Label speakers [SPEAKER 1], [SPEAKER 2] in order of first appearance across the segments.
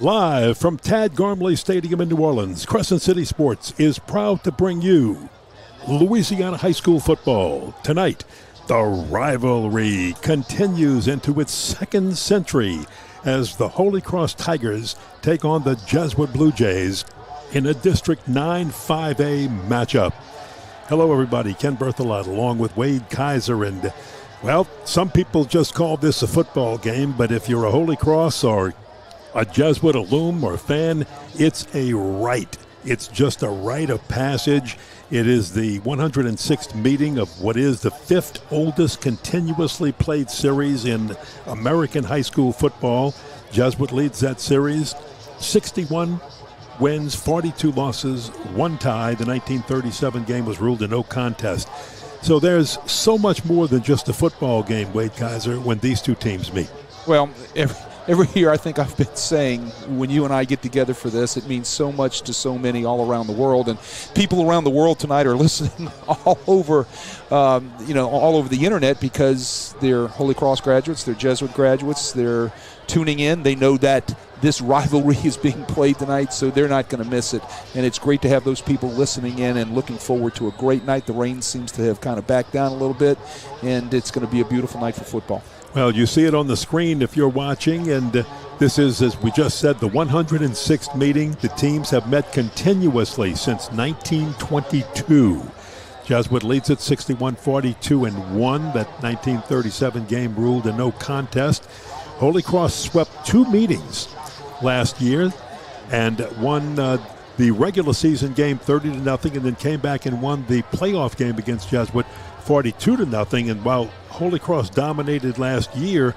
[SPEAKER 1] Live from Tad Gormley Stadium in New Orleans, Crescent City Sports is proud to bring you Louisiana High School football. Tonight, the rivalry continues into its second century as the Holy Cross Tigers take on the Jesuit Blue Jays in a District 9 5A matchup. Hello, everybody. Ken Berthelot along with Wade Kaiser. And, well, some people just call this a football game, but if you're a Holy Cross or a Jesuit alum or fan, it's a rite. It's just a rite of passage. It is the 106th meeting of what is the fifth oldest continuously played series in American high school football. Jesuit leads that series, 61 wins, 42 losses, 1 tie. The 1937 game was ruled a no contest. So there's so much more than just a football game, Wade Kaiser, when these two teams meet.
[SPEAKER 2] Well, every year I think I've been saying when you and I get together for this, it means so much to so many all around the world. And people around the world tonight are listening all over, all over the internet because they're Holy Cross graduates, they're Jesuit graduates, they're tuning in. They know that this rivalry is being played tonight, so they're not going to miss it. And it's great to have those people listening in and looking forward to a great night. The rain seems to have kind of backed down a little bit, and it's going to be a beautiful night for football.
[SPEAKER 1] Well, you see it on the screen if you're watching, and this is, as we just said, the 106th meeting. The teams have met continuously since 1922. Jesuit leads it 61-42-1. That 1937 game ruled a no contest. Holy Cross swept 2 meetings last year and won the regular season game 30-0, and then came back and won the playoff game against Jesuit 42-0. And while Holy Cross dominated last year,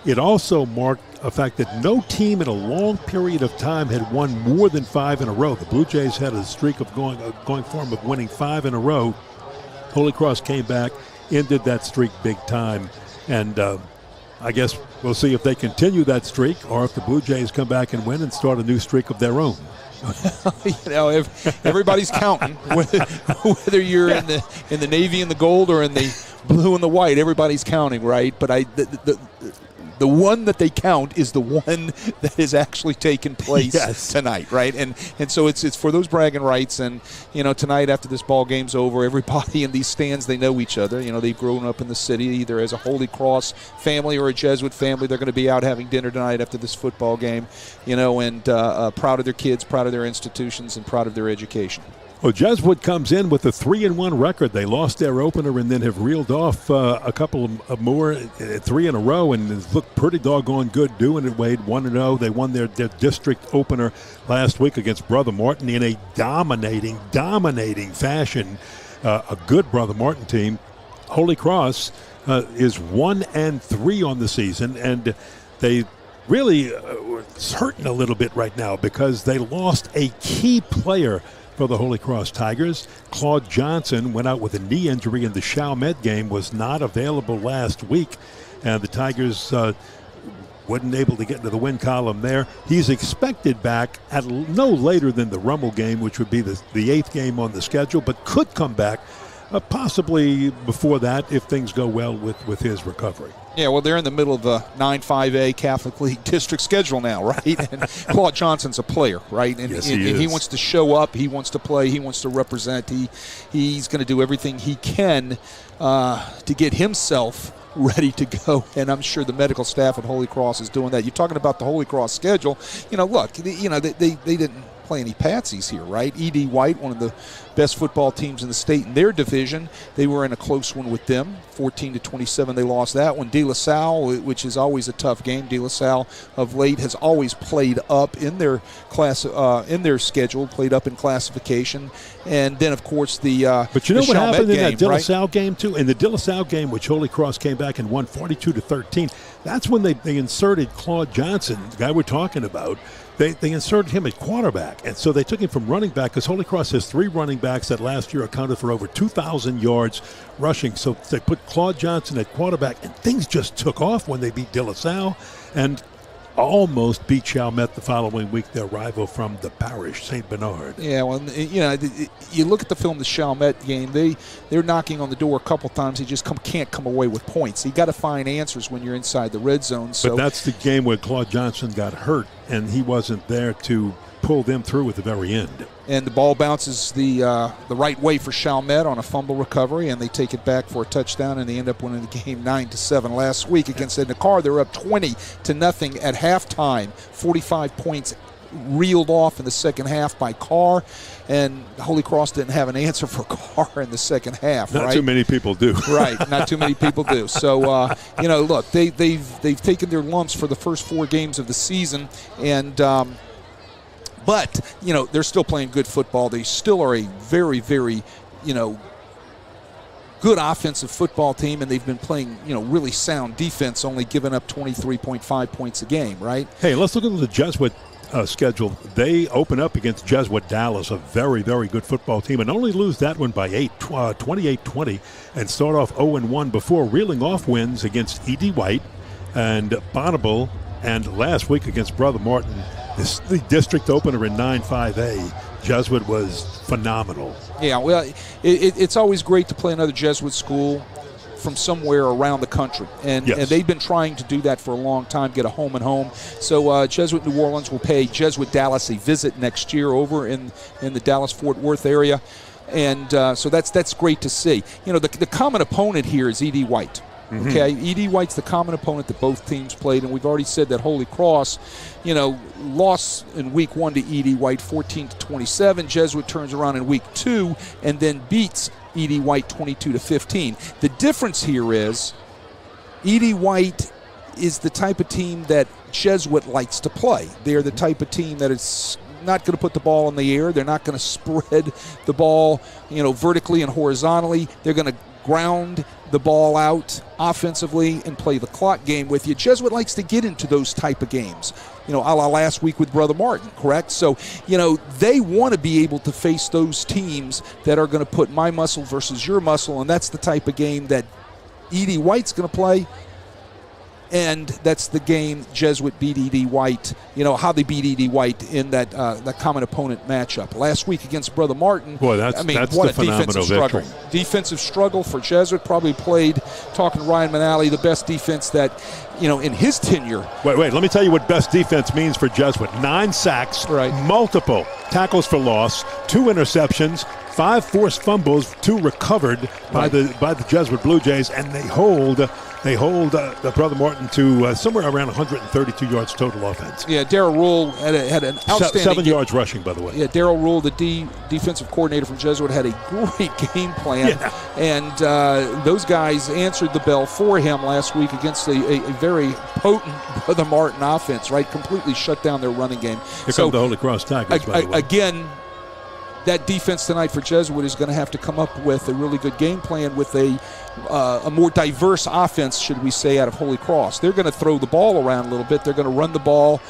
[SPEAKER 1] it also marked a fact that no team in a long period of time had won more than 5 in a row. The Blue Jays had a streak of going form of winning 5 in a row. Holy Cross came back, ended that streak big time, and I guess we'll see if they continue that streak or if the Blue Jays come back and win and start a new streak of their own.
[SPEAKER 2] If everybody's counting, whether you're in the navy and the gold or in the blue and the white, everybody's counting, right? But the one that they count is the one that is actually taking place tonight, right? And so it's for those bragging rights. And tonight after this ball game's over, everybody in these stands, they know each other. They've grown up in the city either as a Holy Cross family or a Jesuit family. They're going to be out having dinner tonight after this football game, and proud of their kids, proud of their institutions, and proud of their education.
[SPEAKER 1] Well, Jesuit comes in with a 3-1 record. They lost their opener and then have reeled off a couple of more, 3 in a row, and it's looked pretty doggone good doing it, Wade. 1-0. They won their district opener last week against Brother Martin in a dominating fashion. A good Brother Martin team. Holy Cross is 1-3 on the season, and they really it's hurting a little bit right now because they lost a key player for the Holy Cross Tigers. Claude Johnson went out with a knee injury in the Chalmette game, was not available last week, and the Tigers wasn't able to get into the win column there. He's expected back at no later than the Rummel game, which would be the 8th game on the schedule, but could come back possibly before that if things go well with his recovery.
[SPEAKER 2] Yeah, well, they're in the middle of the 9-5A Catholic League district schedule now, right? And Claude Johnson's a player, right? And,
[SPEAKER 1] yes,
[SPEAKER 2] and
[SPEAKER 1] he is.
[SPEAKER 2] He wants to show up. He wants to play. He wants to represent. He's going to do everything he can to get himself ready to go, and I'm sure the medical staff at Holy Cross is doing that. You're talking about the Holy Cross schedule. Look, they didn't play any patsies here, right? E.D. White, one of the best football teams in the state in their division, they were in a close one with them, 14-27. They lost that one. De La Salle, which is always a tough game. De La Salle of late has always played up in their class, in their schedule, played up in classification, and then of course the.
[SPEAKER 1] But you know what happened in that De La
[SPEAKER 2] right?
[SPEAKER 1] Salle game too? In the De La Salle game, which Holy Cross came back and won 42-13. That's when they inserted Claude Johnson, the guy we're talking about. They inserted him at quarterback, and so they took him from running back because Holy Cross has 3 running backs that last year accounted for over 2,000 yards rushing. So they put Claude Johnson at quarterback, and things just took off when they beat De La Salle. And almost beat Chalmette the following week, their rival from the parish, St. Bernard.
[SPEAKER 2] Yeah, well, you look at the film, the Chalmette game, they're knocking on the door a couple times. They just can't come away with points. You got to find answers when you're inside the red zone. So.
[SPEAKER 1] But that's the game where Claude Johnson got hurt, and he wasn't there to pull them through at the very end.
[SPEAKER 2] And the ball bounces the right way for Chalmette on a fumble recovery, and they take it back for a touchdown, and they end up winning the game 9-7. Last week against Edna Carr, they were up 20-0 at halftime. 45 points reeled off in the second half by Carr, and Holy Cross didn't have an answer for Carr in the second half.
[SPEAKER 1] Not
[SPEAKER 2] right?
[SPEAKER 1] too many people do.
[SPEAKER 2] Right, not too many people do. So, look, they've taken their lumps for the first 4 games of the season, and but, they're still playing good football. They still are a very, very, good offensive football team, and they've been playing, really sound defense, only giving up 23.5 points a game, right?
[SPEAKER 1] Hey, let's look at the Jesuit schedule. They open up against Jesuit Dallas, a very, very good football team, and only lose that one by 28-20, and start off 0-1 before reeling off wins against E.D. White and Bonneville, and last week against Brother Martin. This the district opener in 9-5A. Jesuit was phenomenal. Yeah,
[SPEAKER 2] well, it's always great to play another Jesuit school from somewhere around the country. And,
[SPEAKER 1] yes.
[SPEAKER 2] And they've been trying to do that for a long time, get a home and home. So Jesuit New Orleans will pay Jesuit Dallas a visit next year over in the Dallas-Fort Worth area. And so that's great to see. The common opponent here is E.D. White. Mm-hmm. Okay, E.D. White's the common opponent that both teams played, and we've already said that Holy Cross, lost in week 1 to E.D. White 14-27. Jesuit turns around in week 2 and then beats E.D. White 22-15. The difference here is E.D. White is the type of team that Jesuit likes to play. They're the type of team that is not going to put the ball in the air. They're not going to spread the ball, vertically and horizontally. They're going to ground the ball out offensively and play the clock game with you. Jesuit likes to get into those type of games, a la last week with Brother Martin, correct? So, they want to be able to face those teams that are going to put my muscle versus your muscle, and that's the type of game that E.D. White's going to play. And that's the game Jesuit beat E.D. White, how they beat E.D. White in that common opponent matchup. Last week against Brother Martin.
[SPEAKER 1] Boy, that's
[SPEAKER 2] what
[SPEAKER 1] a phenomenal
[SPEAKER 2] struggle.
[SPEAKER 1] victory. Defensive
[SPEAKER 2] struggle for Jesuit. Probably played, talking to Ryan Manali, the best defense that, in his tenure.
[SPEAKER 1] Wait, let me tell you what best defense means for Jesuit. 9 sacks,
[SPEAKER 2] right.
[SPEAKER 1] Multiple tackles for loss, 2 interceptions, 5 forced fumbles, 2 recovered by the Jesuit Blue Jays, and they hold the Brother Martin to somewhere around 132 yards total offense.
[SPEAKER 2] Yeah, Darryl Rule had an outstanding
[SPEAKER 1] 7 yards rushing, by the way.
[SPEAKER 2] Yeah, Darryl Rule, the defensive coordinator from Jesuit, had a great game plan.
[SPEAKER 1] Yeah. And
[SPEAKER 2] those guys answered the bell for him last week against a very potent Brother Martin offense, right? Completely shut down their running game.
[SPEAKER 1] Here come the Holy Cross Tigers, by the way.
[SPEAKER 2] Again, that defense tonight for Jesuit is going to have to come up with a really good game plan with a more diverse offense, should we say, out of Holy Cross. They're going to throw the ball around a little bit. They're going to run the ball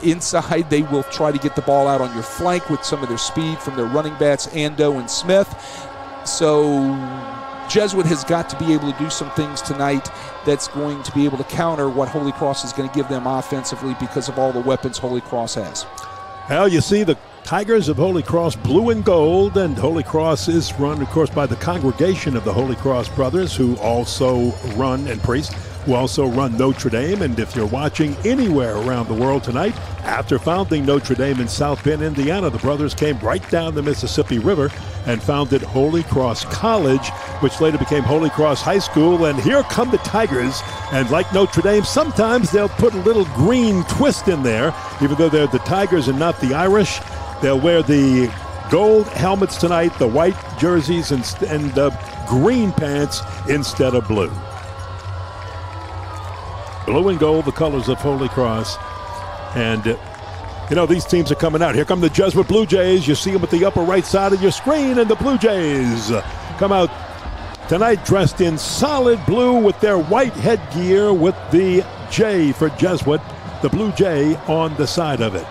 [SPEAKER 2] inside. They will try to get the ball out on your flank with some of their speed from their running backs, Ando and Smith. So Jesuit has got to be able to do some things tonight that's going to be able to counter what Holy Cross is going to give them offensively because of all the weapons Holy Cross has.
[SPEAKER 1] Well, you see the Tigers of Holy Cross blue and gold, and Holy Cross is run, of course, by the congregation of the Holy Cross Brothers, who also run, and priests, who also run Notre Dame. And if you're watching anywhere around the world tonight, after founding Notre Dame in South Bend, Indiana, the brothers came right down the Mississippi River and founded Holy Cross College, which later became Holy Cross High School. And here come the Tigers. And like Notre Dame, sometimes they'll put a little green twist in there, even though they're the Tigers and not the Irish. They'll wear the gold helmets tonight, the white jerseys, and the green pants instead of blue. Blue and gold, the colors of Holy Cross. And, these teams are coming out. Here come the Jesuit Blue Jays. You see them at the upper right side of your screen, and the Blue Jays come out tonight dressed in solid blue with their white headgear with the J for Jesuit, the Blue Jay on the side of it.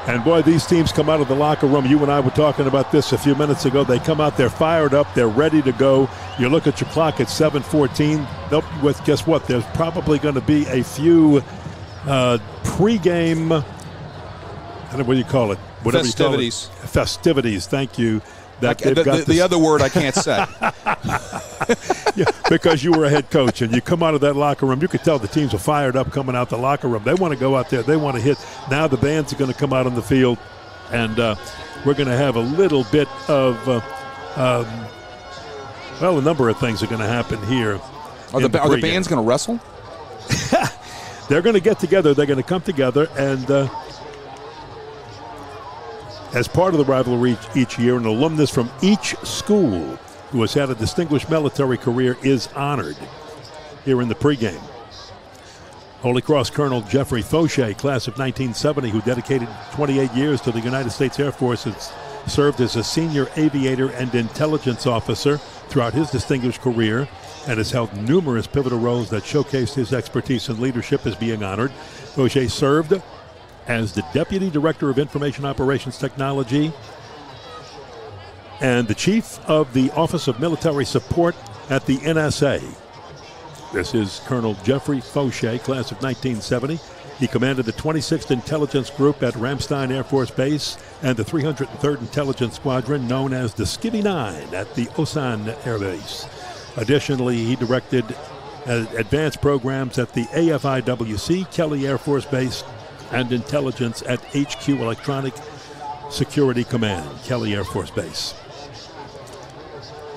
[SPEAKER 1] And, boy, these teams come out of the locker room. You and I were talking about this a few minutes ago. They come out, they're fired up, they're ready to go. You look at your clock at 7:14. Guess what? There's probably going to be a few pregame, I don't know what you call it. Whatever
[SPEAKER 2] festivities.
[SPEAKER 1] You call it. Festivities, thank you.
[SPEAKER 2] The other word I can't say.
[SPEAKER 1] Yeah, because you were a head coach and you come out of that locker room, you could tell the teams are fired up coming out the locker room. They want to go out there. They want to hit. Now the bands are going to come out on the field, and we're going to have a little bit of, a number of things are going to happen here.
[SPEAKER 2] Are the bands going to wrestle?
[SPEAKER 1] They're going to get together. They're going to come together, and as part of the rivalry each year, an alumnus from each school who has had a distinguished military career is honored here in the pregame. Holy Cross Colonel Jeffrey Fauché, class of 1970, who dedicated 28 years to the United States Air Force, has served as a senior aviator and intelligence officer throughout his distinguished career and has held numerous pivotal roles that showcased his expertise and leadership, is being honored. Fauché served as the Deputy Director of Information Operations Technology and the Chief of the Office of Military Support at the NSA. This is Colonel Jeffrey Fauché, class of 1970. He commanded the 26th Intelligence Group at Ramstein Air Force Base and the 303rd Intelligence Squadron, known as the Skivvy 9, at the Osan Air Base. Additionally, he directed advanced programs at the AFIWC, Kelly Air Force Base, and intelligence at HQ Electronic Security Command, Kelly Air Force Base.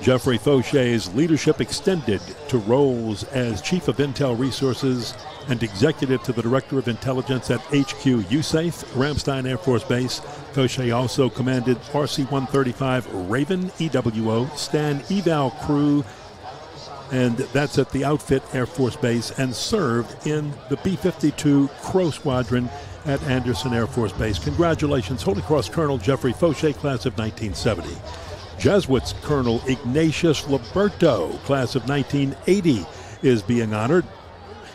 [SPEAKER 1] Jeffrey Fauché's leadership extended to roles as Chief of Intel Resources and Executive to the Director of Intelligence at HQ USAFE, Ramstein Air Force Base. Fauché also commanded RC-135 Raven EWO, Stan Eval Crew, and that's at the Outfit Air Force Base, and served in the B-52 Crow Squadron at Anderson Air Force Base. Congratulations, Holy Cross Colonel Jeffrey Fauché, class of 1970. Jesuits Colonel Ignatius Liberto, class of 1980, is being honored.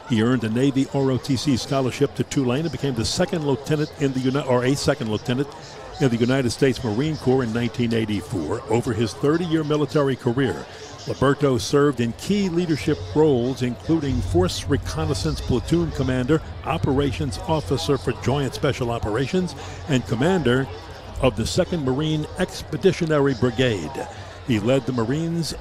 [SPEAKER 1] He earned a Navy ROTC scholarship to Tulane and became the second lieutenant in the second lieutenant in the United States Marine Corps in 1984. Over his 30-year military career, Liberto served in key leadership roles, including Force Reconnaissance Platoon Commander, Operations Officer for Joint Special Operations, and Commander of the 2nd Marine Expeditionary Brigade. He led the Marines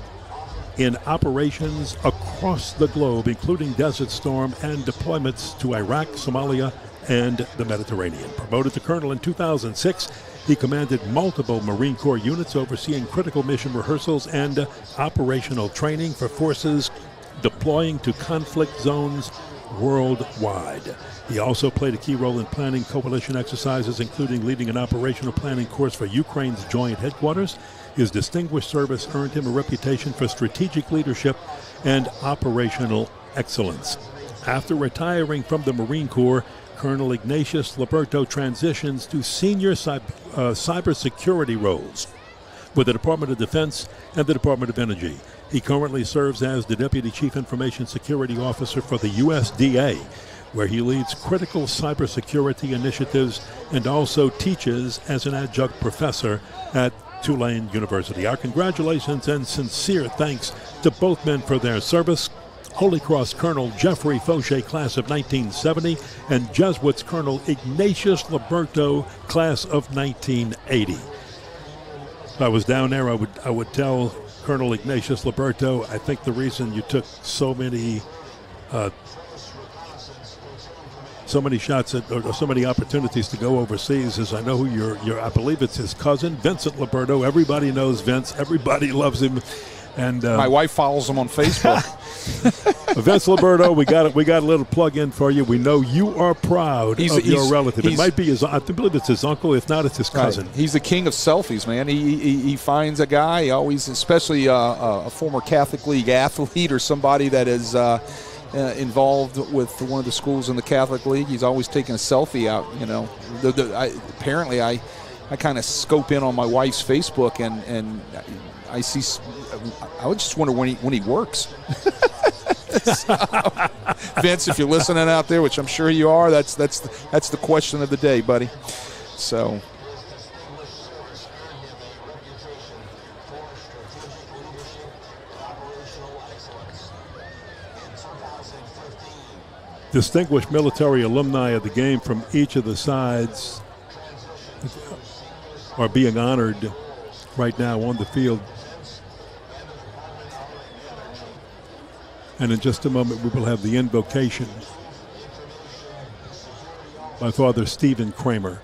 [SPEAKER 1] in operations across the globe, including Desert Storm and deployments to Iraq, Somalia, and the Mediterranean. Promoted to colonel in 2006, he commanded multiple Marine Corps units, overseeing critical mission rehearsals and operational training for forces deploying to conflict zones worldwide. He also played a key role in planning coalition exercises, including leading an operational planning course for Ukraine's joint headquarters. His distinguished service earned him a reputation for strategic leadership and operational excellence. After retiring from the Marine Corps, Colonel Ignatius Liberto transitions to senior cybersecurity roles with the Department of Defense and the Department of Energy. He currently serves as the Deputy Chief Information Security Officer for the USDA, where he leads critical cybersecurity initiatives and also teaches as an adjunct professor at Tulane University. Our congratulations and sincere thanks to both men for their service. Holy Cross Colonel Jeffrey Fauché, class of 1970, and Jesuits Colonel Ignatius Liberto, class of 1980. If I was down there, I would tell Colonel Ignatius Liberto, I think the reason you took so many shots at, or so many opportunities to go overseas is I know who I believe it's his cousin, Vincent Liberto. Everybody knows Vince. Everybody loves him. And
[SPEAKER 2] my wife follows him on Facebook.
[SPEAKER 1] Vince Liberto, we got a little plug in for you. We know you are proud of your relative. It might be I believe it's his uncle. If not, it's his cousin.
[SPEAKER 2] Right. He's the king of selfies, man. He finds a guy, always, especially a former Catholic League athlete or somebody that is involved with one of the schools in the Catholic League. He's always taking a selfie out. You know, apparently I kind of scope in on my wife's Facebook and I see. I would just wonder when he works. So, Vince, if you're listening out there, which I'm sure you are, that's the question of the day, buddy. So
[SPEAKER 1] distinguished military alumni of the game from each of the sides are being honored right now on the field. And in just a moment, we will have the invocation by Father Stephen Kramer.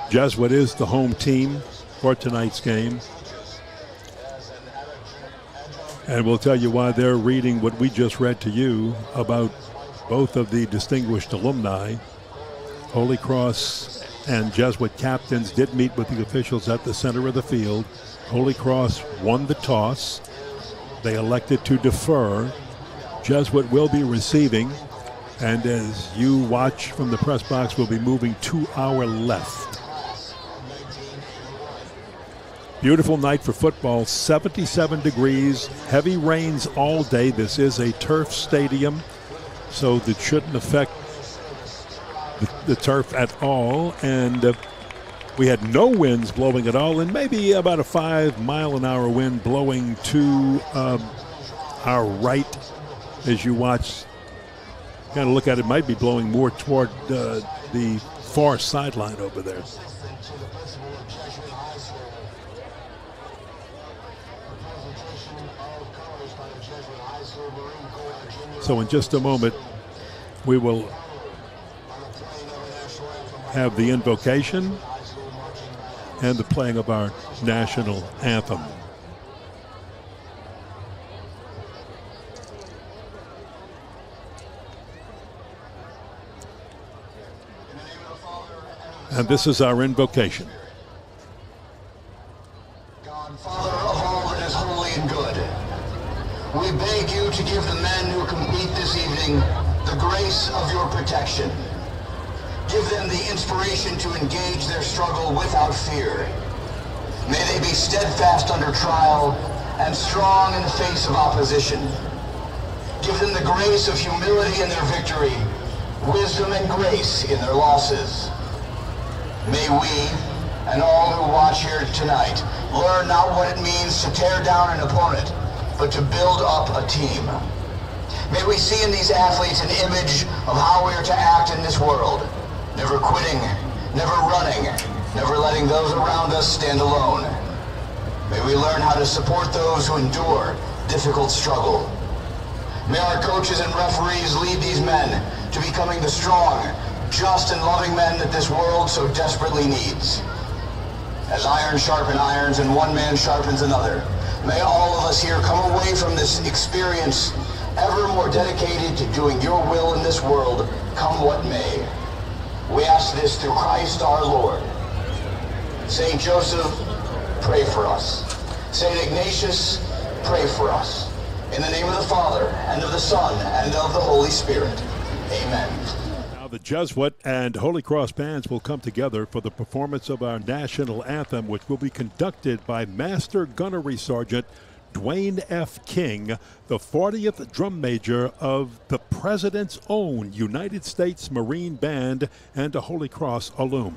[SPEAKER 1] Jesuit is the home team for tonight's game. And we'll tell you why they're reading what we just read to you about both of the distinguished alumni. Holy Cross and Jesuit captains did meet with the officials at the center of the field. Holy Cross won the toss. They elected to defer. Jesuit will be receiving. And as you watch from the press box, we'll be moving to our left. Beautiful night for football, 77 degrees, heavy rains all day. This is a turf stadium, so that shouldn't affect the turf at all. And we had no winds blowing at all, and maybe about a 5-mile-an-hour wind blowing to our right as you watch. Kind of look at it, might be blowing more toward the far sideline over there. So in just a moment, we will have the invocation and the playing of our national anthem. And this is our invocation.
[SPEAKER 3] God, Father of all that is holy and good, we beg you to give the men who compete this evening the grace of your protection. Give them the inspiration to engage their struggle without fear. May they be steadfast under trial and strong in the face of opposition. Give them the grace of humility in their victory, wisdom and grace in their losses. May we, and all who watch here tonight, learn not what it means to tear down an opponent, but to build up a team. May we see in these athletes an image of how we are to act in this world, never quitting, never running, never letting those around us stand alone. May we learn how to support those who endure difficult struggle. May our coaches and referees lead these men to becoming the strong, just and loving men that this world so desperately needs. As iron sharpens irons and one man sharpens another, may all of us here come away from this experience ever more dedicated to doing your will in this world, come what may. We ask this through Christ our Lord. Saint Joseph, pray for us. Saint Ignatius, pray for us. In the name of the Father, and of the Son, and of the Holy Spirit. Amen.
[SPEAKER 1] The Jesuit and Holy Cross bands will come together for the performance of our national anthem, which will be conducted by Master Gunnery Sergeant Dwayne F. King, the 40th drum major of the President's own United States Marine Band and a Holy Cross alum.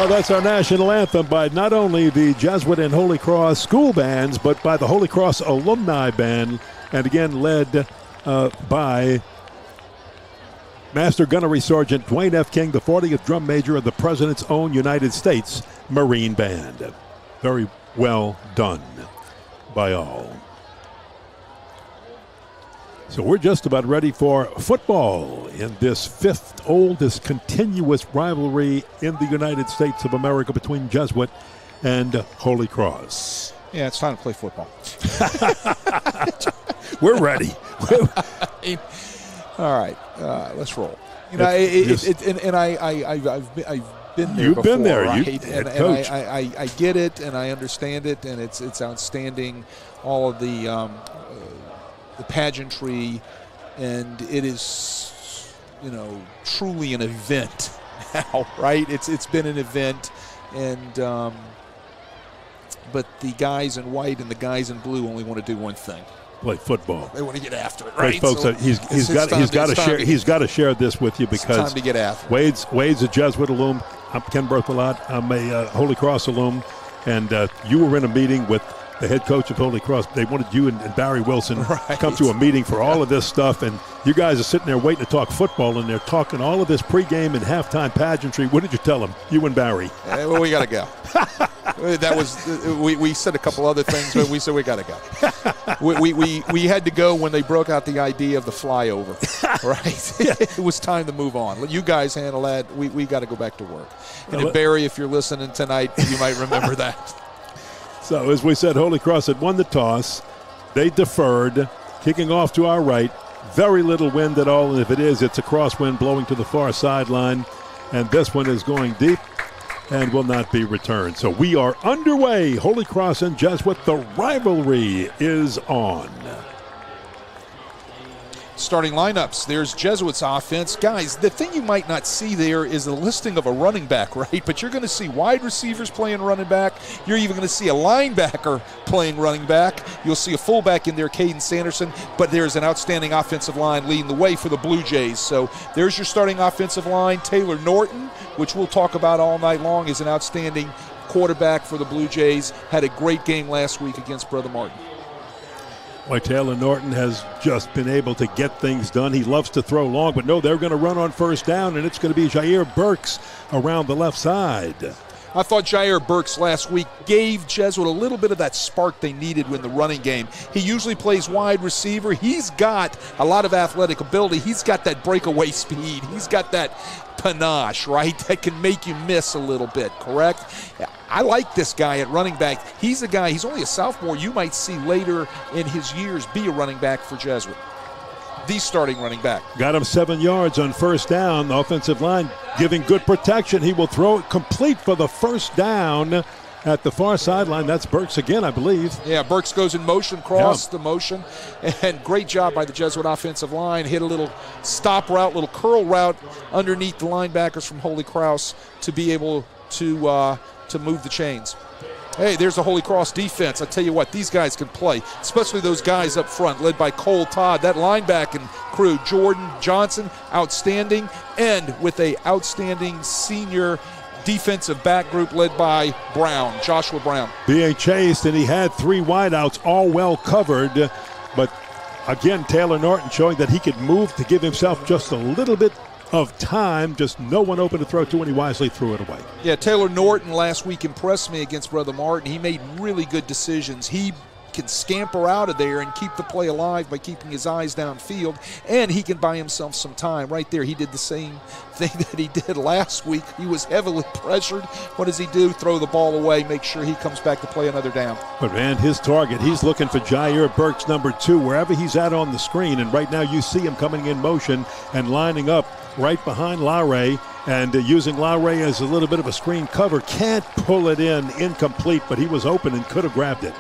[SPEAKER 1] Oh, that's our national anthem by not only the Jesuit and Holy Cross school bands, but by the Holy Cross Alumni Band, and again led by Master Gunnery Sergeant Dwayne F. King, the 40th Drum Major of the President's own United States Marine Band. Very well done by all. So we're just about ready for football in this fifth oldest continuous rivalry in the United States of America between Jesuit and Holy Cross.
[SPEAKER 2] Yeah, it's time to play football.
[SPEAKER 1] We're ready.
[SPEAKER 2] All right, let's roll. You know, I've been there.
[SPEAKER 1] You've
[SPEAKER 2] before,
[SPEAKER 1] been there,
[SPEAKER 2] right?
[SPEAKER 1] and
[SPEAKER 2] Coach. I get it, and I understand it, and it's outstanding. All of the pageantry, and it is, truly an event now, right? It's been an event, and but the guys in white and the guys in blue only want to do one thing:
[SPEAKER 1] play football.
[SPEAKER 2] They want to get after it, right?
[SPEAKER 1] Folks,
[SPEAKER 2] so
[SPEAKER 1] he's got to share this with you because
[SPEAKER 2] it's time to get after it.
[SPEAKER 1] Wade's a Jesuit alum. I'm Ken Berthelot. I'm a Holy Cross alum, and you were in a meeting with the head coach of Holy Cross. They wanted you and Barry Wilson to come to a meeting for all of this stuff, and you guys are sitting there waiting to talk football, and they're talking all of this pregame and halftime pageantry. What did you tell them, you and Barry?
[SPEAKER 2] Well, we got to go. That was we said a couple other things, but we said we got to go. We had to go when they broke out the idea of the flyover, right? It was time to move on. You guys handle that. We got to go back to work. And Barry, if you're listening tonight, you might remember that.
[SPEAKER 1] So, as we said, Holy Cross had won the toss. They deferred, kicking off to our right. Very little wind at all, and if it is, it's a crosswind blowing to the far sideline. And this one is going deep and will not be returned. So we are underway. Holy Cross and Jesuit, the rivalry is on.
[SPEAKER 2] Starting lineups, there's Jesuits offense. Guys, the thing you might not see there is a listing of a running back, right? But you're going to see wide receivers playing running back. You're even going to see a linebacker playing running back. You'll see a fullback in there, Caden Sanderson. But there's an outstanding offensive line leading the way for the Blue Jays. So there's your starting offensive line. Taylor Norton, which we'll talk about all night long, is an outstanding quarterback for the Blue Jays. Had a great game last week against Brother Martin.
[SPEAKER 1] Boy, Taylor Norton has just been able to get things done. He loves to throw long, but no, they're going to run on first down, and it's going to be Jair Burks around the left side.
[SPEAKER 2] I thought Jair Burks last week gave Jesuit a little bit of that spark they needed in the running game. He usually plays wide receiver. He's got a lot of athletic ability. He's got that breakaway speed. He's got that panache, right, that can make you miss a little bit, correct? I like this guy at running back. He's a guy, he's only a sophomore, you might see later in his years be a running back for Jesuit. The starting running back.
[SPEAKER 1] Got him 7 yards on first down. The offensive line giving good protection. He will throw it complete for the first down at the far sideline. That's Burks again, I believe.
[SPEAKER 2] Yeah, Burks goes in motion, cross the motion, and great job by the Jesuit offensive line. Hit a little stop route, little curl route underneath the linebackers from Holy Cross to be able to move the chains. Hey, there's the Holy Cross defense. I tell you what, these guys can play, especially those guys up front, led by Cole Todd. That linebacking crew, Jordan Johnson, outstanding, and with a outstanding senior defensive back group led by Brown, Joshua Brown.
[SPEAKER 1] Being chased, and he had 3 wideouts, all well covered. But again, Taylor Norton showing that he could move to give himself just a little bit of time, just no one open to throw to, and he wisely threw it away.
[SPEAKER 2] Yeah, Taylor Norton last week impressed me against Brother Martin. He made really good decisions. He can scamper out of there and keep the play alive by keeping his eyes downfield, and he can buy himself some time. Right there, he did the same thing that he did last week. He was heavily pressured. What does he do? Throw the ball away, make sure he comes back to play another down.
[SPEAKER 1] But, man, his target, he's looking for Jair Burks, number 2, wherever he's at on the screen, and right now you see him coming in motion and lining up right behind Lauray, and using Lauray as a little bit of a screen cover. Can't pull it in, incomplete, but he was open and could have grabbed it.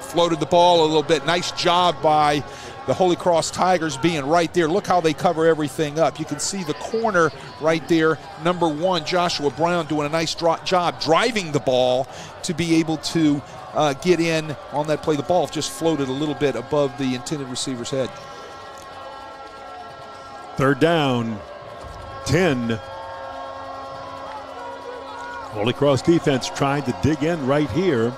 [SPEAKER 2] Floated the ball a little bit. Nice job by the Holy Cross Tigers being right there. Look how they cover everything up. You can see the corner right there. Number 1, Joshua Brown, doing a nice job driving the ball to be able to get in on that play. The ball just floated a little bit above the intended receiver's head.
[SPEAKER 1] Third down, 10. Holy Cross defense trying to dig in right here.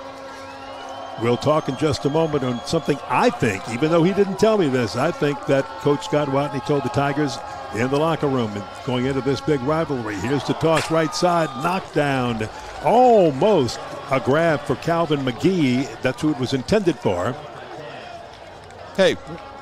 [SPEAKER 1] We'll talk in just a moment on something I think, even though he didn't tell me this, I think that Coach Scott Watney told the Tigers in the locker room and going into this big rivalry. Here's the toss right side, knocked down. Almost a grab for Calvin McGee. That's who it was intended for.
[SPEAKER 2] Hey,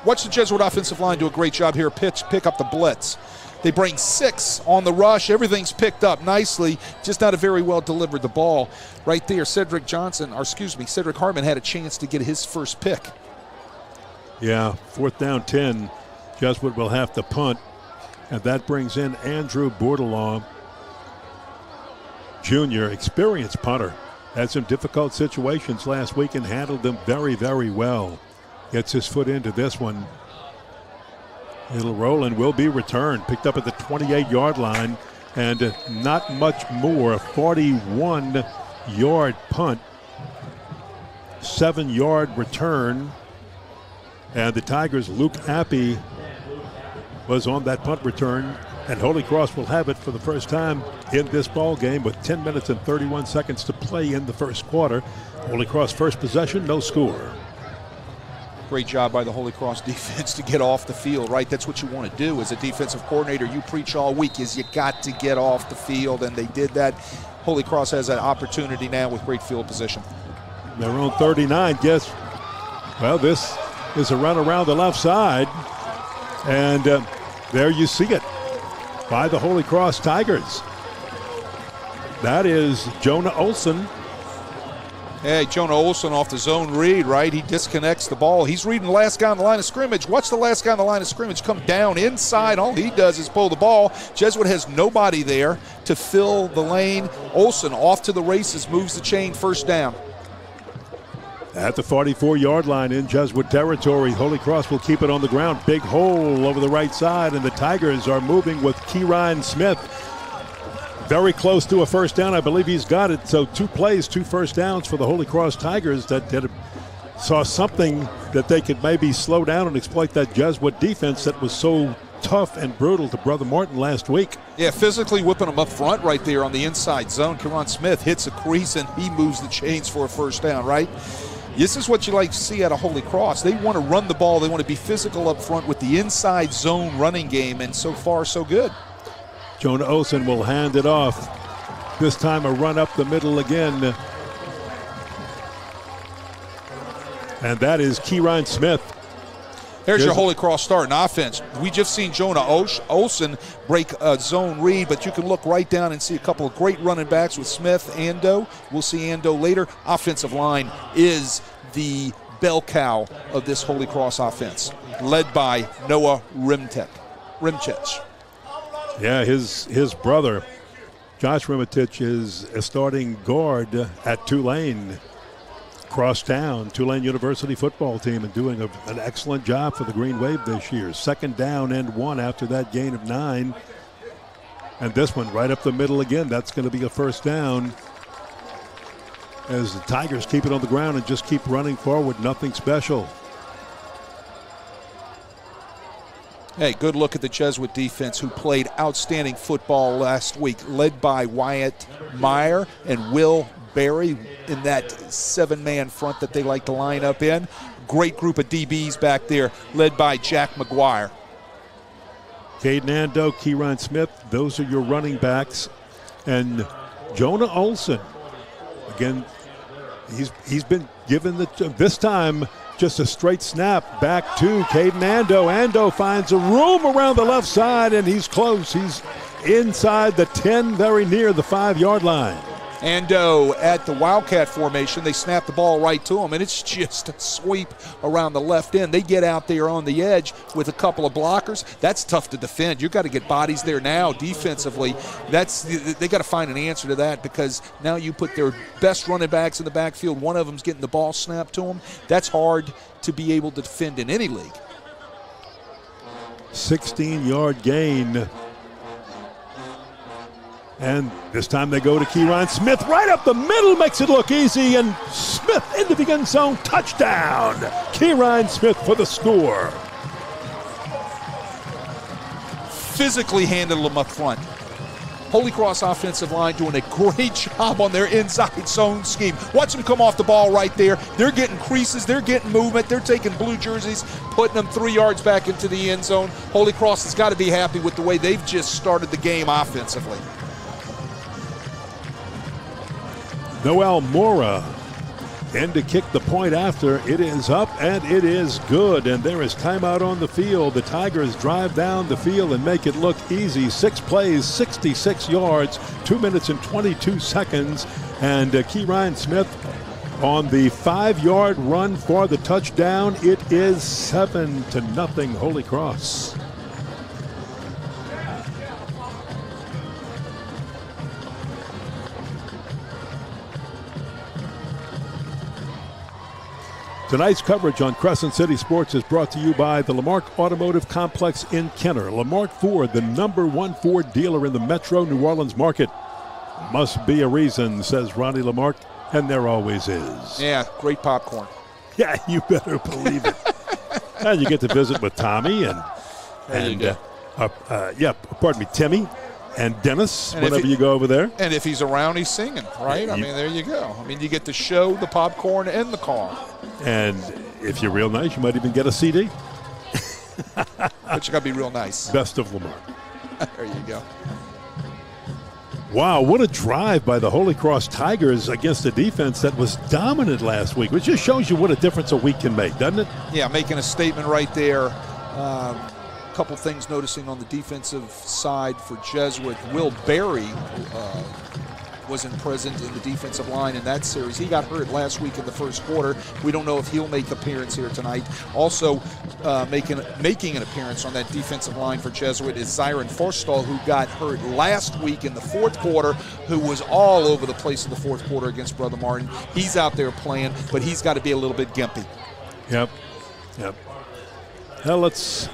[SPEAKER 2] watch the Jesuit offensive line do a great job here. Pick up the blitz. They bring 6 on the rush. Everything's picked up nicely. Just not a very well delivered the ball. Right there, Cedric Hartman had a chance to get his first pick.
[SPEAKER 1] Yeah, 4th down 10. Jesuit will have to punt. And that brings in Andrew Bourdelaw, Jr., experienced punter. Had some difficult situations last week and handled them very, very well. Gets his foot into this one. It'll roll and will be returned. Picked up at the 28-yard line, and not much more. A 41-yard punt. 7-yard return. And the Tigers' Luke Appy was on that punt return. And Holy Cross will have it for the first time in this ball game with 10 minutes and 31 seconds to play in the first quarter. Holy Cross first possession, no score.
[SPEAKER 2] Great job by the Holy Cross defense to get off the field, right? That's what you want to do as a defensive coordinator. You preach all week is you got to get off the field, and they did that. Holy Cross has that opportunity now with great field position.
[SPEAKER 1] Their own 39. Guess, well, this is a run around the left side, and there you see it by the Holy Cross Tigers. That is Jonah Olson.
[SPEAKER 2] Hey, Jonah Olson off the zone read, right? He disconnects the ball. He's reading the last guy on the line of scrimmage. Watch the last guy on the line of scrimmage come down inside. All he does is pull the ball. Jesuit has nobody there to fill the lane. Olson off to the races, moves the chain, first down.
[SPEAKER 1] At the 44-yard line in Jesuit territory, Holy Cross will keep it on the ground. Big hole over the right side, and the Tigers are moving with Keyron Smith. Very close to a first down. I believe he's got it. So 2 plays, 2 first downs for the Holy Cross Tigers that saw something that they could maybe slow down and exploit that Jesuit defense that was so tough and brutal to Brother Martin last week.
[SPEAKER 2] Yeah, physically whipping them up front right there on the inside zone. Keyron Smith hits a crease and he moves the chains for a first down, right? This is what you like to see out of Holy Cross. They want to run the ball. They want to be physical up front with the inside zone running game, and so far so good.
[SPEAKER 1] Jonah Olson will hand it off. This time a run up the middle again. And that is Keyron Smith.
[SPEAKER 2] Here's your Holy Cross starting offense. We just seen Jonah Olson break a zone read, but you can look right down and see a couple of great running backs with Smith, Ando. We'll see Ando later. Offensive line is the bell cow of this Holy Cross offense, led by Noah Rimchech.
[SPEAKER 1] Yeah, his brother, Josh Rimitich, is a starting guard at Tulane. Crosstown, Tulane University football team, and doing an excellent job for the Green Wave this year. 2nd down and 1 after that gain of 9. And this one right up the middle again. That's going to be a first down as the Tigers keep it on the ground and just keep running forward. Nothing special.
[SPEAKER 2] Hey, good look at the Jesuit defense, who played outstanding football last week, led by Wyatt Meyer and Will Berry in that 7-man front that they like to line up in. Great group of DBs back there, led by Jack McGuire.
[SPEAKER 1] Caden Ando, Keyron Smith, those are your running backs. And Jonah Olson, again, he's been given this time just a straight snap back to Caden Ando. Ando finds a room around the left side, and he's close. He's inside the 10, very near the 5-yard line.
[SPEAKER 2] Ando at the Wildcat formation. They snap the ball right to him, and it's just a sweep around the left end. They get out there on the edge with a couple of blockers. That's tough to defend. You've got to get bodies there now defensively. They got to find an answer to that, because now you put their best running backs in the backfield. One of them's getting the ball snapped to them. That's hard to be able to defend in any league.
[SPEAKER 1] 16-yard gain. And this time they go to Keyron Smith right up the middle, makes it look easy, and Smith into the end zone, touchdown. Keyron Smith for the score.
[SPEAKER 2] Physically handled him up front. Holy Cross offensive line doing a great job on their inside zone scheme. Watch them come off the ball right there. They're getting creases. They're getting movement. They're taking blue jerseys, putting them 3 yards back into the end zone. Holy Cross has got to be happy with the way they've just started the game offensively.
[SPEAKER 1] Noel Mora in to kick the point after. It is up and it is good, and there is timeout on the field. The Tigers drive down the field and make it look easy. 6 plays, 66 yards, 2 minutes and 22 seconds, and Keyron Smith on the 5-yard run for the touchdown. It is 7-0 Holy Cross. Tonight's coverage on Crescent City Sports is brought to you by the Lamarck Automotive Complex in Kenner. Lamarck Ford, the #1 Ford dealer in the Metro New Orleans market. Must be a reason, says Ronnie Lamarck, and there always is.
[SPEAKER 2] Yeah, great popcorn.
[SPEAKER 1] Yeah, you better believe it. And you get to visit with Tommy and Timmy and Dennis, and whenever you go over there.
[SPEAKER 2] And if he's around, he's singing, right? I mean, there you go. I mean, you get the show, the popcorn, and the car.
[SPEAKER 1] And if you're real nice, you might even get a CD.
[SPEAKER 2] But you got to be real nice.
[SPEAKER 1] Best of Lamar.
[SPEAKER 2] There you go.
[SPEAKER 1] Wow, what a drive by the Holy Cross Tigers against a defense that was dominant last week, which just shows you what a difference a week can make, doesn't it?
[SPEAKER 2] Yeah, making a statement right there. Couple things noticing on the defensive side for Jesuit. Will Berry wasn't present in the defensive line in that series. He got hurt last week in the first quarter. We don't know if he'll make an appearance here tonight. Also making an appearance on that defensive line for Jesuit is Zyron Forstall, who got hurt last week in the fourth quarter, who was all over the place in the fourth quarter against Brother Martin. He's out there playing, but he's got to be a little bit gimpy.
[SPEAKER 1] Yep. Now let's...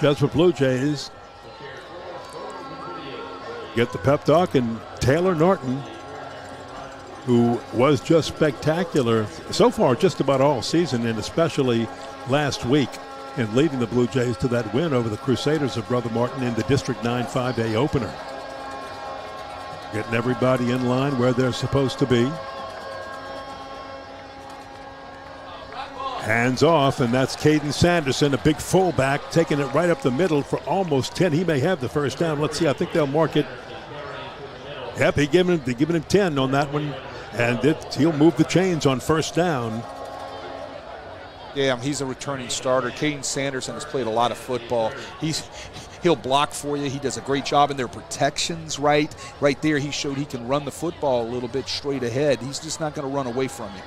[SPEAKER 1] Jesuit Blue Jays get the pep talk, and Taylor Norton, who was just spectacular so far just about all season, and especially last week in leading the Blue Jays to that win over the Crusaders of Brother Martin in the District 9 5A opener. Getting everybody in line where they're supposed to be. Hands off, and that's Caden Sanderson, a big fullback, taking it right up the middle for almost 10. He may have the first down. Let's see. I think they'll mark it. Yep, they're giving him 10 on that one, and he'll move the chains on first down.
[SPEAKER 2] Yeah, he's a returning starter. Caden Sanderson has played a lot of football. He'll block for you. He does a great job in their protections right there. He showed he can run the football a little bit straight ahead. He's just not going to run away from you.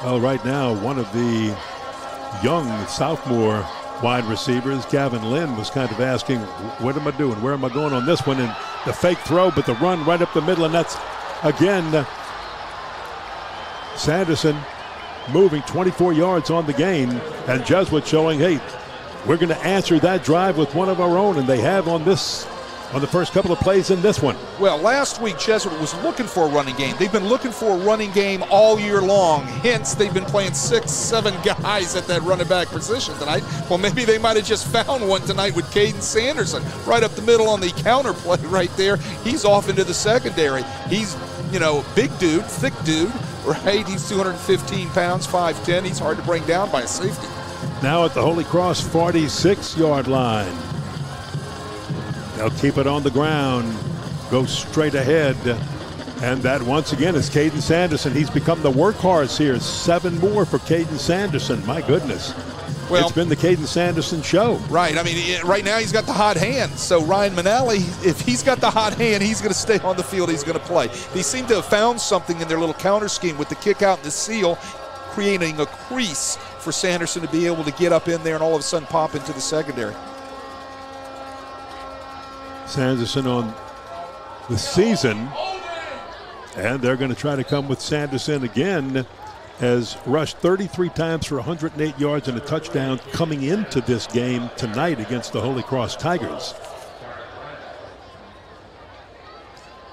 [SPEAKER 1] Well, right now, one of the young sophomore wide receivers, Gavin Lynn, was kind of asking, what am I doing? Where am I going on this one? And the fake throw, but the run right up the middle, and that's, again, Sanderson moving 24 yards on the game, and Jesuit showing, hey, we're going to answer that drive with one of our own, and they have on the first couple of plays in this one.
[SPEAKER 2] Well, last week Jesuit was looking for a running game. They've been looking for a running game all year long. Hence, they've been playing 6-7 guys at that running back position tonight. Well, maybe they might have just found one tonight with Caden Sanderson right up the middle on the counter play right there. He's off into the secondary. He's, big dude, thick dude, right? He's 215 pounds, 5'10". He's hard to bring down by a safety.
[SPEAKER 1] Now at the Holy Cross 46-yard line. They'll keep it on the ground, go straight ahead, and that once again is Caden Sanderson. He's become the workhorse here. 7 more for Caden Sanderson. My goodness. Well, it's been the Caden Sanderson show.
[SPEAKER 2] Right. I mean, right now he's got the hot hand. So Ryan Manali, if he's got the hot hand, he's going to stay on the field. He's going to play. They seem to have found something in their little counter scheme with the kick out and the seal, creating a crease for Sanderson to be able to get up in there and all of a sudden pop into the secondary.
[SPEAKER 1] Sanderson on the season, and they're going to try to come with Sanderson again, has rushed 33 times for 108 yards and a touchdown coming into this game tonight against the Holy Cross Tigers.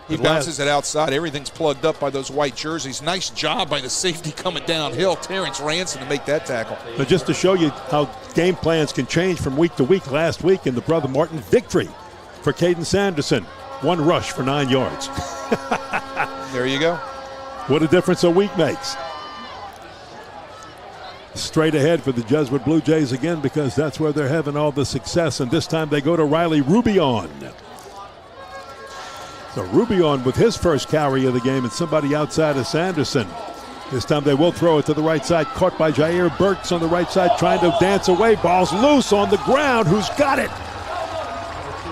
[SPEAKER 2] He bounces it outside. Everything's plugged up by those white jerseys. Nice job by the safety coming downhill, Terrence Ransom, to make that tackle.
[SPEAKER 1] But just to show you how game plans can change from week to week, last week in the Brother Martin victory for Caden Sanderson. 1 rush for 9 yards.
[SPEAKER 2] There you go.
[SPEAKER 1] What a difference a week makes. Straight ahead for the Jesuit Blue Jays again, because that's where they're having all the success, and this time they go to Riley Rubion. So Rubion with his first carry of the game, and somebody outside of Sanderson. This time they will throw it to the right side, caught by Jair Burks on the right side, trying to dance away. Ball's loose on the ground. Who's got it?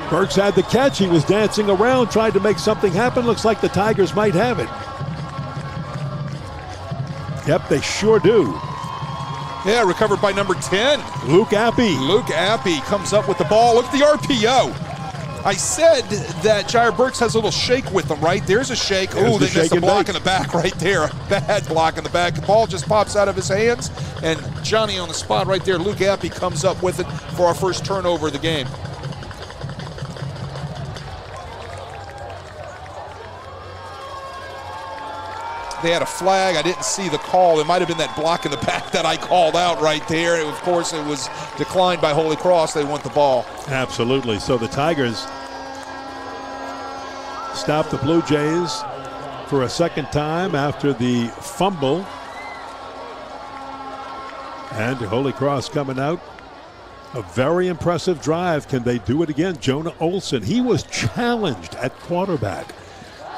[SPEAKER 1] Burks had the catch. He was dancing around, trying to make something happen. Looks like the Tigers might have it. Yep, they sure do.
[SPEAKER 2] Yeah, recovered by number 10.
[SPEAKER 1] Luke Appy.
[SPEAKER 2] Luke Appy comes up with the ball. Look at the RPO. I said that Jair Burks has a little shake with him, right? There's a shake. Oh, they missed a block in the back right there. Bad block in the back. The ball just pops out of his hands, and Johnny on the spot right there. Luke Appy comes up with it for our first turnover of the game. They had a flag. I didn't see the call. It might have been that block in the back that I called out right there. Of course, it was declined by Holy Cross. They want the ball.
[SPEAKER 1] Absolutely. So the Tigers stop the Blue Jays for a second time after the fumble. And Holy Cross coming out. A very impressive drive. Can they do it again? Jonah Olson. He was challenged at quarterback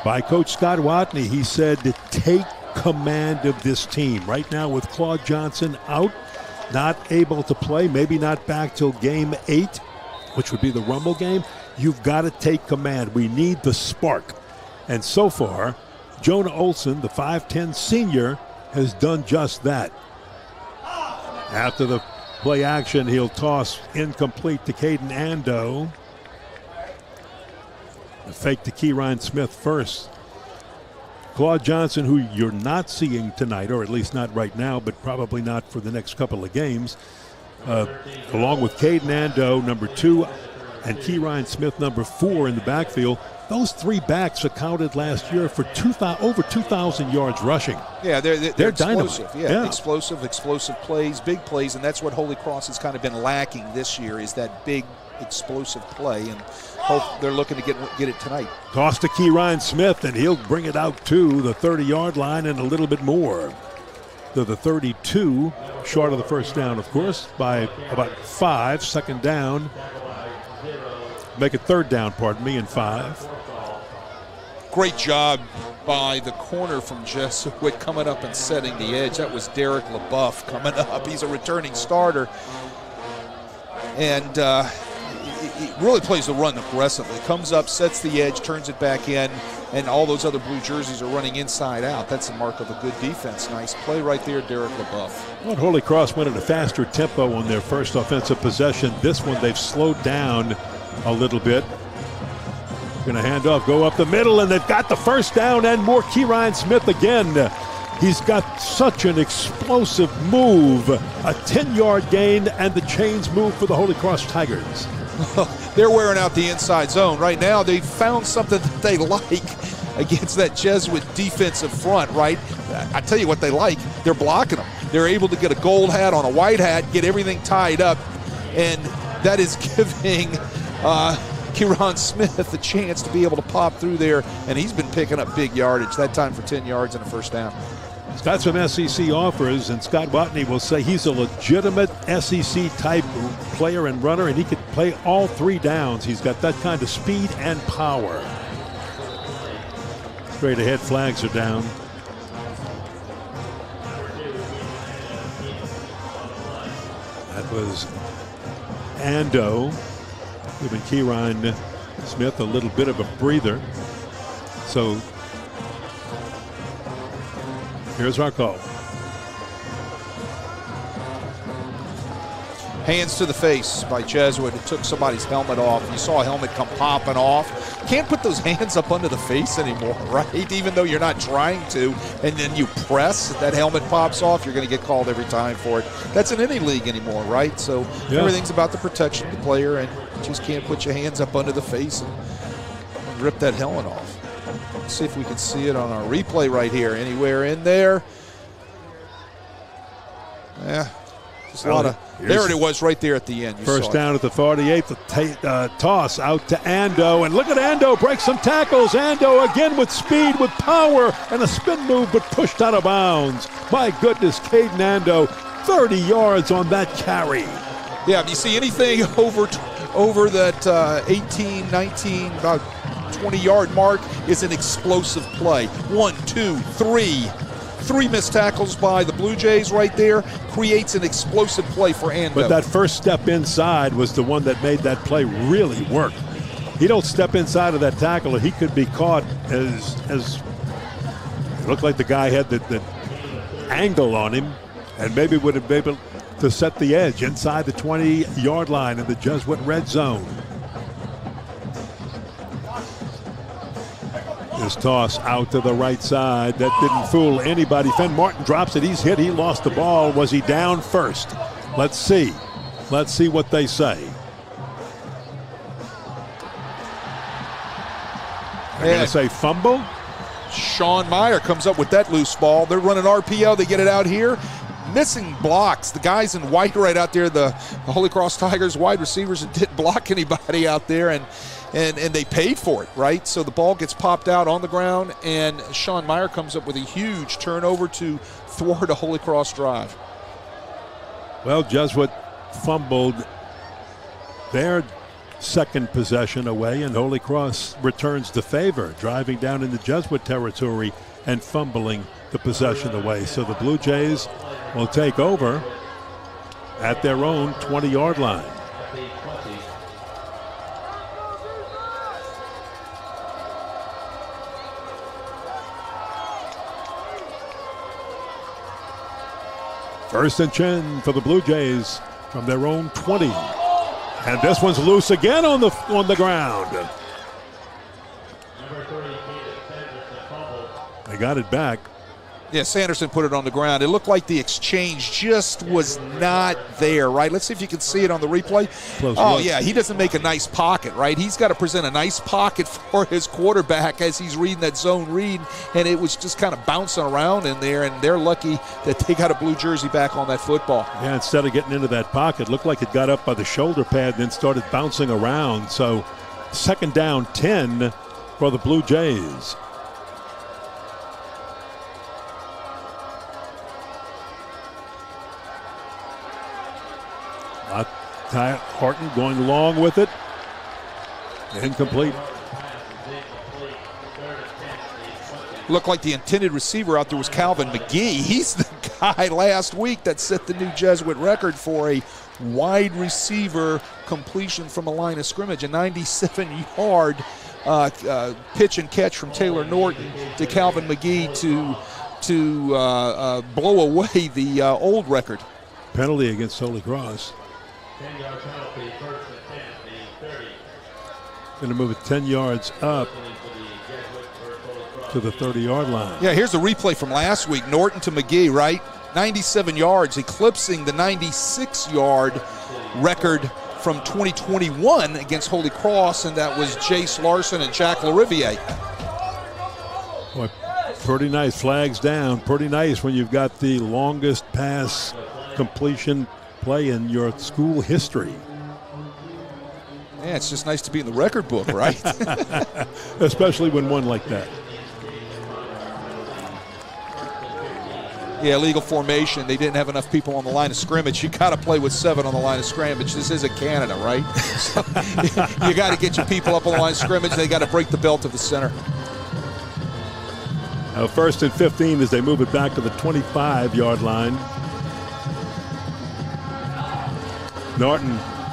[SPEAKER 1] by Coach Scott Watney. He said to take command of this team. Right now with Claude Johnson out, not able to play, maybe not back till game 8, which would be the Rumble game. You've got to take command. We need the spark. And so far, Jonah Olson, the 5'10 senior, has done just that. After the play action, he'll toss incomplete to Caden Ando. A fake to Keyron Smith first. Claude Johnson, who you're not seeing tonight, or at least not right now, but probably not for the next couple of games, along with Caden Ando, number 2, and Keyron Smith, number 4 in the backfield. Those 3 backs accounted last year for over 2,000 yards rushing.
[SPEAKER 2] Yeah, they're explosive.
[SPEAKER 1] Yeah,
[SPEAKER 2] explosive plays, big plays, and that's what Holy Cross has kind of been lacking this year, is that big explosive play, and hope they're looking to get it tonight.
[SPEAKER 1] Toss to Keyron Smith, and he'll bring it out to the 30-yard line and a little bit more. To the 32, short of the first down, of course, by about 5. Second down. Make it third down, and 5.
[SPEAKER 2] Great job by the corner from Jesuit coming up and setting the edge. That was Derek LaBeouf coming up. He's a returning starter. And he really plays the run aggressively. Comes up, sets the edge, turns it back in, and all those other blue jerseys are running inside out. That's a mark of a good defense. Nice play right there, Derek LaBeouf.
[SPEAKER 1] Well, Holy Cross went at a faster tempo on their first offensive possession. This one they've slowed down a little bit. Going to hand off, go up the middle, and they've got the first down and more. Keyron Smith again. He's got such an explosive move. A 10-yard gain, and the chains move for the Holy Cross Tigers.
[SPEAKER 2] They're wearing out the inside zone. Right now, they found something that they like against that Jesuit defensive front, right? I tell you what they like. They're blocking them. They're able to get a gold hat on a white hat, get everything tied up, and that is giving Keyron Smith the chance to be able to pop through there, and he's been picking up big yardage, that time for 10 yards and a first down.
[SPEAKER 1] He's got some SEC offers, and Scott Watney will say he's a legitimate SEC-type player and runner, and he could play all 3 downs. He's got that kind of speed and power. Straight ahead, flags are down. That was Ando, giving Keyron Smith a little bit of a breather. So here's our call.
[SPEAKER 2] Hands to the face by Jesuit. It took somebody's helmet off. You saw a helmet come popping off. Can't put those hands up under the face anymore, right? Even though you're not trying to, and then you press, that helmet pops off, you're going to get called every time for it. That's in any league anymore, right? So everything's about the protection of the player, and you just can't put your hands up under the face and rip that helmet off. Let's see if we can see it on our replay right here. Anywhere in there. Yeah. Just a lot of. There it was right there at the end.
[SPEAKER 1] First down at the 48. The toss out to Ando. And look at Ando break some tackles. Ando again with speed, with power, and a spin move, but pushed out of bounds. My goodness, Caden Ando, 30 yards on that carry.
[SPEAKER 2] Yeah, if you see anything over that 18, 19, about 20-yard mark is an explosive play. 1, 2, 3. 3 missed tackles by the Blue Jays right there creates an explosive play for Ando.
[SPEAKER 1] But that first step inside was the one that made that play really work. He don't step inside of that tackle, he could be caught as it looked like the guy had the angle on him, and maybe would have been able to set the edge inside the 20-yard line in the Jesuit red zone. This toss out to the right side. That didn't fool anybody. Fenn Martin drops it. He's hit. He lost the ball. Was he down first? Let's see. Let's see what they say. They're going to say fumble.
[SPEAKER 2] Sean Meyer comes up with that loose ball. They're running RPO. They get it out here. Missing blocks. The guys in white right out there, the Holy Cross Tigers wide receivers, didn't block anybody out there, and they paid for it, right? So the ball gets popped out on the ground, and Sean Meyer comes up with a huge turnover to thwart a Holy Cross drive.
[SPEAKER 1] Well, Jesuit fumbled their second possession away, and Holy Cross returns the favor, driving down into Jesuit territory and fumbling the possession away. So the Blue Jays will take over at their own 20-yard line. First and 10 for the Blue Jays from their own 20. And this one's loose again on the ground. They got it back.
[SPEAKER 2] Yeah, Sanderson put it on the ground. It looked like the exchange just was not there, right? Let's see if you can see it on the replay. Yeah, he doesn't make a nice pocket, right? He's got to present a nice pocket for his quarterback as he's reading that zone read, and it was just kind of bouncing around in there, and they're lucky that they got a blue jersey back on that football.
[SPEAKER 1] Yeah, instead of getting into that pocket, looked like it got up by the shoulder pad and then started bouncing around. So second down 10 for the Blue Jays. Horton going long with it. Incomplete.
[SPEAKER 2] Looked like the intended receiver out there was Calvin McGee. He's the guy last week that set the new Jesuit record for a wide receiver completion from a line of scrimmage. A 97-yard pitch and catch from Taylor Norton to Calvin McGee to blow away the old record.
[SPEAKER 1] Penalty against Holy Cross.
[SPEAKER 4] 10-yard penalty, first and 10, the 30.
[SPEAKER 1] Going to move it 10 yards up to the 30-yard line.
[SPEAKER 2] Yeah, here's the replay from last week. Norton to McGee, right? 97 yards, eclipsing the 96-yard record from 2021 against Holy Cross, and that was Jace Larson and Jack Lariviere.
[SPEAKER 1] Boy, pretty nice. Flags down. Pretty nice when you've got the longest pass completion play in your school history.
[SPEAKER 2] Yeah, it's just nice to be in the record book, right?
[SPEAKER 1] Especially when one like that.
[SPEAKER 2] Yeah, legal formation. They didn't have enough people on the line of scrimmage. You got to play with 7 on the line of scrimmage. This isn't Canada, right? So you got to get your people up on the line of scrimmage. They got to break the belt of the center.
[SPEAKER 1] Now first and 15 as they move it back to the 25-yard line. Norton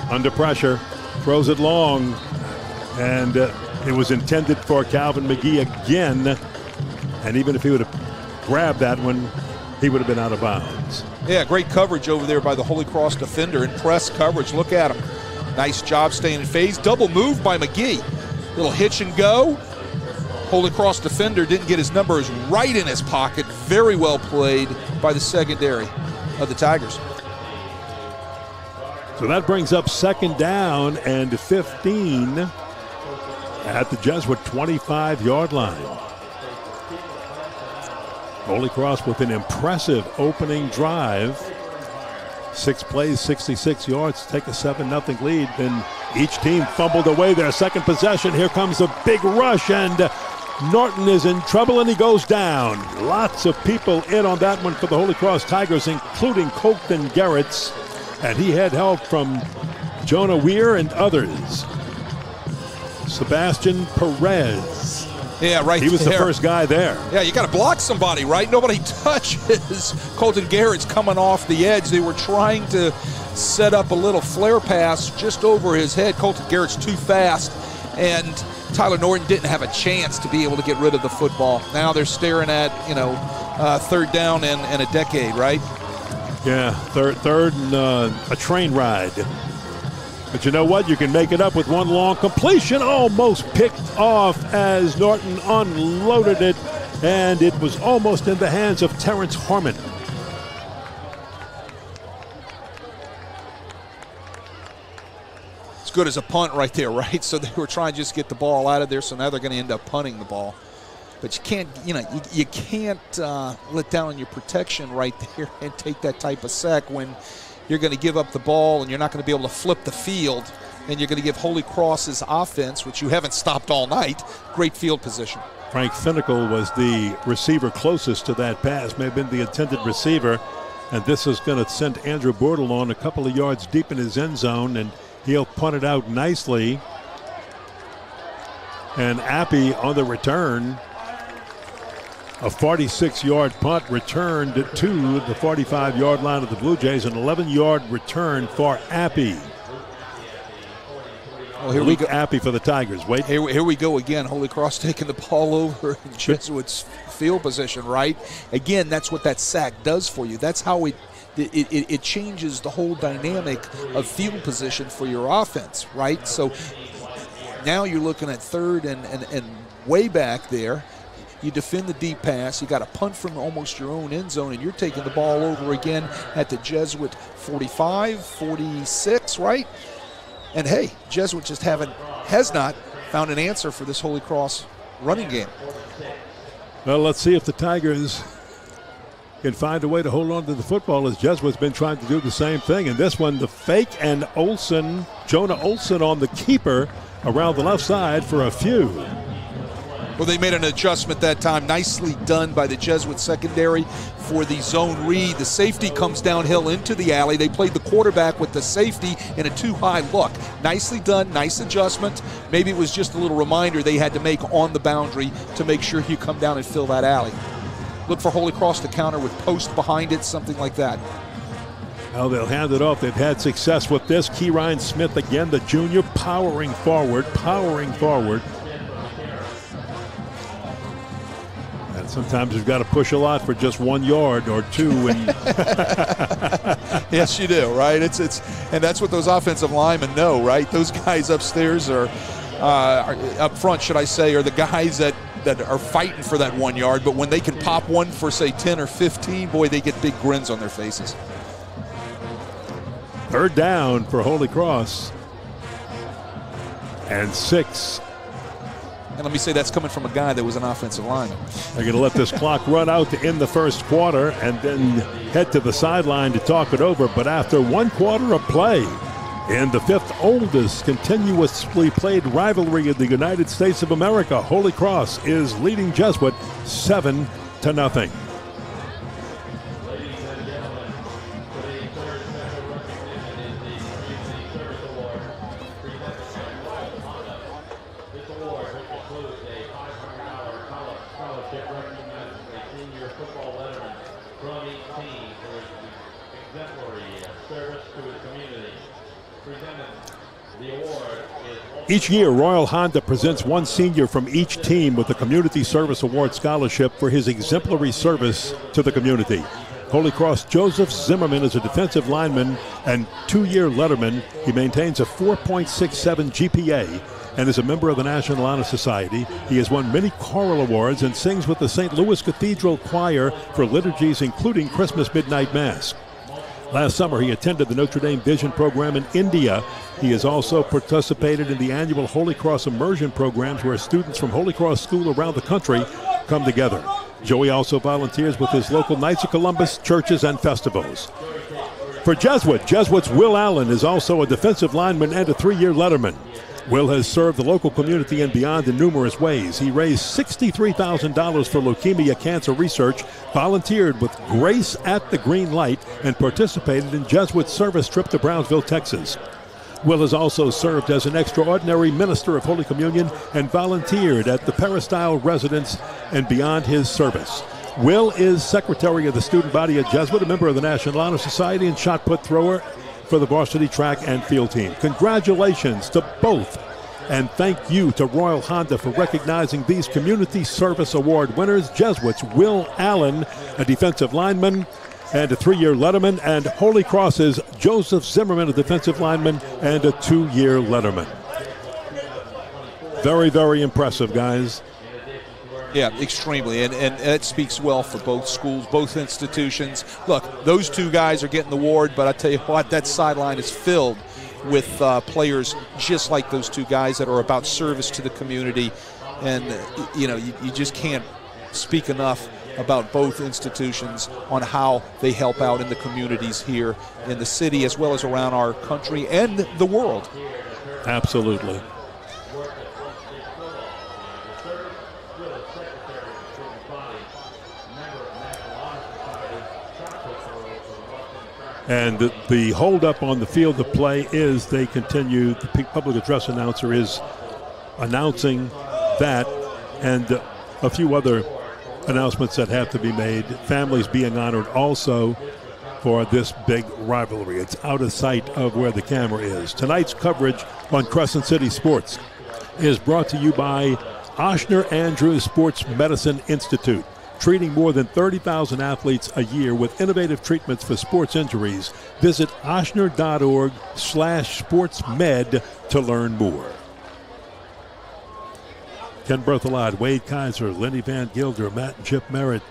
[SPEAKER 1] under pressure, throws it long, and it was intended for Calvin McGee again. And even if he would have grabbed that one, he would have been out of bounds.
[SPEAKER 2] Yeah, great coverage over there by the Holy Cross defender in press coverage. Look at him. Nice job staying in phase. Double move by McGee. Little hitch and go. Holy Cross defender didn't get his numbers right in his pocket. Very well played by the secondary of the Tigers.
[SPEAKER 1] So that brings up second down and 15 at the Jesuit 25-yard line. Holy Cross with an impressive opening drive. 6 plays, 66 yards, take a 7-0 lead. Then each team fumbled away their second possession. Here comes a big rush, and Norton is in trouble, and he goes down. Lots of people in on that one for the Holy Cross Tigers, including Colton Garrett's, and he had help from Jonah Weir and others. Sebastian Perez.
[SPEAKER 2] Yeah, right.
[SPEAKER 1] He was the first guy there.
[SPEAKER 2] Yeah, you got to block somebody, right? Nobody touches Colton Garrett's coming off the edge. They were trying to set up a little flare pass just over his head. Colton Garrett's too fast, and Tyler Norton didn't have a chance to be able to get rid of the football. Now they're staring at, third down and a decade, right?
[SPEAKER 1] Yeah, third and a train ride. But you know what? You can make it up with one long completion. Almost picked off as Norton unloaded it, and it was almost in the hands of Terrence Harmon.
[SPEAKER 2] It's good as a punt right there, right? So they were trying to just get the ball out of there, so now they're going to end up punting the ball. But you can't, you can't let down on your protection right there and take that type of sack when you're going to give up the ball and you're not going to be able to flip the field, and you're going to give Holy Cross's offense, which you haven't stopped all night, great field position.
[SPEAKER 1] Frank Finnicle was the receiver closest to that pass, may have been the intended receiver, and this is going to send Andrew Bortle on a couple of yards deep in his end zone, and he'll punt it out nicely. And Appy on the return. A 46-yard punt returned to the 45-yard line of the Blue Jays. An 11-yard return for Appy.
[SPEAKER 2] Oh, here we go.
[SPEAKER 1] Appy for the Tigers. Wait.
[SPEAKER 2] Here we go again. Holy Cross taking the ball over in Jesuit's field position, right? Again, that's what that sack does for you. That's how it changes the whole dynamic of field position for your offense, right? So now you're looking at third and way back there. You defend the deep pass. You got a punt from almost your own end zone, and you're taking the ball over again at the Jesuit 45, 46, right? And hey, Jesuit just has not found an answer for this Holy Cross running game.
[SPEAKER 1] Well, let's see if the Tigers can find a way to hold on to the football, as Jesuit's been trying to do the same thing. And this one, the fake, and Jonah Olsen on the keeper around the left side for a few.
[SPEAKER 2] Well, they made an adjustment that time. Nicely done by the Jesuit secondary for the zone read. The safety comes downhill into the alley. They played the quarterback with the safety in a too-high look. Nicely done, nice adjustment. Maybe it was just a little reminder they had to make on the boundary to make sure you come down and fill that alley. Look for Holy Cross to counter with post behind it, something like that.
[SPEAKER 1] Well, they'll hand it off. They've had success with this. Keyron Smith, again, the junior, powering forward. Sometimes you've got to push a lot for just 1 yard or two. And
[SPEAKER 2] yes, you do, right? And that's what those offensive linemen know, right? Those guys upstairs are up front, should I say, are the guys that are fighting for that 1 yard. But when they can pop one for, say, 10 or 15, boy, they get big grins on their faces.
[SPEAKER 1] Third down for Holy Cross. And 6.
[SPEAKER 2] And let me say that's coming from a guy that was an offensive lineman.
[SPEAKER 1] They're going to let this clock run out to end the first quarter and then head to the sideline to talk it over. But after 1 quarter of play in the 5th oldest continuously played rivalry in the United States of America, Holy Cross is leading Jesuit 7-0. Each year, Royal Honda presents one senior from each team with the Community Service Award Scholarship for his exemplary service to the community. Holy Cross Joseph Zimmerman is a defensive lineman and 2-year letterman. He maintains a 4.67 GPA and is a member of the National Honor Society. He has won many choral awards and sings with the St. Louis Cathedral Choir for liturgies including Christmas Midnight Mass. Last summer, he attended the Notre Dame Vision program in India. He has also participated in the annual Holy Cross immersion programs where students from Holy Cross School around the country come together. Joey also volunteers with his local Knights of Columbus churches and festivals. For Jesuit's Will Allen is also a defensive lineman and a 3-year letterman. Will has served the local community and beyond in numerous ways. He raised $63,000 for leukemia cancer research, volunteered with Grace at the Green Light, and participated in Jesuit's service trip to Brownsville, Texas. Will has also served as an extraordinary minister of Holy Communion and volunteered at the Peristyle residence and beyond his service. Will is secretary of the student body at Jesuit, a member of the National Honor Society, and shot put thrower for the varsity track and field team. Congratulations to both, and thank you to Royal Honda for recognizing these Community Service Award winners. Jesuit's Will Allen, a defensive lineman and a 3-year letterman, and Holy Cross's Joseph Zimmerman, a defensive lineman and a 2-year letterman. Very, very impressive, guys.
[SPEAKER 2] Yeah, extremely, and that speaks well for both schools, both institutions. Look, those two guys are getting the award, but I tell you what, that sideline is filled with players just like those two guys that are about service to the community, and you just can't speak enough about both institutions on how they help out in the communities here in the city as well as around our country and the world.
[SPEAKER 1] Absolutely. And the holdup on the field of play is they continue, the public address announcer is announcing that, and a few other announcements that have to be made. Families being honored also for this big rivalry. It's out of sight of where the camera is. Tonight's coverage on Crescent City Sports is brought to you by Oshner Andrews Sports Medicine Institute, treating more than 30,000 athletes a year with innovative treatments for sports injuries. Visit oshner.org/sportsmed to learn more. Ken Berthelot, Wade Kaiser, Lenny Van Gilder, Matt and Chip Merritt.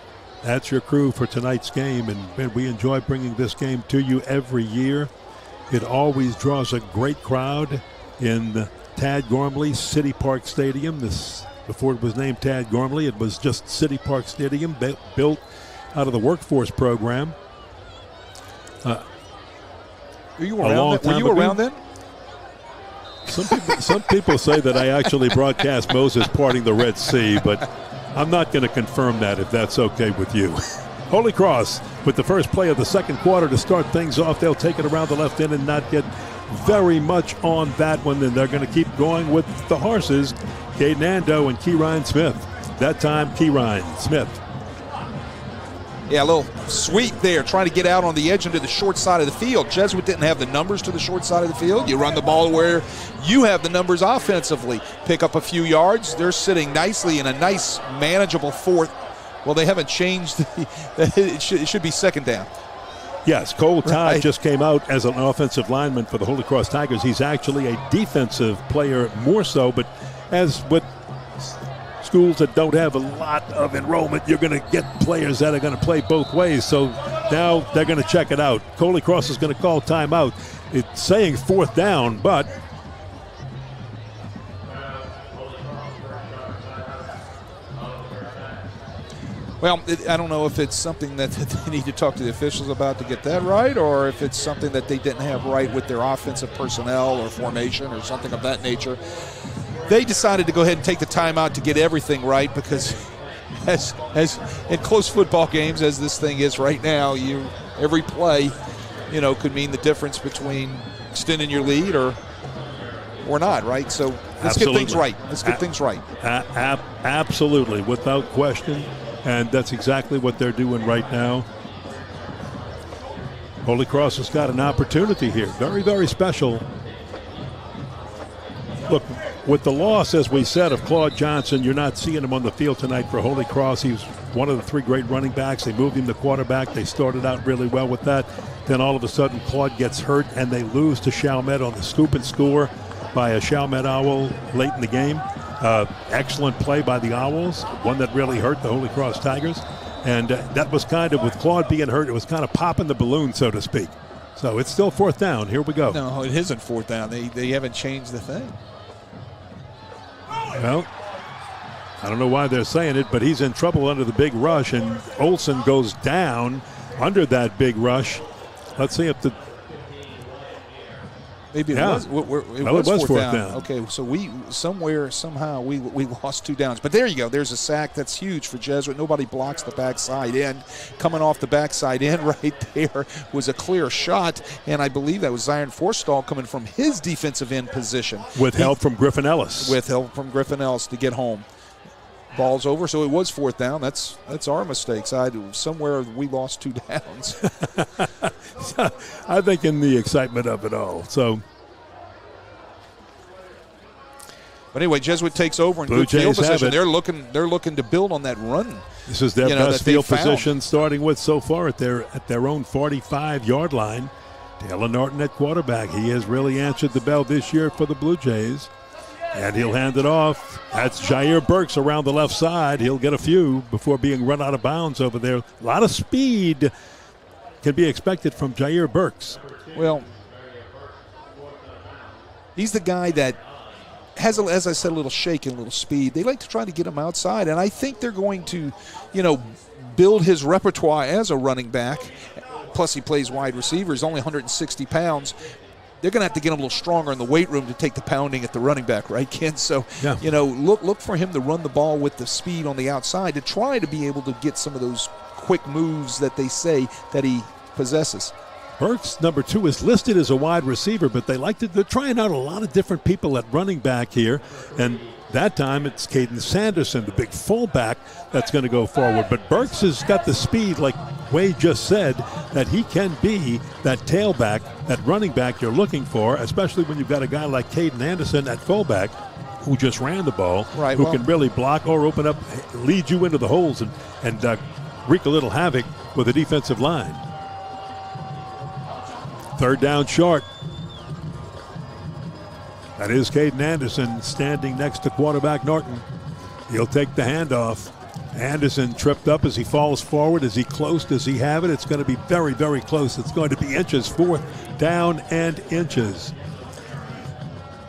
[SPEAKER 1] That's your crew for tonight's game, and we enjoy bringing this game to you every year. It always draws a great crowd in Tad Gormley City Park Stadium. Before it was named Tad Gormley, it was just City Park Stadium, built out of the workforce program.
[SPEAKER 2] Were you around then?
[SPEAKER 1] Some people say that I actually broadcast Moses parting the Red Sea, but I'm not going to confirm that if that's okay with you. Holy Cross with the first play of the second quarter to start things off. They'll take it around the left end and not get very much on that one. Then they're going to keep going with the horses, Caden Ando and Keyron Smith. That time, Keyron Smith.
[SPEAKER 2] Yeah, a little sweep there, trying to get out on the edge into the short side of the field. Jesuit didn't have the numbers to the short side of the field. You run the ball where you have the numbers offensively. Pick up a few yards. They're sitting nicely in a nice, manageable fourth. Well, they haven't changed. It should be second down.
[SPEAKER 1] Yes, Cole Todd just came out as an offensive lineman for the Holy Cross Tigers. He's actually a defensive player more so, but as with schools that don't have a lot of enrollment, you're going to get players that are going to play both ways. So now they're going to check it out. Holy Cross is going to call timeout. It's saying fourth down, but
[SPEAKER 2] well, I don't know if it's something that they need to talk to the officials about to get that right, or if it's something that they didn't have right with their offensive personnel or formation or something of that nature. They decided to go ahead and take the timeout to get everything right because as in close football games as this thing is right now, every play, could mean the difference between extending your lead or not, right? So let's get things right. Let's get things right.
[SPEAKER 1] Absolutely, without question. And that's exactly what they're doing right now. Holy Cross has got an opportunity here. Very, very special. Look, with the loss, as we said, of Claude Johnson, you're not seeing him on the field tonight for Holy Cross. He's one of the three great running backs. They moved him to quarterback. They started out really well with that. Then all of a sudden, Claude gets hurt, and they lose to Chalmette on the scoop and score by a Chalmette Owl late in the game. Excellent play by the Owls, one that really hurt the Holy Cross Tigers. And that was kind of, with Claude being hurt, it was kind of popping the balloon, so to speak. So it's still fourth down. Here we go.
[SPEAKER 2] No, it isn't fourth down. They haven't changed the thing.
[SPEAKER 1] Well, I don't know why they're saying it, but he's in trouble under the big rush, and Olsen goes down under that big rush. Let's see if the
[SPEAKER 2] maybe it was fourth down. Okay, so somehow we lost 2 downs. But there you go. There's a sack. That's huge for Jesuit. Nobody blocks the backside end. Coming off the backside end right there was a clear shot, and I believe that was Zion Forstall coming from his defensive end position.
[SPEAKER 1] With help from Griffin Ellis.
[SPEAKER 2] With help from Griffin Ellis to get home. Ball's over, so it was 4th down. That's our mistakes. Somewhere we lost 2 downs.
[SPEAKER 1] I think in the excitement of it all. So,
[SPEAKER 2] but anyway, Jesuit takes over in good field position. They're looking to build on that run.
[SPEAKER 1] This is their best field position, starting with so far at their own 45-yard line. Taylor Norton at quarterback. He has really answered the bell this year for the Blue Jays. And he'll hand it off. That's Jair Burks around the left side. He'll get a few before being run out of bounds over there. A lot of speed can be expected from Jair Burks.
[SPEAKER 2] Well, he's the guy that has, as I said, a little shake and a little speed. They like to try to get him outside, and I think they're going to, build his repertoire as a running back. Plus, he plays wide receiver. He's only 160 pounds. They're going to have to get him a little stronger in the weight room to take the pounding at the running back, right, Ken? So, look for him to run the ball with the speed on the outside to try to be able to get some of those quick moves that they say that he possesses.
[SPEAKER 1] Burks, number 2, is listed as a wide receiver, but they're trying out a lot of different people at running back here. And that time it's Caden Sanderson, the big fullback, that's going to go forward. But Burks has got the speed, like Wade just said, that he can be that tailback, that running back you're looking for, especially when you've got a guy like Caden Anderson at fullback who just ran the ball, who can really block or open up, lead you into the holes and wreak a little havoc with the defensive line. 3rd down short. That is Caden Anderson standing next to quarterback Norton. He'll take the handoff. Anderson tripped up as he falls forward. Is he close? Does he have it? It's going to be very, very close. It's going to be inches. 4th down and inches.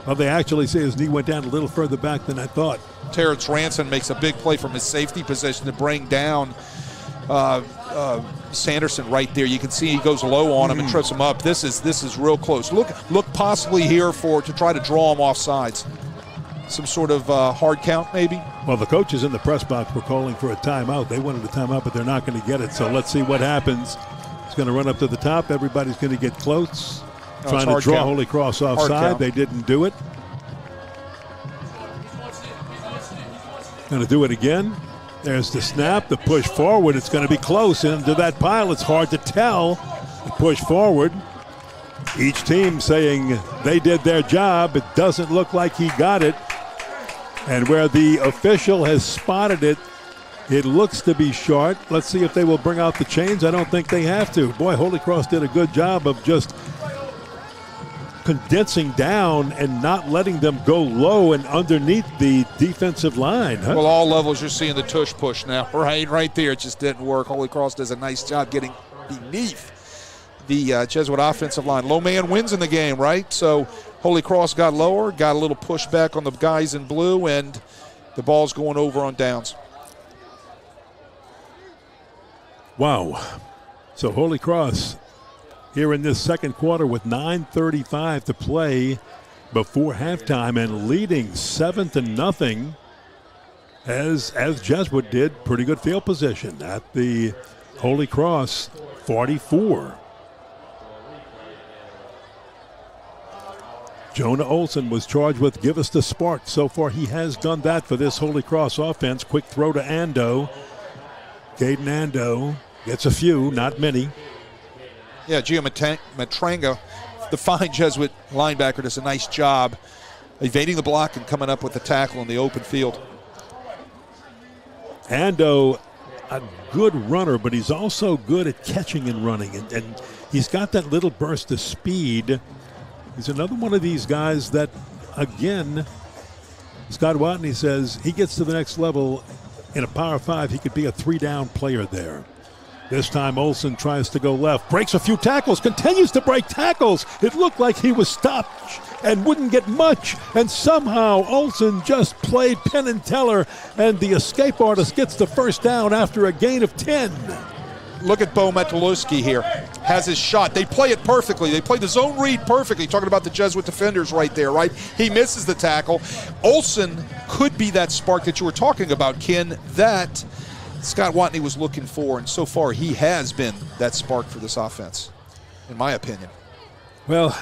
[SPEAKER 1] Well, they actually say his knee went down a little further back than I thought.
[SPEAKER 2] Terrence Ranson makes a big play from his safety position to bring down Sanderson right there. You can see he goes low on him and trips him up. This is real close. Look possibly here to try to draw him off sides. Some sort of hard count maybe.
[SPEAKER 1] Well, the coaches in the press box were calling for a timeout. They wanted a timeout, but they're not going to get it. So let's see what happens. He's going to run up to the top. Everybody's going to get close. Trying to draw Holy Cross offside. They didn't do it. Going to do it again. There's the snap, the push forward. It's going to be close into that pile. It's hard to tell. The push forward. Each team saying they did their job. It doesn't look like he got it. And where the official has spotted it, it looks to be short. Let's see if they will bring out the chains. I don't think they have to. Boy, Holy Cross did a good job of just condensing down and not letting them go low and underneath the defensive line.
[SPEAKER 2] Well, all levels you're seeing the tush push now, right there. It just didn't work. Holy Cross does a nice job getting beneath the Jesuit offensive line. Low man wins in the game, right? So Holy Cross got lower, got a little pushback on the guys in blue, and the ball's going over on downs.
[SPEAKER 1] Wow. So Holy Cross here in this second quarter with 9:35 to play before halftime and leading 7-0 as Jesuit did. Pretty good field position at the Holy Cross 44. Jonah Olsen was charged with give us the spark. So far he has done that for this Holy Cross offense. Quick throw to Ando. Caden Ando gets a few, not many.
[SPEAKER 2] Yeah, Gio Matranga, the fine Jesuit linebacker, does a nice job evading the block and coming up with the tackle in the open field.
[SPEAKER 1] Ando, a good runner, but he's also good at catching and running. And he's got that little burst of speed. He's another one of these guys that, again, Scott Watney says he gets to the next level in a Power 5, he could be a 3-down player there. This time Olsen tries to go left, breaks a few tackles, continues to break tackles. It looked like he was stopped and wouldn't get much, and somehow Olsen just played Penn and Teller, and the escape artist gets the first down after a gain of 10.
[SPEAKER 2] Look at Bo Metalowski here. Has his shot. They play it perfectly. They play the zone read perfectly. Talking about the Jesuit defenders right there, right? He misses the tackle. Olsen could be that spark that you were talking about, Ken, that Scott Watney was looking for, and so far he has been that spark for this offense, in my opinion.
[SPEAKER 1] Well,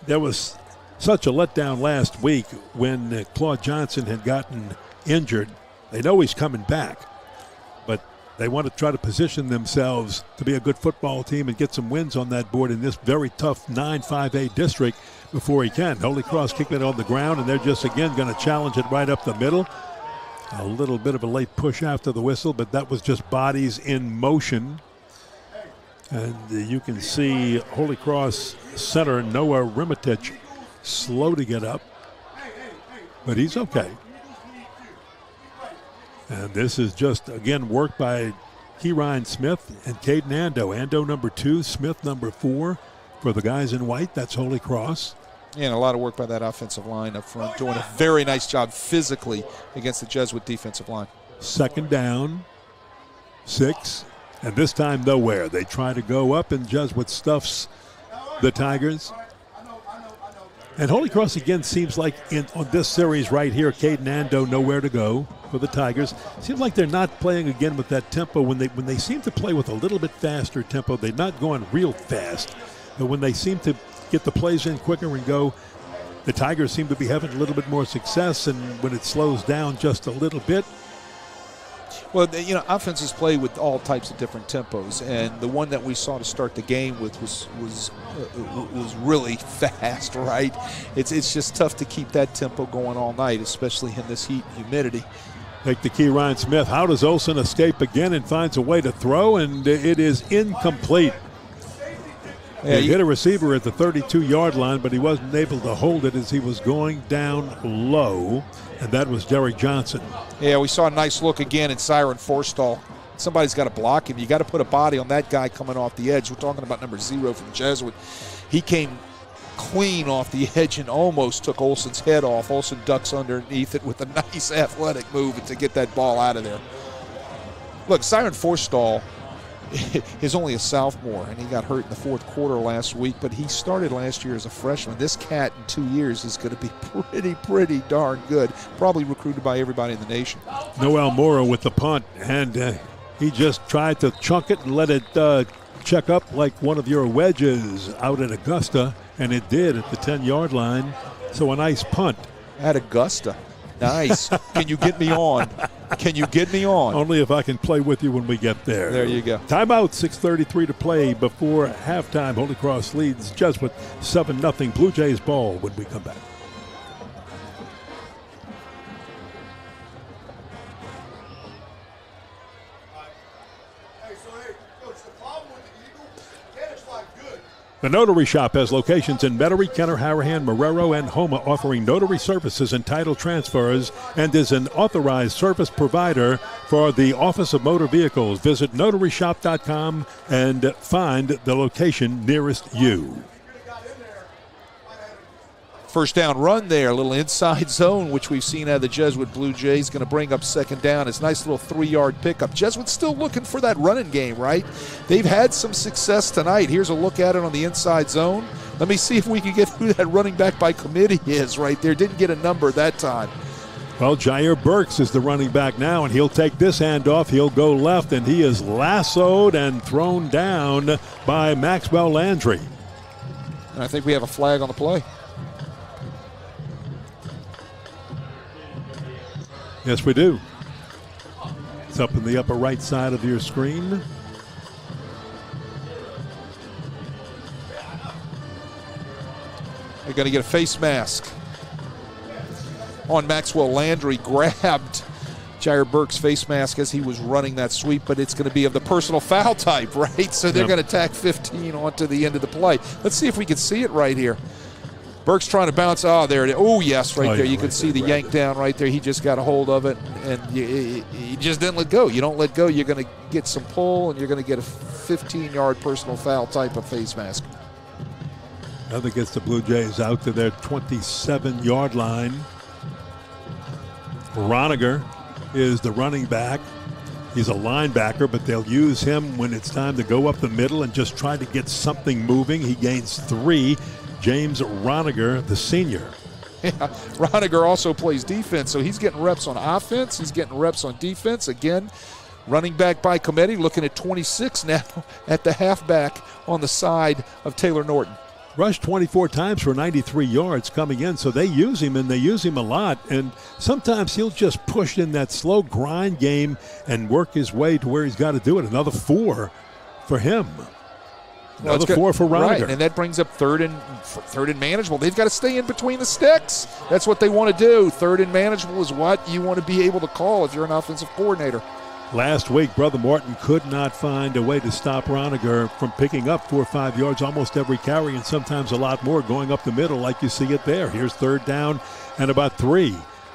[SPEAKER 1] there was such a letdown last week when Claude Johnson had gotten injured. They know he's coming back, but they want to try to position themselves to be a good football team and get some wins on that board in this very tough 9-5A district before he can. Holy Cross kicking it on the ground, and they're just again going to challenge it right up the middle. A little bit of a late push after the whistle, but that was just bodies in motion. And you can see Holy Cross center Noah Rimitich slow to get up, but he's okay. And this is just, again, work by Keyron Smith and Caden Ando. Ando number 2, Smith number 4 for the guys in white. That's Holy Cross.
[SPEAKER 2] And a lot of work by that offensive line up front, doing a very nice job physically against the Jesuit defensive line.
[SPEAKER 1] Second down, 6, and this time nowhere. They try to go up, and Jesuit stuffs the Tigers. And Holy Cross again seems like on this series right here, Caden Ando nowhere to go for the Tigers. Seems like they're not playing again with that tempo. When they seem to play with a little bit faster tempo, they're not going real fast. But when they seem to get the plays in quicker and go, the Tigers seem to be having a little bit more success, and when it slows down just a little bit.
[SPEAKER 2] Well, you know, offenses play with all types of different tempos, and the one that we saw to start the game with was really fast, right? It's just tough to keep that tempo going all night, especially in this heat and humidity.
[SPEAKER 1] Take the key, Ryan Smith. How does Olsen escape again and finds a way to throw, and it is incomplete.
[SPEAKER 2] Yeah,
[SPEAKER 1] he hit a receiver at the 32-yard line, but he wasn't able to hold it as he was going down low, and that was Derek Johnson.
[SPEAKER 2] Yeah, we saw a nice look again in Siren Forstall. Somebody's got to block him. You got to put a body on that guy coming off the edge. We're talking about number 0 from Jesuit. He came clean off the edge and almost took Olsen's head off. Olsen ducks underneath it with a nice athletic move to get that ball out of there. Look, Siren Forstall is only a sophomore, and he got hurt in the fourth quarter last week, but he started last year as a freshman. This cat in 2 years is going to be pretty darn good, probably recruited by everybody in the nation.
[SPEAKER 1] Noel Mora with the punt, and he just tried to chunk it and let it check up like one of your wedges out at Augusta, and it did at the 10-yard line. So a nice punt.
[SPEAKER 2] At Augusta. Nice. Can you get me on? Can you get me on?
[SPEAKER 1] Only if I can play with you when we get there.
[SPEAKER 2] There you go.
[SPEAKER 1] Timeout, 6:33 to play before halftime. Holy Cross leads Jesuit 7-0. Blue Jays ball when we come back. The Notary Shop has locations in Metairie, Kenner, Harahan, Marrero, and Homa, offering notary services and title transfers, and is an authorized service provider for the Office of Motor Vehicles. Visit notaryshop.com and find the location nearest you.
[SPEAKER 2] First down run there, a little inside zone, which we've seen out of the Jesuit Blue Jays. Going to bring up second down. It's a nice little 3-yard pickup. Jesuit's still looking for that running game, right? They've had some success tonight. Here's a look at it on the inside zone. Let me see if we can get who that running back by committee is right there. Didn't get a number that time.
[SPEAKER 1] Well, Jair Burks is the running back now, and he'll take this handoff. He'll go left, and he is lassoed and thrown down by Maxwell Landry.
[SPEAKER 2] And I think we have a flag on the play.
[SPEAKER 1] Yes, we do. It's up in the upper right side of your screen.
[SPEAKER 2] They're going to get a face mask on Maxwell Landry. Grabbed Jair Burke's face mask as he was running that sweep, but it's going to be of the personal foul type, right? So they're going to tack 15 onto the end of the play. Let's see if we can see it right here. Burke's trying to bounce. Oh, there it is. Oh, yes, right there. You can
[SPEAKER 1] right
[SPEAKER 2] see the yank down right there. He just got a hold of it, and he just didn't let go. You don't let go, you're going to get some pull, and you're going to get a 15-yard personal foul type of face mask.
[SPEAKER 1] Another gets the Blue Jays out to their 27-yard line. Roniger is the running back. He's a linebacker, but they'll use him when it's time to go up the middle and just try to get something moving. He gains 3. James Roniger, the senior.
[SPEAKER 2] Yeah, Roniger also plays defense, so he's getting reps on offense. He's getting reps on defense. Again, running back by committee, looking at 26 now at the halfback on the side of Taylor Norton.
[SPEAKER 1] Rushed 24 times for 93 yards coming in, so they use him, and they use him a lot. And sometimes he'll just push in that slow grind game and work his way to where he's got to do it. Another 4 for him. Another 4 for Roniger.
[SPEAKER 2] Right, and that brings up third and manageable. They've got to stay in between the sticks. That's what they want to do. Third and manageable is what you want to be able to call if you're an offensive coordinator.
[SPEAKER 1] Last week, Brother Martin could not find a way to stop Roniger from picking up 4 or 5 yards almost every carry, and sometimes a lot more going up the middle like you see it there. Here's third down and about 3.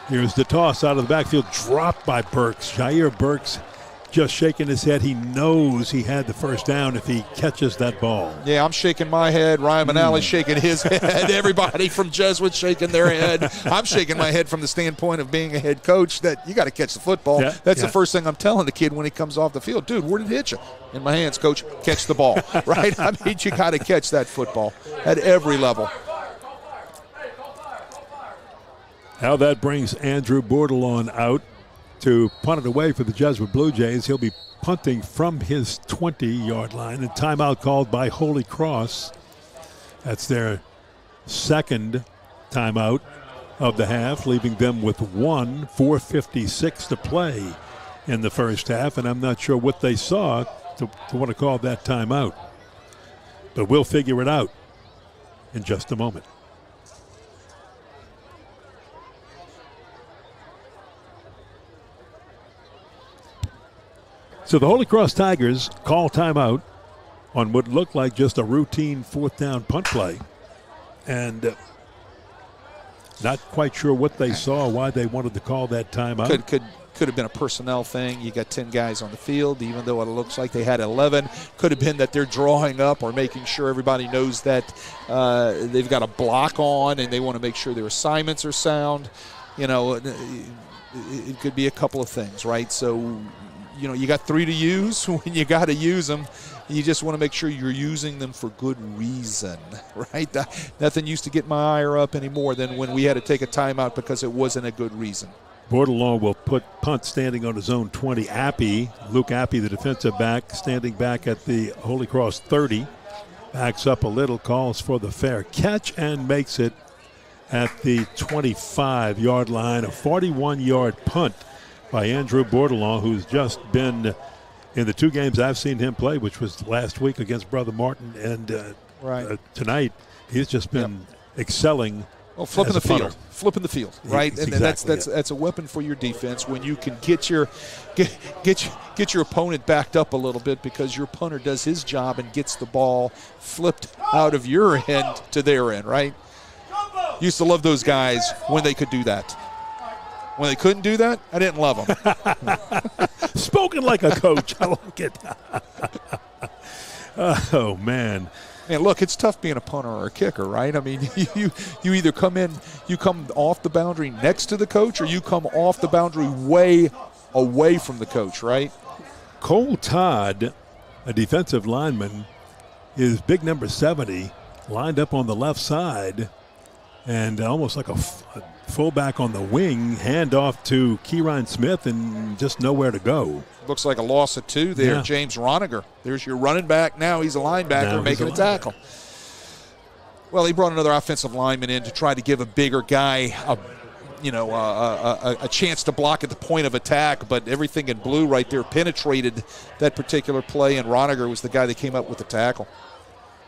[SPEAKER 1] Here's the toss out of the backfield, dropped by Burks. Jair Burks just shaking his head. He knows he had the first down if he catches that ball.
[SPEAKER 2] Yeah, I'm shaking my head. Ryan Manali's shaking his head. Everybody from Jesuit shaking their head. I'm shaking my head from the standpoint of being a head coach that you got to catch the football. That's the first thing I'm telling the kid when he comes off the field. Dude, where did it hit you? In my hands, coach. Catch the ball, right? I mean, you got to catch that football at every level.
[SPEAKER 1] Now that brings Andrew Bordelon out to punt it away for the Jesuit Blue Jays. He'll be punting from his 20-yard line. And timeout called by Holy Cross. That's their second timeout of the half, leaving them with 4:56 to play in the first half. And I'm not sure what they saw to want to call that timeout. But we'll figure it out in just a moment. So the Holy Cross Tigers call timeout on what looked like just a routine 4th down punt play. And not quite sure what they saw, why they wanted to call that timeout.
[SPEAKER 2] Could have been a personnel thing. You got 10 guys on the field, even though it looks like they had 11. Could have been that they're drawing up or making sure everybody knows that they've got a block on and they want to make sure their assignments are sound. You know, it could be a couple of things, right? So, you know, you got 3 to use. When you got to use them, you just want to make sure you're using them for good reason, right? Nothing used to get my ire up anymore than when we had to take a timeout because it wasn't a good reason.
[SPEAKER 1] Bordelon will put punt standing on his own 20. Luke Appy, the defensive back, standing back at the Holy Cross 30. Backs up a little, calls for the fair catch, and makes it at the 25-yard line. A 41-yard punt by Andrew Bordelon, who's just been in the 2 games I've seen him play, which was last week against Brother Martin, and tonight he's just been excelling.
[SPEAKER 2] Well, flipping the field, right? And that's a weapon for your defense when you can get your opponent backed up a little bit because your punter does his job and gets the ball flipped out of your end to their end, right? Used to love those guys when they could do that. When they couldn't do that, I didn't love them.
[SPEAKER 1] Spoken like a coach. I like it. Oh, man.
[SPEAKER 2] Man, look, it's tough being a punter or a kicker, right? I mean, you either come off the boundary next to the coach or you come off the boundary way away from the coach, right?
[SPEAKER 1] Cole Todd, a defensive lineman, is big number 70, lined up on the left side and almost like a fullback on the wing, hand off to Kieran Smith and just nowhere to go.
[SPEAKER 2] Looks like a loss of 2 there.
[SPEAKER 1] Yeah.
[SPEAKER 2] James Roniger. There's your running back. Now he's a linebacker making a tackle. Well, he brought another offensive lineman in to try to give a bigger guy a chance to block at the point of attack, but everything in blue right there penetrated that particular play, and Roniger was the guy that came up with the tackle.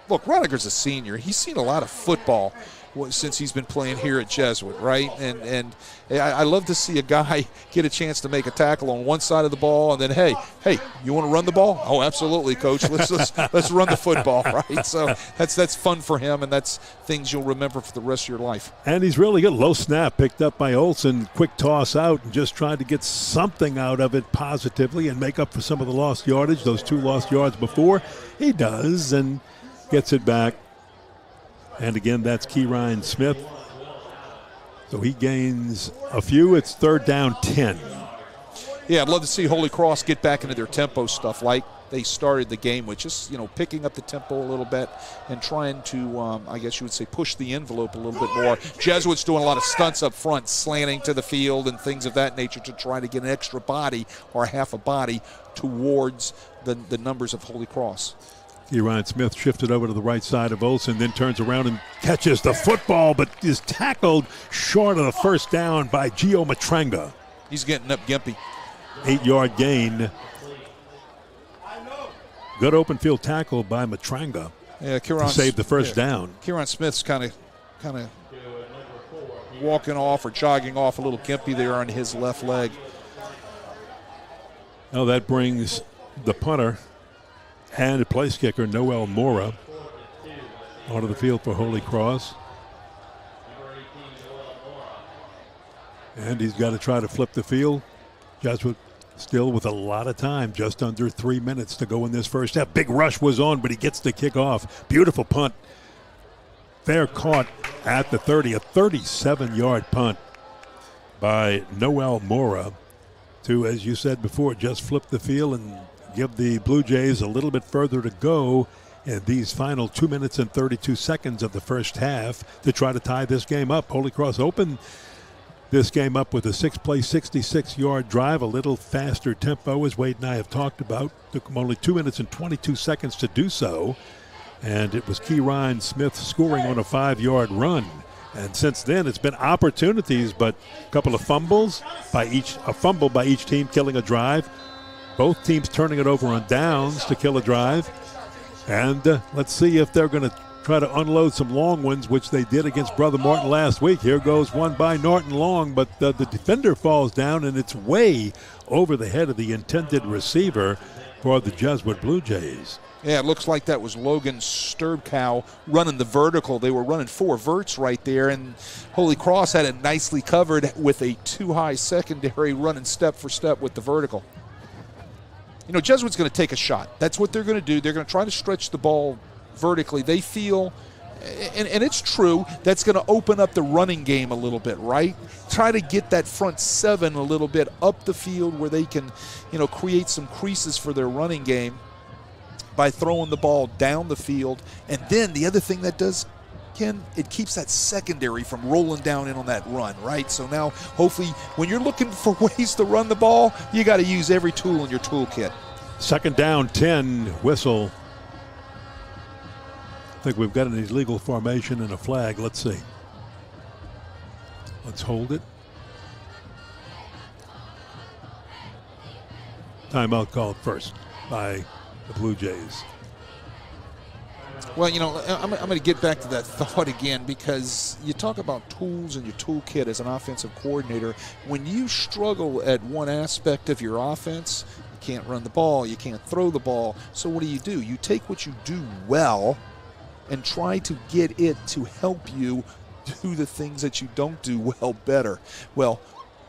[SPEAKER 2] Look, Roniger's a senior. He's seen a lot of football. since he's been playing here at Jesuit, right? And I love to see a guy get a chance to make a tackle on one side of the ball, and then, hey, you want to run the ball? Oh, absolutely, Coach. Let's run the football, right? So that's fun for him, and that's things you'll remember for the rest of your life.
[SPEAKER 1] And he's really good. Low snap picked up by Olsen. Quick toss out and just tried to get something out of it positively and make up for some of the lost yardage, those 2 lost yards before. He does and gets it back. And again, that's Keyron Smith. So he gains a few. It's 3rd down 10.
[SPEAKER 2] Yeah, I'd love to see Holy Cross get back into their tempo stuff like they started the game with, just, picking up the tempo a little bit and trying to, I guess you would say, push the envelope a little bit more. Jesuit's doing a lot of stunts up front, slanting to the field and things of that nature to try to get an extra body or half a body towards the numbers of Holy Cross.
[SPEAKER 1] Keyron Smith shifted over to the right side of Olsen, then turns around and catches the football, but is tackled short of the first down by Gio Matranga.
[SPEAKER 2] He's getting up gimpy.
[SPEAKER 1] 8-yard gain. Good open field tackle by Matranga.
[SPEAKER 2] Yeah,
[SPEAKER 1] to save the first down.
[SPEAKER 2] Keyron Smith's kind of walking off or jogging off a little gimpy there on his left leg.
[SPEAKER 1] Now that brings the punter and the place kicker, Noel Mora, onto the field for Holy Cross. And he's got to try to flip the field. Jesuit still with a lot of time, just under 3 minutes to go in this first half. Big rush was on, but he gets the kick off. Beautiful punt. Fair caught at the 30, a 37-yard punt by Noel Mora to, as you said before, just flip the field and give the Blue Jays a little bit further to go in these final 2 minutes and 32 seconds of the first half to try to tie this game up. Holy Cross opened this game up with a 6-play, 66-yard drive, a little faster tempo, as Wade and I have talked about. Took them only 2 minutes and 22 seconds to do so. And it was Keyron Smith scoring on a 5-yard run. And since then, it's been opportunities, but a couple of fumbles by each team killing a drive. Both teams turning it over on downs to kill a drive. And let's see if they're going to try to unload some long ones, which they did against Brother Martin last week. Here goes one by Norton Long, but the defender falls down, and it's way over the head of the intended receiver for the Jesuit Blue Jays.
[SPEAKER 2] Yeah, it looks like that was Logan Sturbkow running the vertical. They were running 4 verts right there, and Holy Cross had it nicely covered with a too-high secondary running step for step with the vertical. Jesuit's going to take a shot. That's what they're going to do. They're going to try to stretch the ball vertically. They feel, and it's true, that's going to open up the running game a little bit, right? Try to get that front 7 a little bit up the field where they can, create some creases for their running game by throwing the ball down the field. And then the other thing that does, Ken, it keeps that secondary from rolling down in on that run, right? So now, hopefully, when you're looking for ways to run the ball, you got to use every tool in your toolkit.
[SPEAKER 1] 2nd down, 10, whistle. I think we've got an illegal formation and a flag. Let's see. Let's hold it. Timeout called first by the Blue Jays.
[SPEAKER 2] Well, I'm going to get back to that thought again, because you talk about tools in your toolkit as an offensive coordinator. When you struggle at one aspect of your offense, you can't run the ball, you can't throw the ball. So what do? You take what you do well and try to get it to help you do the things that you don't do well better. Well,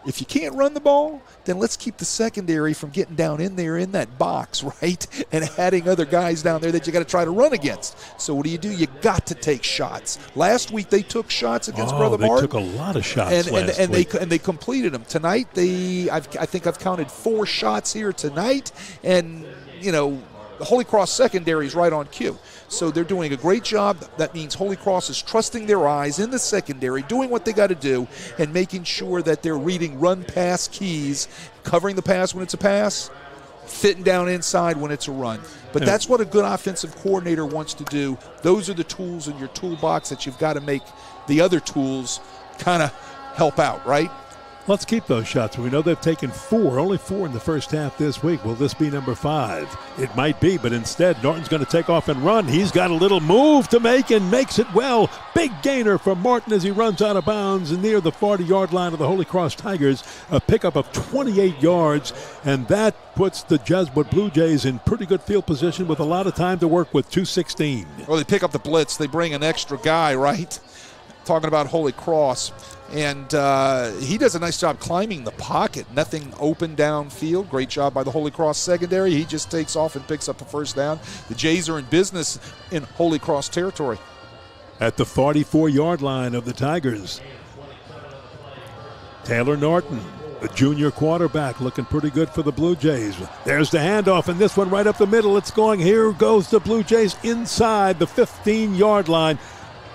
[SPEAKER 2] if you can't run the ball, then let's keep the secondary from getting down in there in that box, right? And adding other guys down there that you got to try to run against. So what do? You got to take shots. Last week they took shots against Brother Martin.
[SPEAKER 1] They took a lot of shots last week.
[SPEAKER 2] They completed them. Tonight, I think I've counted 4 shots here tonight, and the Holy Cross secondary is right on cue. So they're doing a great job. That means Holy Cross is trusting their eyes in the secondary, doing what they got to do, and making sure that they're reading run-pass keys, covering the pass when it's a pass, fitting down inside when it's a run. But that's what a good offensive coordinator wants to do. Those are the tools in your toolbox that you've got to make the other tools kind of help out, right?
[SPEAKER 1] Let's keep those shots. We know they've taken 4, only 4 in the first half this week. Will this be number 5? It might be, but instead, Norton's going to take off and run. He's got a little move to make and makes it well. Big gainer for Martin as he runs out of bounds near the 40-yard line of the Holy Cross Tigers. A pickup of 28 yards, and that puts the Jesuit Blue Jays in pretty good field position with a lot of time to work with. 2:16.
[SPEAKER 2] Well, they pick up the blitz. They bring an extra guy, right? Talking about Holy Cross. And he does a nice job climbing the pocket. Nothing open downfield. Great job by the Holy Cross secondary. He just takes off and picks up a first down. The Jays are in business in Holy Cross territory.
[SPEAKER 1] At the 44-yard line of the Tigers, Taylor Norton, the junior quarterback, looking pretty good for the Blue Jays. There's the handoff, and this one right up the middle. It's going. Here goes the Blue Jays inside the 15-yard line.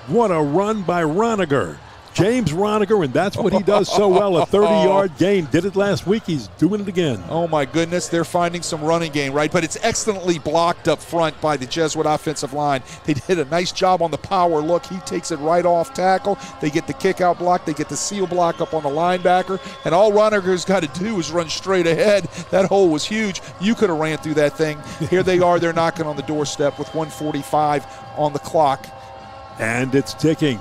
[SPEAKER 1] What a run by Roniger. James Roniger, and that's what he does so well, a 30-yard gain. Did it last week. He's doing it again.
[SPEAKER 2] Oh, my goodness. They're finding some running game, right? But it's excellently blocked up front by the Jesuit offensive line. They did a nice job on the power look. He takes it right off tackle. They get the kick-out block. They get the seal block up on the linebacker. And all Roniger's got to do is run straight ahead. That hole was huge. You could have ran through that thing. Here they are. They're knocking on the doorstep with 1:45 on the clock.
[SPEAKER 1] And it's ticking.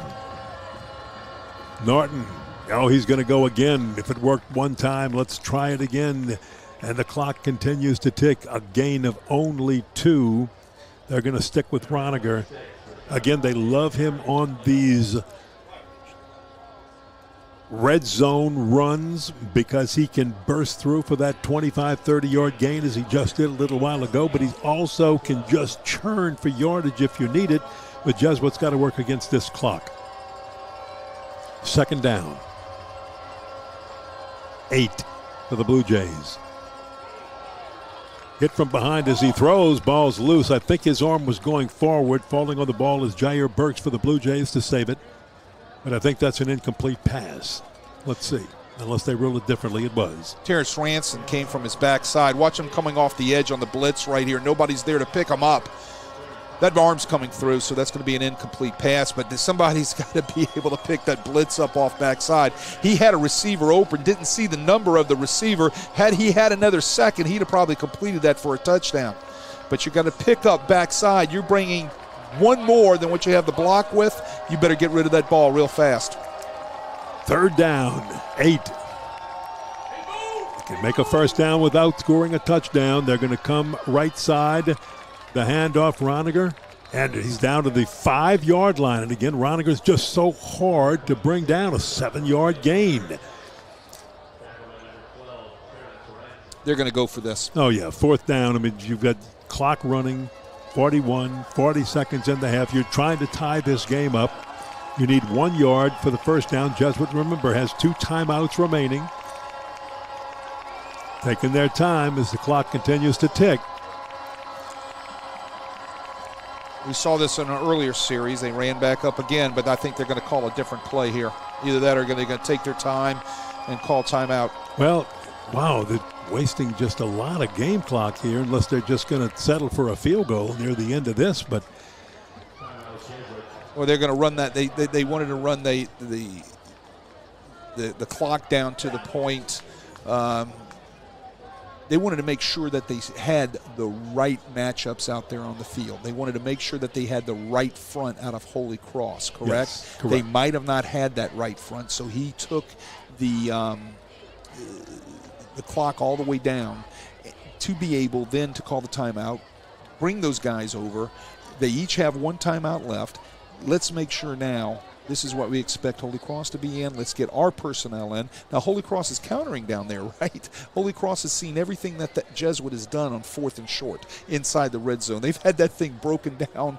[SPEAKER 1] Norton, he's going to go again. If it worked one time, let's try it again. And the clock continues to tick. A gain of only 2. They're going to stick with Roniger. Again, they love him on these red zone runs because he can burst through for that 25, 30-yard gain as he just did a little while ago. But he also can just churn for yardage if you need it. But Jesuit's got to work against this clock. Second down. 8 for the Blue Jays. Hit from behind as he throws. Ball's loose. I think his arm was going forward. Falling on the ball is Jair Burks for the Blue Jays to save it. But I think that's an incomplete pass. Let's see. Unless they rule it differently, it was.
[SPEAKER 2] Terrence Ranson came from his backside. Watch him coming off the edge on the blitz right here. Nobody's there to pick him up. That arm's coming through, so that's going to be an incomplete pass, but somebody's got to be able to pick that blitz up off backside. He had a receiver open, didn't see the number of the receiver. Had he had another second, he'd have probably completed that for a touchdown. But you got to pick up backside. You're bringing one more than what you have the block with. You better get rid of that ball real fast.
[SPEAKER 1] Third down, 8. They can make a first down without scoring a touchdown. They're going to come right side. The handoff, Roniger, and he's down to the 5-yard line. And again, Roniger's just so hard to bring down. A 7-yard gain.
[SPEAKER 2] They're going to go for this.
[SPEAKER 1] Oh, yeah, fourth down. I mean, you've got clock running, 40 seconds in the half. You're trying to tie this game up. You need 1 yard for the first down. Jesuit, remember, has 2 timeouts remaining. Taking their time as the clock continues to tick.
[SPEAKER 2] We saw this in an earlier series. They ran back up again, but I think they're going to call a different play here. Either that or they're going to take their time and call timeout.
[SPEAKER 1] Well, wow, they're wasting just a lot of game clock here unless they're just going to settle for a field goal near the end of this. But
[SPEAKER 2] well, they're going to run that. They wanted to run the clock down to the point. They wanted to make sure that they had the right matchups out there on the field. They wanted to make sure that they had the right front out of Holy Cross, correct?
[SPEAKER 1] Yes, correct.
[SPEAKER 2] They might have not had that right front, so he took the clock all the way down to be able then to call the timeout, bring those guys over. They each have 1 timeout left. Let's make sure now this is what we expect Holy Cross to be in. Let's get our personnel in. Now, Holy Cross is countering down there, right? Holy Cross has seen everything that the Jesuit has done on 4th and short inside the red zone. They've had that thing broken down,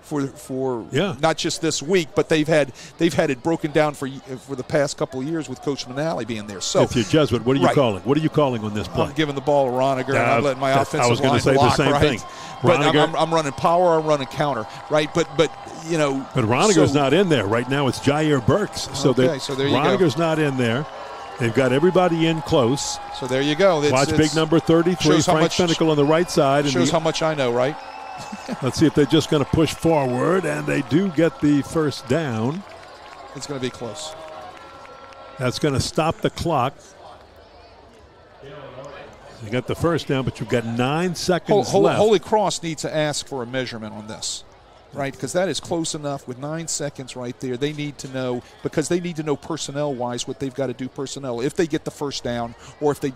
[SPEAKER 2] for not just this week, but they've had it broken down for the past couple of years with Coach Manali being there. So,
[SPEAKER 1] if you're Jesuit, what are you calling? What are you calling on this play?
[SPEAKER 2] I'm giving the ball to Roniger, and I'm letting my offensive line block. I was going to say
[SPEAKER 1] the same thing.
[SPEAKER 2] But I'm running power, I'm running counter, right? But
[SPEAKER 1] Roniger's not in there right now. It's Jair Burks. So there you Roniger's not in there. They've got everybody in close.
[SPEAKER 2] So there you go.
[SPEAKER 1] Watch big number 33, Frank Fennicle on the right side.
[SPEAKER 2] Shows how much I know, right?
[SPEAKER 1] Let's see if they're just going to push forward, and they do get the first down.
[SPEAKER 2] It's going to be close.
[SPEAKER 1] That's going to stop the clock. You got the first down, but you've got 9 seconds left.
[SPEAKER 2] Holy Cross needs to ask for a measurement on this, right? Because that is close enough with 9 seconds right there. They need to know, because they need to know personnel-wise what they've got to do personnel if they get the first down or if they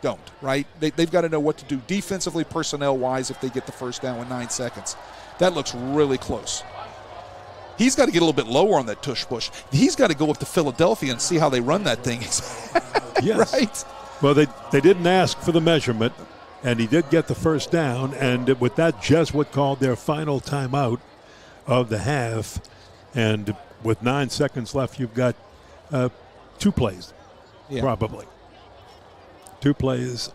[SPEAKER 2] don't, right? They've got to know what to do defensively, personnel-wise if they get the first down with 9 seconds. That looks really close. He's got to get a little bit lower on that tush push. He's got to go up to Philadelphia and see how they run that thing.
[SPEAKER 1] Yes.
[SPEAKER 2] Right?
[SPEAKER 1] Well, they didn't ask for the measurement, and he did get the first down. And with that, Jesuit called their final timeout of the half. And with 9 seconds left, you've got 2 plays, probably. 2 plays.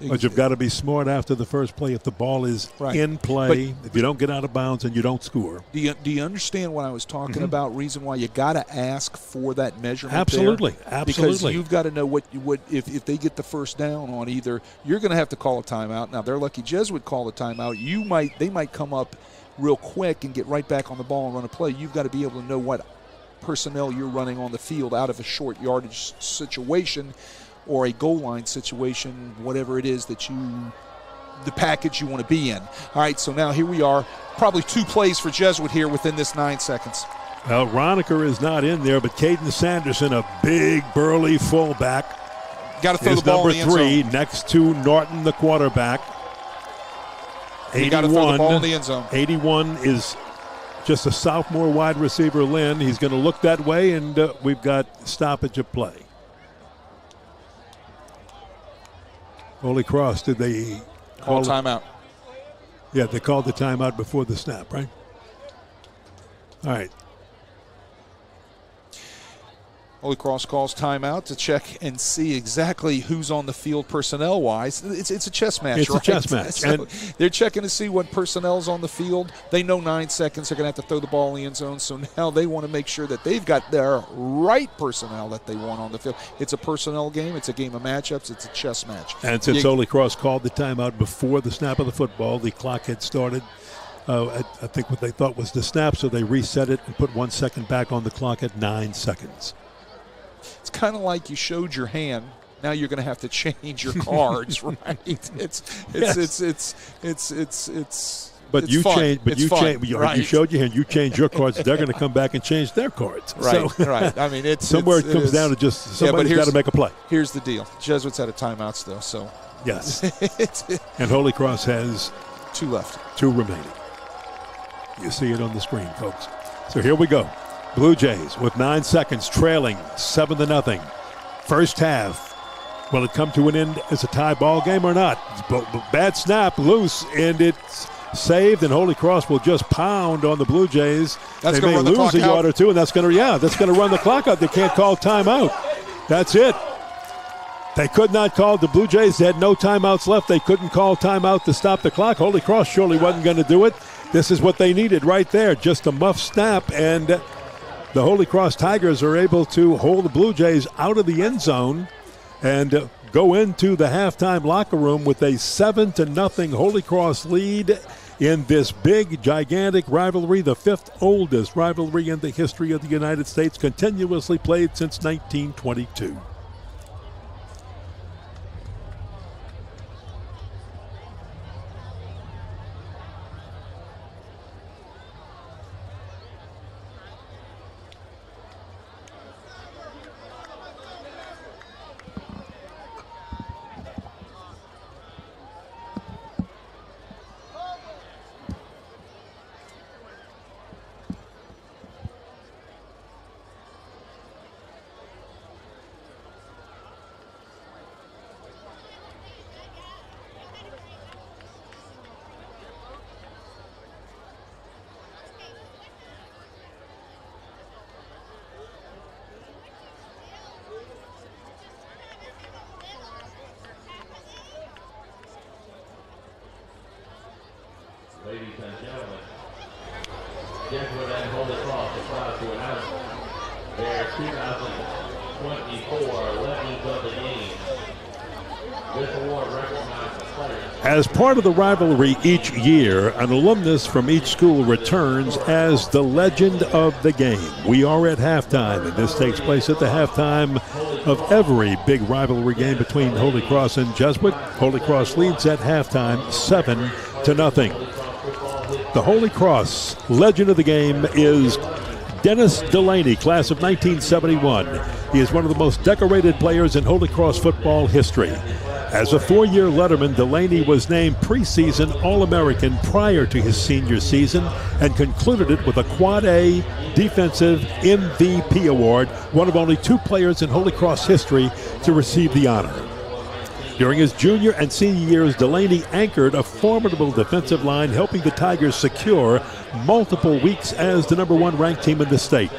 [SPEAKER 1] But you've got to be smart after the first play if the ball is in play, if you don't get out of bounds and you don't score.
[SPEAKER 2] Do you understand what I was talking about? Reason why you got to ask for that measurement.
[SPEAKER 1] Absolutely,
[SPEAKER 2] there?
[SPEAKER 1] absolutely.
[SPEAKER 2] Because you've got to know what if they get the first down on either, you're going to have to call a timeout. Now they're lucky Jesuit call a timeout. They might come up real quick and get right back on the ball and run a play. You've got to be able to know what personnel you're running on the field out of a short yardage situation or a goal line situation, whatever it is that the package you want to be in. All right, so now here we are. Probably 2 plays for Jesuit here within this 9 seconds.
[SPEAKER 1] Well, Roniker is not in there, but Caden Sanderson, a big, burly fullback,
[SPEAKER 2] got to throw the ball in the end zone.
[SPEAKER 1] Number 3 next to Norton, the quarterback. 81,
[SPEAKER 2] you got to throw the ball in the end zone.
[SPEAKER 1] 81 is just a sophomore wide receiver, Lynn. He's going to look that way, and we've got stoppage of play. Holy Cross, did they
[SPEAKER 2] call timeout?
[SPEAKER 1] Yeah, they called the timeout before the snap, right? All right.
[SPEAKER 2] Holy Cross calls timeout to check and see exactly who's on the field personnel-wise. It's a chess match,
[SPEAKER 1] It's
[SPEAKER 2] right?
[SPEAKER 1] a chess match.
[SPEAKER 2] So
[SPEAKER 1] and
[SPEAKER 2] they're checking to see what personnel's on the field. They know 9 seconds. They're going to have to throw the ball in the end zone. So now they want to make sure that they've got their right personnel that they want on the field. It's a personnel game. It's a game of matchups. It's a chess match.
[SPEAKER 1] And since Holy Cross called the timeout before the snap of the football, the clock had started. I think what they thought was the snap, so they reset it and put 1 second back on the clock at 9 seconds.
[SPEAKER 2] It's kind of like you showed your hand. Now you're going to have to change your cards, right? It's
[SPEAKER 1] But you
[SPEAKER 2] fun.
[SPEAKER 1] change. But
[SPEAKER 2] it's
[SPEAKER 1] you
[SPEAKER 2] fun,
[SPEAKER 1] change.
[SPEAKER 2] right?
[SPEAKER 1] You showed your hand. You change your cards. They're going to come back and change their cards.
[SPEAKER 2] Right.
[SPEAKER 1] So,
[SPEAKER 2] right. I mean, it's
[SPEAKER 1] somewhere it comes down to just somebody's got to make a play.
[SPEAKER 2] Here's the deal: Jesuits out of timeouts, though. So
[SPEAKER 1] yes. And Holy Cross has
[SPEAKER 2] 2 left.
[SPEAKER 1] 2 remaining. You see it on the screen, folks. So here we go. Blue Jays with 9 seconds, trailing 7-0. First half. Will it come to an end as a tie ball game or not? Bad snap, loose, and it's saved. And Holy Cross will just pound on the Blue Jays.
[SPEAKER 2] That's
[SPEAKER 1] they may lose a yard or 2, and that's going to run the clock out. They can't call timeout. That's it. They could not call. The Blue Jays had no timeouts left. They couldn't call timeout to stop the clock. Holy Cross surely wasn't going to do it. This is what they needed right there, just a muff snap, and the Holy Cross Tigers are able to hold the Blue Jays out of the end zone and go into the halftime locker room with a 7-0 Holy Cross lead in this big, gigantic rivalry, the 5th oldest rivalry in the history of the United States, continuously played since 1922.
[SPEAKER 4] Ladies and gentlemen, Jesuit and Holy Cross are proud to announce their 2024 Legends of the Game. This award recognizes the players.
[SPEAKER 1] As part of the rivalry each year, an alumnus from each school returns as the legend of the game. We are at halftime, and this takes place at the halftime of every big rivalry game between Holy Cross and Jesuit. Holy Cross leads at halftime 7-0. The Holy Cross legend of the game is Dennis Delaney, class of 1971. He is one of the most decorated players in Holy Cross football history. As a four-year letterman, Delaney was named preseason All-American prior to his senior season and concluded it with a Quad A Defensive MVP award, one of only two players in Holy Cross history to receive the honor. During his junior and senior years, Delaney anchored a formidable defensive line, helping the Tigers secure multiple weeks as the number one ranked team in the state.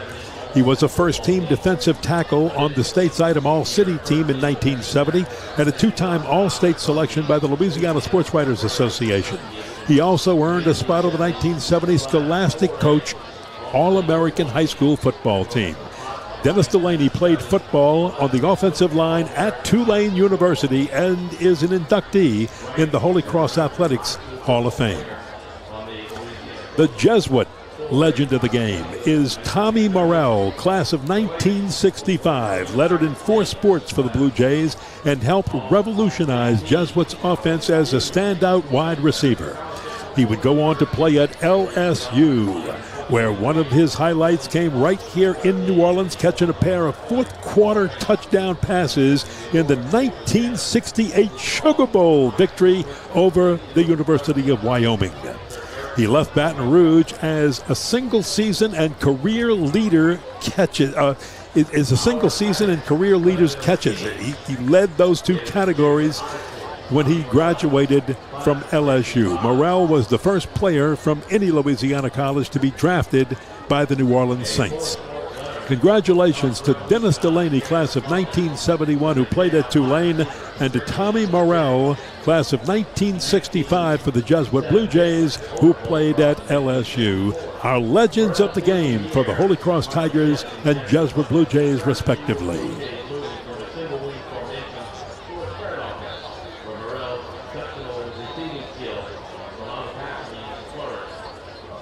[SPEAKER 1] He was a first-team defensive tackle on the state's Item All-City team in 1970 and a two-time All-State selection by the Louisiana Sports Writers Association. He also earned a spot on the 1970 Scholastic Coach All-American High School football team. Dennis Delaney played football on the offensive line at Tulane University and is an inductee in the Holy Cross Athletics Hall of Fame. The Jesuit legend of the game is Tommy Morrell, class of 1965, lettered in 4 sports for the Blue Jays and helped revolutionize Jesuit's offense as a standout wide receiver. He would go on to play at LSU, where one of his highlights came right here in New Orleans, catching a pair of fourth-quarter touchdown passes in the 1968 Sugar Bowl victory over the University of Wyoming. He left Baton Rouge as a single season and career leader catches. Is a single season and career leaders catches. He led those two categories when he graduated from LSU. Morrell was the first player from any Louisiana college to be drafted by the New Orleans Saints. Congratulations to Dennis Delaney, class of 1971, who played at Tulane, and to Tommy Morrell, class of 1965 for the Jesuit Blue Jays, who played at LSU. Our legends of the game for the Holy Cross Tigers and Jesuit Blue Jays, respectively.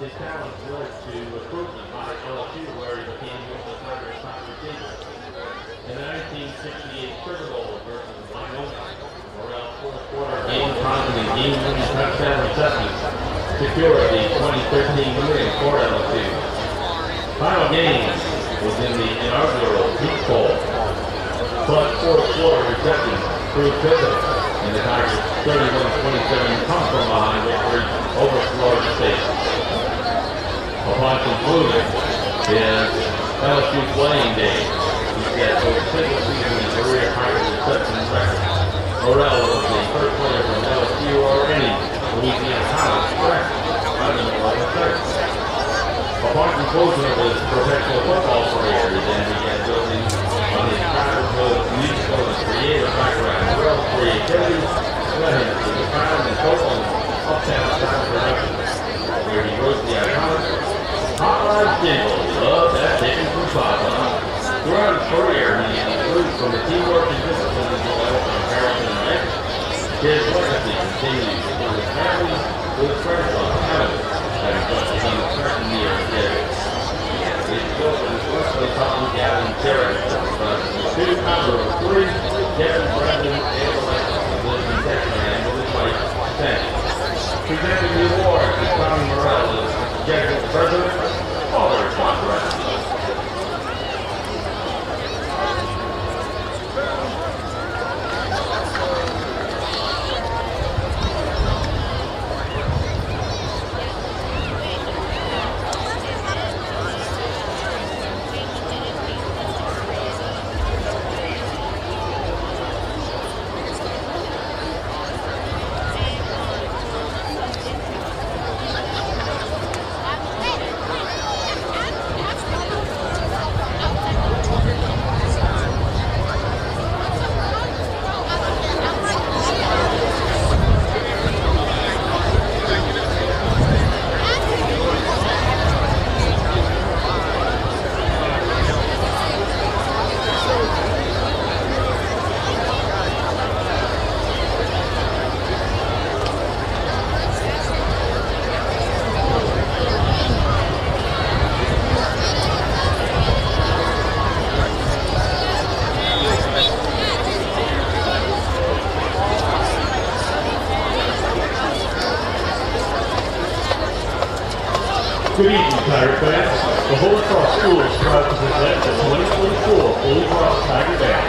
[SPEAKER 4] His talents led to recruitment by LSU, where he became one of the Tigers' top receivers. In the 1968 Sugar Bowl versus Wyoming, Morrell's fourth-quarter game-time and game-winning touchdown receptions secured the 2013 win for LSU. Final game was in the inaugural Peach Bowl, but fourth-quarter receptions proved pivotal in the Tigers' 31-27 come-from-behind victory over Florida State. Upon concluding his LSU playing days, he set both single season and career Tiger reception record. Morrell was the first player from LSU or any Louisiana college drafted by the New Orleans Saints. Upon conclusion of his professional football career, he then began building on his childhood musical and creative background. Morrell's creativity led him to the crown and vocal uptown sound productions, where he wrote the iconic Hotline jingle, love that chicken from Papa. Throughout his career, he improved from the teamwork and discipline as well from Harrison and Nick. His legacy continues through his family with his friends on Canada that has done some 30 years ago. His children especially probably Gavin Terry, two number of 3, Kevin Brandon, and Alexa, who lives in Texas with his wife, Sandy. Presenting the award to Tommy Morrell is Jesuit President, Father John Brown. Good evening, Tiger fans. The Holy Cross School is proud to present the 2024 Holy Cross Tiger Band.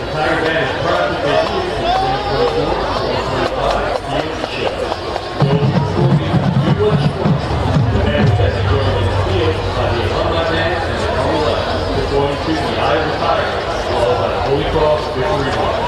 [SPEAKER 4] The Tiger Band is proud to debut the 2024-2025 field show. Those performing U.S. sports. The band is best joined in the field by the alumni band and the Alumni performing to the Eye of the Tiger, followed by the Holy Cross Victory March.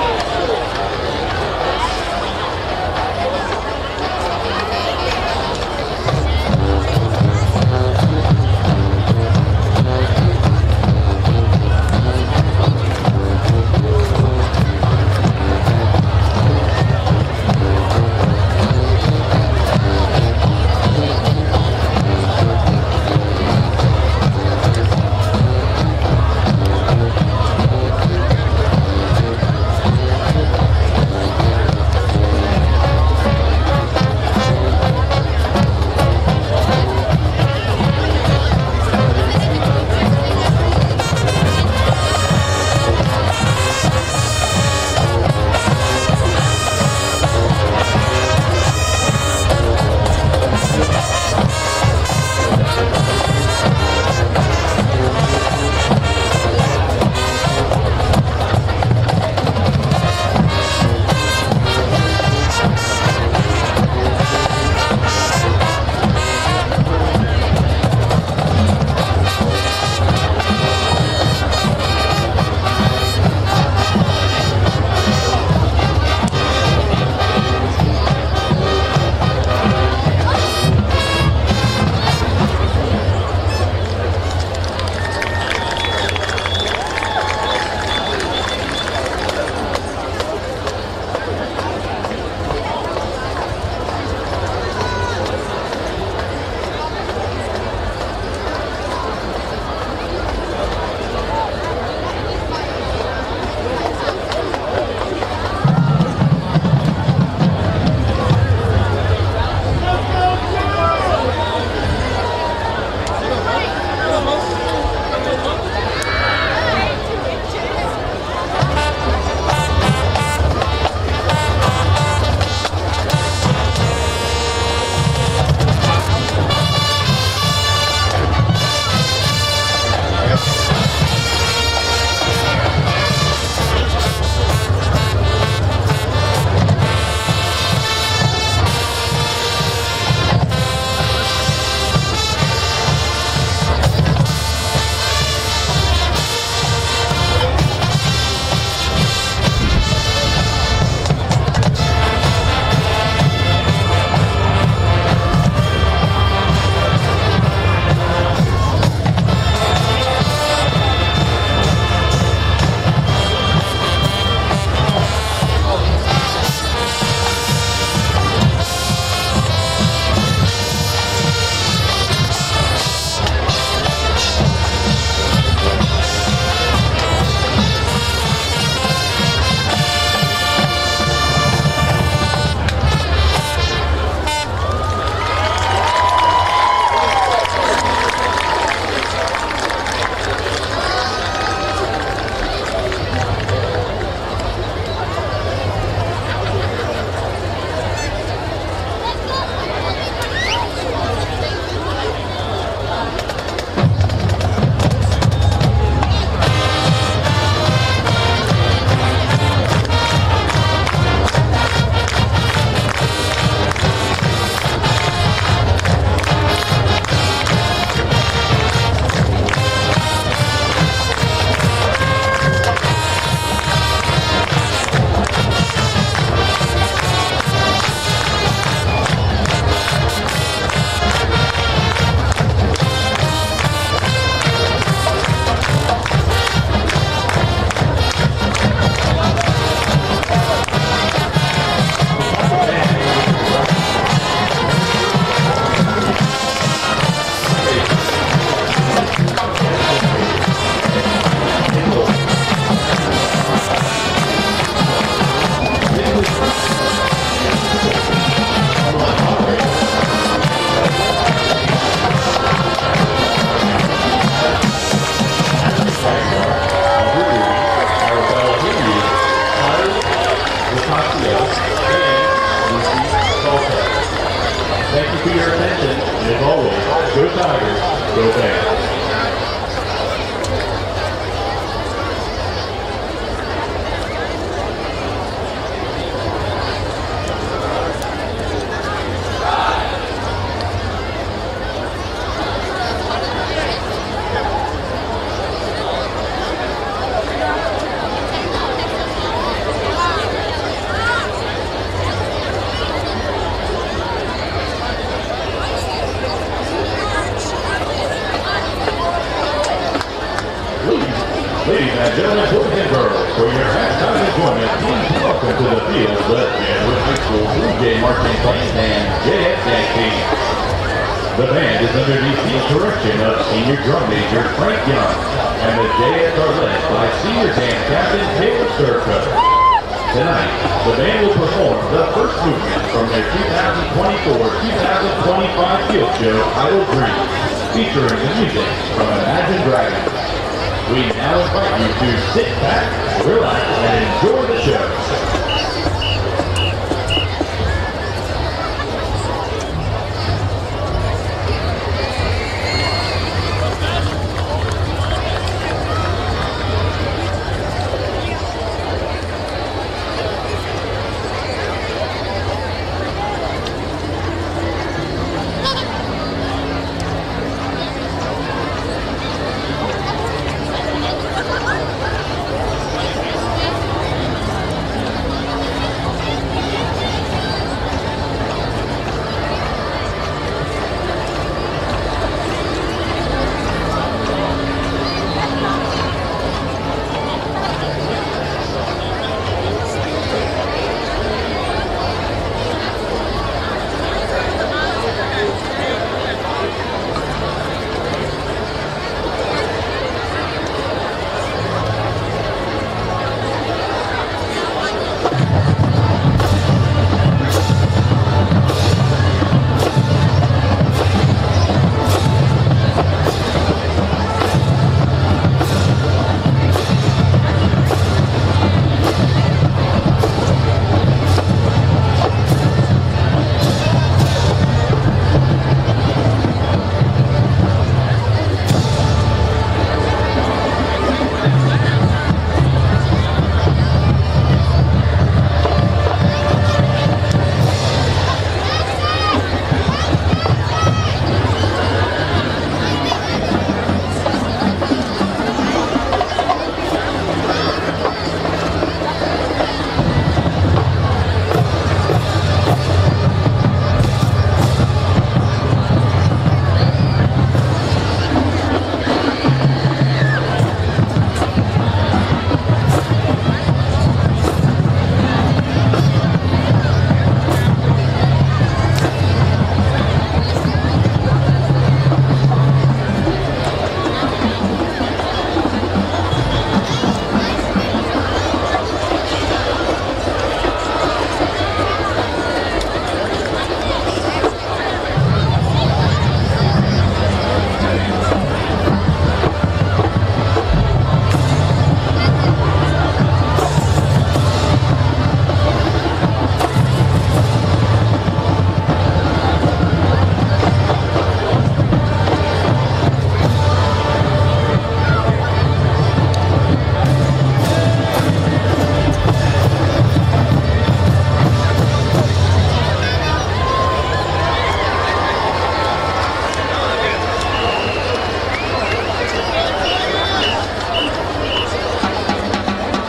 [SPEAKER 4] Go Tigers. Go Band. Ladies and gentlemen, boys and girls, for your halftime enjoyment, please welcome to the field the Jesuit High School Blue Jay Marching Band and JS Dance Team. The band is under the field direction of Senior Drum Major Frank Young, and the JS are led by Senior Dance Captain Taylor Sturka. Tonight, the band will perform the first movement from their 2024-2025 field show titled Dream, featuring the music from Imagine Dragons. We now invite you to sit back, relax, and enjoy the show.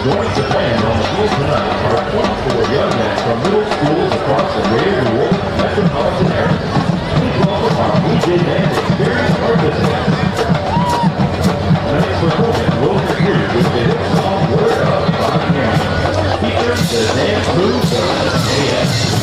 [SPEAKER 4] Going to band on the field tonight are 24 young men from middle schools across the greater New Orleans metropolitan area. Please welcome our Blue Jay Band experienced participants. Tonight's performance will conclude with the hit song Word Up by Cameron, featuring the dance moves of JS.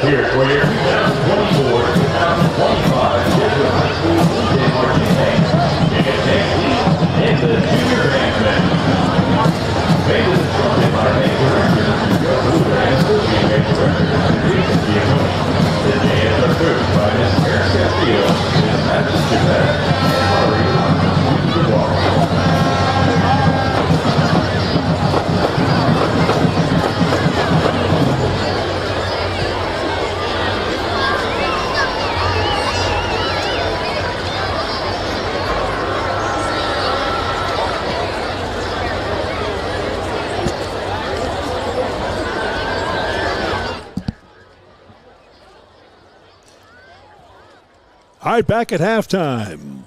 [SPEAKER 4] here for your 2024-2025 Jesuit High School Blue Jay marching band. Next week in the junior band. Band is instructed by band director Joe Hoover and associate band director Jason Giacone. The bands are coached by Ms. Erin Castillo, Ms. Madison Javette, and Marie Dubois.
[SPEAKER 1] All right, back at halftime.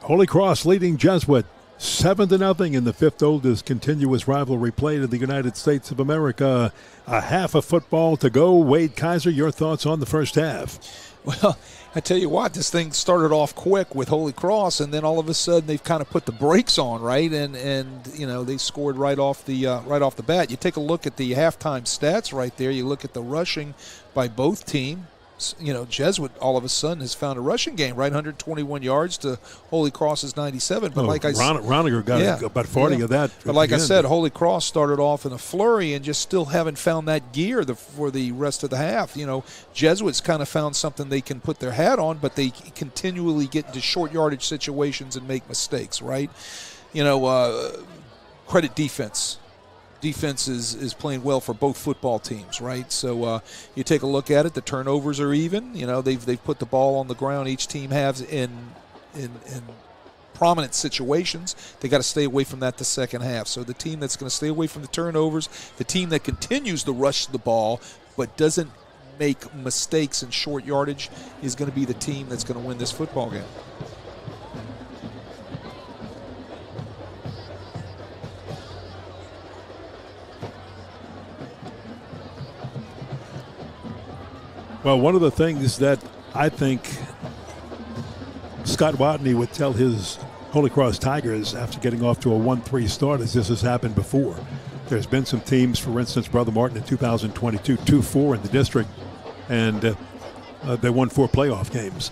[SPEAKER 1] Holy Cross leading Jesuit 7-0 in the fifth oldest continuous rivalry played in the United States of America. A half of football to go. Wade Kaiser, your thoughts on the first half?
[SPEAKER 2] Well, I tell you what, this thing started off quick with Holy Cross, and then all of a sudden they've kind of put the brakes on, right? And you know, they scored right off the bat. You take a look at the halftime stats right there. You look at the rushing by both teams. You know, Jesuit all of a sudden has found a rushing game, right? 121 yards to Holy Cross's 97. But like I said,
[SPEAKER 1] Roniger got about 40 of that.
[SPEAKER 2] But like I said, Holy Cross started off in a flurry and just still haven't found that gear for the rest of the half. You know, Jesuits kind of found something they can put their hat on, but they continually get into short yardage situations and make mistakes, right? You know, credit defense. Defense is playing well for both football teams, right? So you take a look at it. The turnovers are even. You know, they've put the ball on the ground. Each team has in prominent situations. They got to stay away from that the second half. So the team that's going to stay away from the turnovers, the team that continues to rush the ball but doesn't make mistakes in short yardage, is going to be the team that's going to win this football game.
[SPEAKER 1] Well, one of the things that I think Scott Watney would tell his Holy Cross Tigers after getting off to a 1-3 start is this has happened before. There's been some teams, for instance, Brother Martin in 2022, 2-4 in the district, and they won 4 playoff games.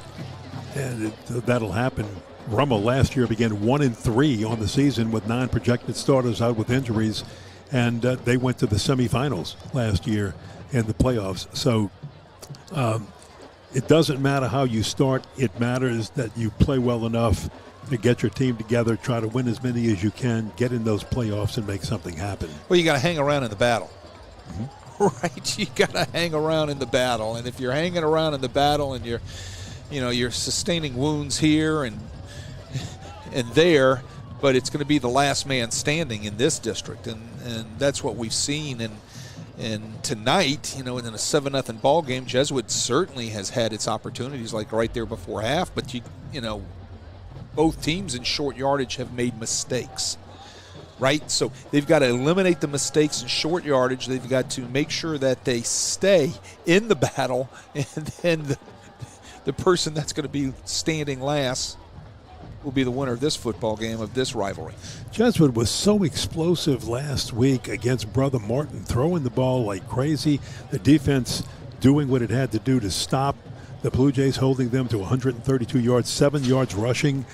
[SPEAKER 1] And that'll happen. Rummel last year began 1-3 on the season with 9 projected starters out with injuries, and they went to the semifinals last year in the playoffs. So it doesn't matter how you start. It matters that you play well enough to get your team together, try to win as many as you can, get in those playoffs and make something happen.
[SPEAKER 2] Well, you got to hang around in the battle. Mm-hmm. Right? You got to hang around in the battle. And if you're hanging around in the battle and you're sustaining wounds here and there, but it's going to be the last man standing in this district. And that's what we've seen. And tonight, you know, in a 7-0 ball game, Jesuit certainly has had its opportunities, like right there before half. But you know, both teams in short yardage have made mistakes, right? So they've got to eliminate the mistakes in short yardage. They've got to make sure that they stay in the battle, and then the person that's going to be standing last will be the winner of this football game, of this rivalry.
[SPEAKER 1] Jesuit was so explosive last week against Brother Martin, throwing the ball like crazy. The defense doing what it had to do to stop the Blue Jays, holding them to 132 yards, 7 yards rushing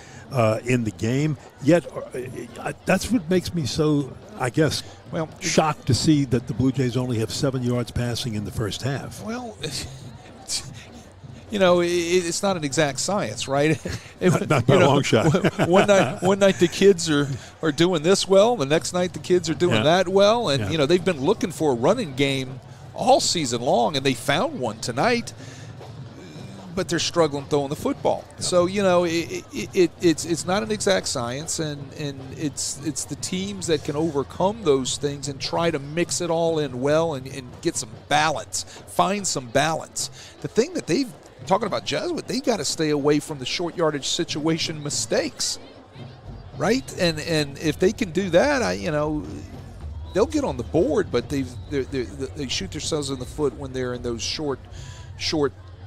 [SPEAKER 1] in the game. Yet that's what makes me so, I guess, shocked to see that the Blue Jays only have 7 yards passing in the first half.
[SPEAKER 2] Well, you know, it's not an exact science, right?
[SPEAKER 1] Not a long shot.
[SPEAKER 2] one night the kids are doing this well. The next night the kids are doing that well. And, you know, they've been looking for a running game all season long, and they found one tonight. But they're struggling throwing the football. Yeah. So, you know, it's not an exact science, and it's the teams that can overcome those things and try to mix it all in well and get some balance, find some balance. The thing that they've talking about Jesuit, they got to stay away from the short yardage situation mistakes, right? And if they can do that, you know, they'll get on the board. But they shoot themselves in the foot when they're in those short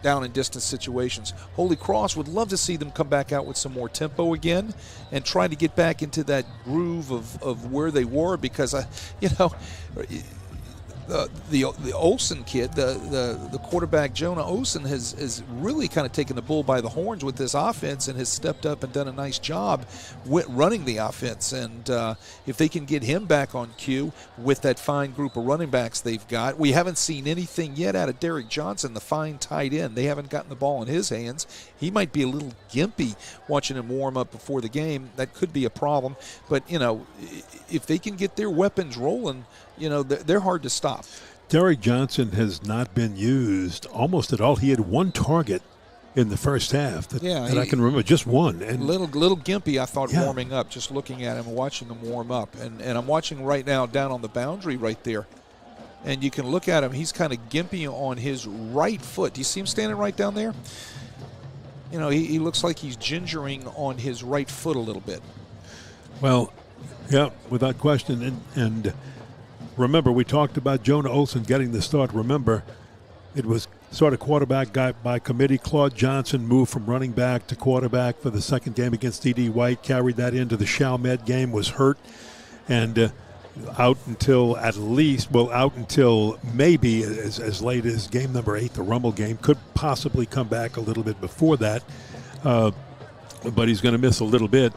[SPEAKER 2] down and distance situations. Holy Cross would love to see them come back out with some more tempo again and try to get back into that groove of where they were, because you know, the Olsen kid, the quarterback Jonah Olsen has really kind of taken the bull by the horns with this offense and has stepped up and done a nice job with running the offense. And if they can get him back on cue with that fine group of running backs they've got, we haven't seen anything yet out of Derek Johnson, the fine tight end. They haven't gotten the ball in his hands. He might be a little gimpy watching him warm up before the game. That could be a problem. But, if they can get their weapons rolling, they're hard to stop.
[SPEAKER 1] Derek Johnson has not been used almost at all. He had one target in the first half that I can remember, just one. And
[SPEAKER 2] little gimpy, I thought, warming up, just looking at him and watching him warm up. And I'm watching right now down on the boundary right there. And you can look at him. He's kind of gimpy on his right foot. Do you see him standing right down there? He looks like he's gingering on his right foot a little bit. Well,
[SPEAKER 1] yeah, without question. And remember, we talked about Jonah Olsen getting the start. Remember, it was sort of quarterback guy by committee. Claude Johnson moved from running back to quarterback for the second game against D.D. White, carried that into the Chalmette game, was hurt, and out until maybe as late as game number 8, the Rummel game. Could possibly come back a little bit before that, but he's going to miss a little bit.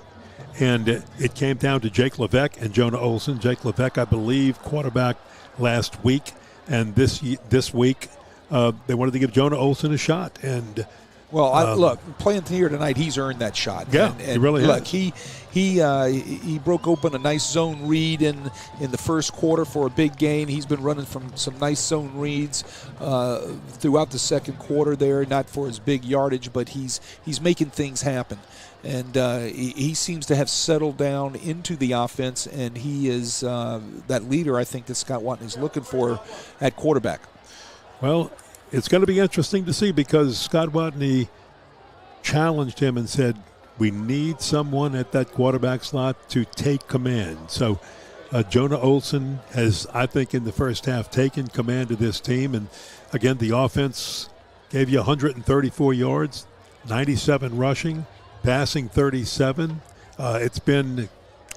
[SPEAKER 1] And it came down to Jake Levesque and Jonah Olsen. Jake Levesque, I believe, quarterback last week. And this week, they wanted to give Jonah Olsen a shot. And
[SPEAKER 2] look, playing here tonight, he's earned that shot.
[SPEAKER 1] Yeah,
[SPEAKER 2] and
[SPEAKER 1] he really
[SPEAKER 2] look,
[SPEAKER 1] has.
[SPEAKER 2] He broke open a nice zone read in the first quarter for a big gain. He's been running from some nice zone reads throughout the second quarter there, not for his big yardage, but he's making things happen. And he seems to have settled down into the offense, and he is that leader, I think, that Scott Watney is looking for at quarterback.
[SPEAKER 1] Well, it's going to be interesting to see because Scott Watney challenged him and said, we need someone at that quarterback slot to take command. So Jonah Olsen has, I think, in the first half taken command of this team. And, again, the offense gave you 134 yards, 97 rushing. Passing 37. It's been,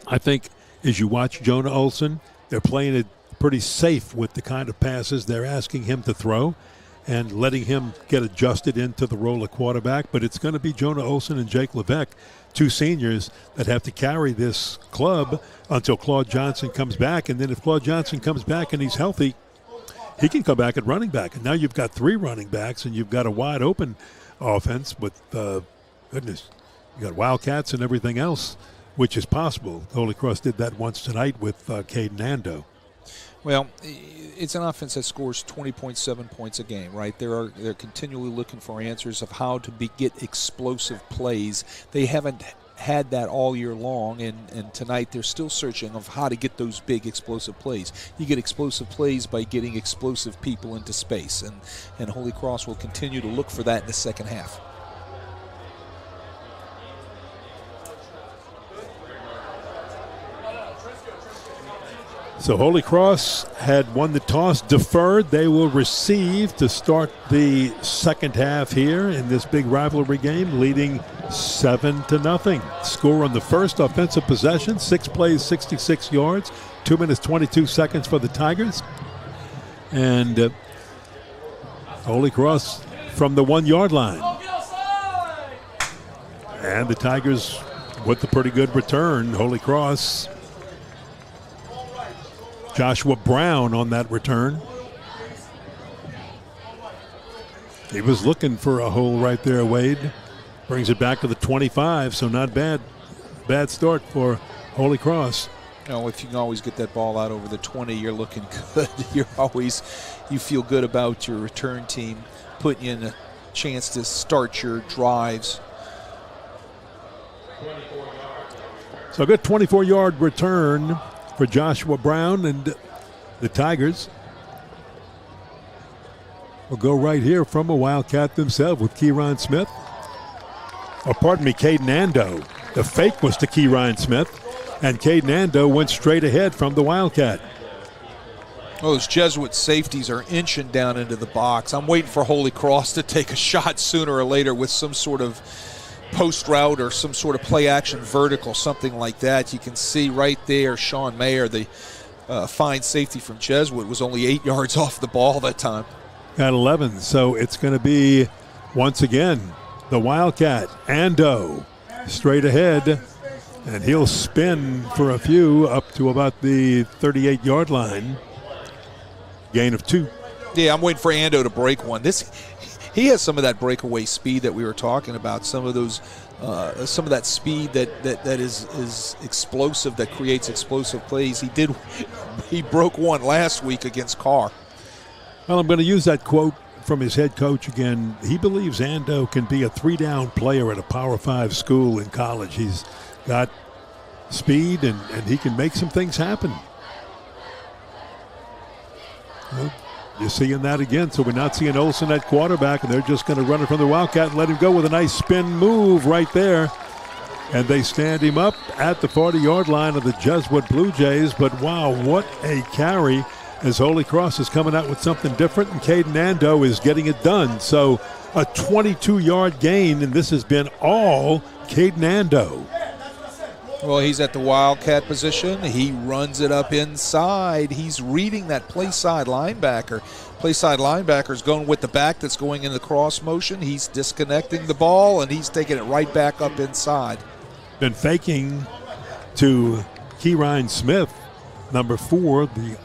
[SPEAKER 1] I think, as you watch Jonah Olsen, they're playing it pretty safe with the kind of passes they're asking him to throw and letting him get adjusted into the role of quarterback. But it's going to be Jonah Olsen and Jake Levesque, two seniors that have to carry this club until Claude Johnson comes back. And then if Claude Johnson comes back and he's healthy, he can come back at running back. And now you've got 3 running backs and you've got a wide open offense with, goodness, you got Wildcats and everything else, which is possible. Holy Cross did that once tonight with Caden Ando.
[SPEAKER 2] Well, it's an offense that scores 20.7 points a game, right? They're continually looking for answers of how to get explosive plays. They haven't had that all year long, and tonight they're still searching of how to get those big explosive plays. You get explosive plays by getting explosive people into space, and Holy Cross will continue to look for that in the second half.
[SPEAKER 1] So Holy Cross had won the toss, deferred. They will receive to start the second half here in this big rivalry game, leading 7-0. Score on the first offensive possession, 6 plays, 66 yards, 2 minutes, 22 seconds for the Tigers. And Holy Cross from the 1-yard line. And the Tigers with a pretty good return. Holy Cross. Joshua Brown on that return. He was looking for a hole right there, Wade. Brings it back to the 25, so not bad. Bad start for Holy Cross.
[SPEAKER 2] If you can always get that ball out over the 20, you're looking good. You feel good about your return team, putting you in a chance to start your drives.
[SPEAKER 1] So a good 24-yard return for Joshua Brown, and the Tigers will go right here from a Wildcat themselves with Caden Smith. Caden Ando. The fake was to Caden Smith, and Caden Ando went straight ahead from the Wildcat.
[SPEAKER 2] Those Jesuit safeties are inching down into the box. I'm waiting for Holy Cross to take a shot sooner or later with some sort of post route or some sort of play action vertical, something like that. You can see right there Sean Mayer, the fine safety from Jesuit was only 8 yards off the ball that time.
[SPEAKER 1] Got 11, so it's going to be, once again, the Wildcat, Ando, straight ahead, and he'll spin for a few up to about the 38-yard line. Gain of 2.
[SPEAKER 2] Yeah, I'm waiting for Ando to break one. He has some of that breakaway speed that we were talking about, some of that speed that is explosive, that creates explosive plays. He broke one last week against Carr.
[SPEAKER 1] Well, I'm going to use that quote from his head coach again. He believes Ando can be a 3-down player at a Power 5 school in college. He's got speed, and he can make some things happen. Well, you're seeing that again, so we're not seeing Olsen at quarterback, and they're just going to run it from the Wildcat and let him go with a nice spin move right there. And they stand him up at the 40-yard line of the Jesuit Blue Jays. But, wow, what a carry, as Holy Cross is coming out with something different, and Caden Ando is getting it done. So a 22-yard gain, and this has been all Caden Ando.
[SPEAKER 2] Well, he's at the Wildcat position. He runs it up inside. He's reading that play side linebacker. Play side linebacker's going with the back that's going in the cross motion. He's disconnecting the ball, and he's taking it right back up inside.
[SPEAKER 1] Been faking to Keyron Smith, number 4, the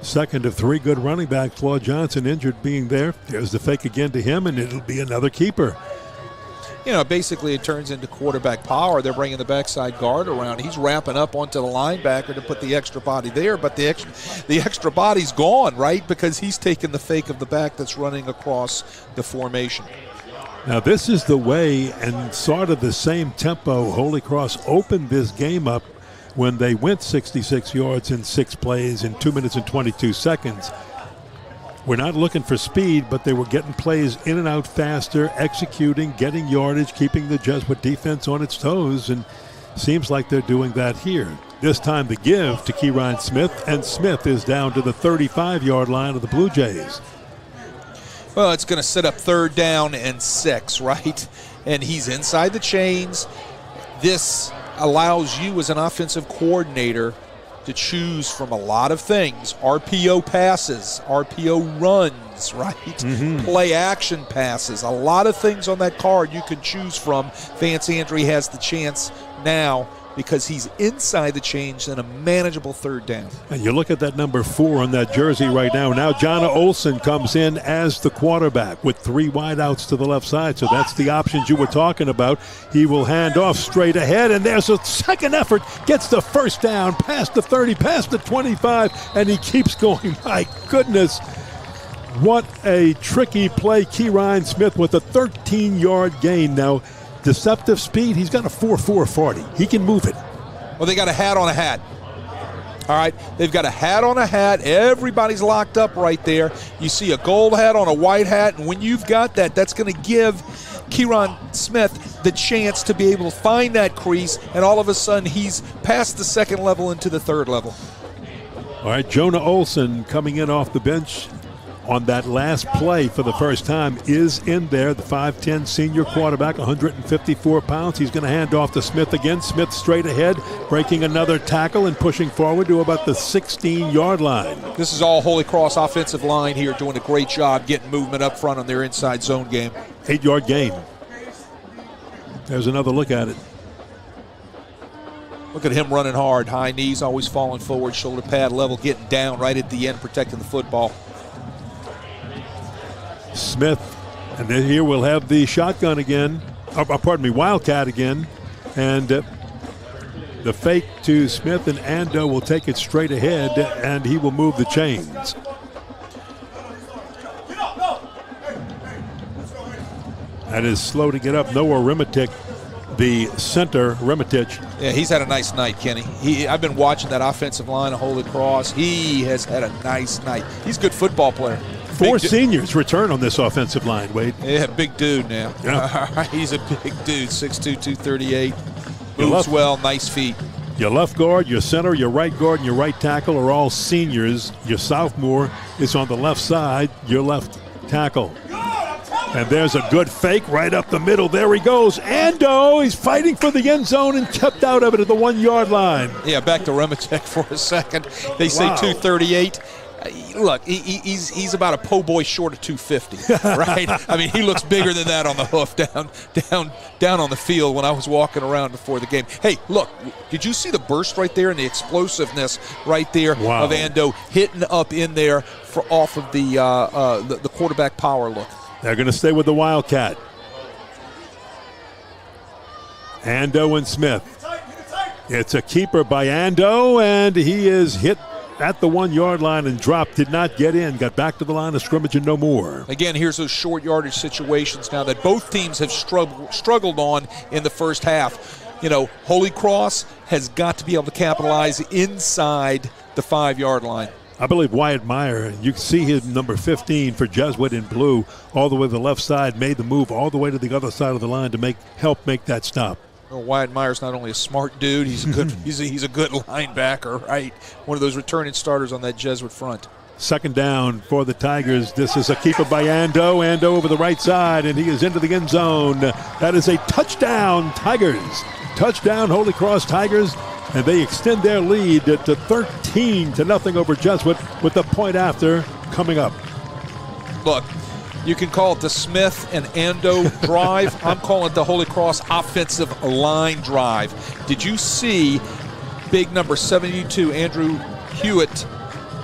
[SPEAKER 1] second of 3 good running backs. Claude Johnson injured being there. There's the fake again to him, and it'll be another keeper.
[SPEAKER 2] You know, basically it turns into quarterback power. They're bringing the backside guard around. He's wrapping up onto the linebacker to put the extra body there, but the extra body's gone, right? Because he's taking the fake of the back that's running across the formation.
[SPEAKER 1] Now this is the way, and sort of the same tempo, Holy Cross opened this game up when they went 66 yards in 6 plays in 2 minutes and 22 seconds. We're not looking for speed, but they were getting plays in and out faster, executing, getting yardage, keeping the Jesuit defense on its toes, and seems like they're doing that here. This time the give to Keyron Smith, and Smith is down to the 35-yard line of the Blue Jays.
[SPEAKER 2] Well, it's going to set up 3rd down and 6, right? And he's inside the chains. This allows you as an offensive coordinator to choose from a lot of things. RPO passes, RPO runs, right? Play action passes. A lot of things on that card you can choose from. Vance Andre has the chance now because he's inside the chains and a manageable 3rd down.
[SPEAKER 1] And you look at that number 4 on that jersey right now. Now Jonna Olsen comes in as the quarterback with 3 wideouts to the left side. So that's the options you were talking about. He will hand off straight ahead, and there's a second effort. Gets the 1st down, past the 30, past the 25, and he keeps going. My goodness. What a tricky play. Keyron Smith with a 13-yard gain. Now, deceptive speed, he's got a 4.4 40. He can move it.
[SPEAKER 2] Well, they got a hat on a hat. All right, they've got a hat on a hat. Everybody's locked up right there. You see a gold hat on a white hat, and when you've got that, that's going to give Keyron Smith the chance to be able to find that crease, and all of a sudden he's past the 2nd level into the 3rd level.
[SPEAKER 1] All right, Jonah Olsen coming in off the bench on that last play for the first time is in there. The 5'10 senior quarterback, 154 pounds. He's going to hand off to Smith again. Smith straight ahead, breaking another tackle and pushing forward to about the 16-yard line.
[SPEAKER 2] This is all Holy Cross offensive line here doing a great job getting movement up front on their inside zone game.
[SPEAKER 1] 8-yard gain. There's another look at it.
[SPEAKER 2] Look at him running hard. High knees, always falling forward, shoulder pad level, getting down right at the end, protecting the football.
[SPEAKER 1] Smith, and then here we'll have the shotgun again, Wildcat again, and the fake to Smith, and Ando will take it straight ahead, and he will move the chains. That is slow to get up. Noah Remitic, the center,
[SPEAKER 2] Yeah, he's had a nice night, Kenny. I've been watching that offensive line of Holy Cross. He has had a nice night. He's a good football player.
[SPEAKER 1] 4 seniors return on this offensive line, Wade.
[SPEAKER 2] Yeah, big dude now.
[SPEAKER 1] Yeah.
[SPEAKER 2] He's a big dude, 6'2", 238. Moves well, nice feet.
[SPEAKER 1] Your left guard, your center, your right guard, and your right tackle are all seniors. Your sophomore is on the left side, your left tackle. And there's a good fake right up the middle. There he goes. Ando, he's fighting for the end zone and kept out of it at the 1 yard line.
[SPEAKER 2] Yeah, back to Remicek for a second. They say 238. Look, he's about a po' boy short of 250, right? I mean, he looks bigger than that on the hoof down on the field when I was walking around before the game. Hey, look, did you see the burst right there and the explosiveness right there of Ando hitting up in there off of the quarterback power look?
[SPEAKER 1] They're going to stay with the Wildcat. Ando and Smith. It's a keeper by Ando, and he is hit at the 1 yard line and dropped, did not get in, got back to the line of scrimmage and no more.
[SPEAKER 2] Again, here's those short yardage situations now that both teams have struggled on in the first half. You know, Holy Cross has got to be able to capitalize inside the 5 yard line.
[SPEAKER 1] I believe Wyatt Meyer, you can see his number 15 for Jesuit in blue, all the way to the left side, made the move all the way to the other side of the line to help make that stop.
[SPEAKER 2] Well, Wyatt Meyer's not only a smart dude, he's a good he's a good linebacker, right? One of those returning starters on that Jesuit front.
[SPEAKER 1] Second down for the Tigers. This is a keeper by Ando. Ando over the right side, and he is into the end zone. That is a touchdown, Tigers. Touchdown, Holy Cross Tigers. And they extend their lead to 13-0 over Jesuit with the point after coming up.
[SPEAKER 2] Look, you can call it the Smith and Ando drive. I'm calling it the Holy Cross offensive line drive. Did you see big number 72, Andrew Hewitt,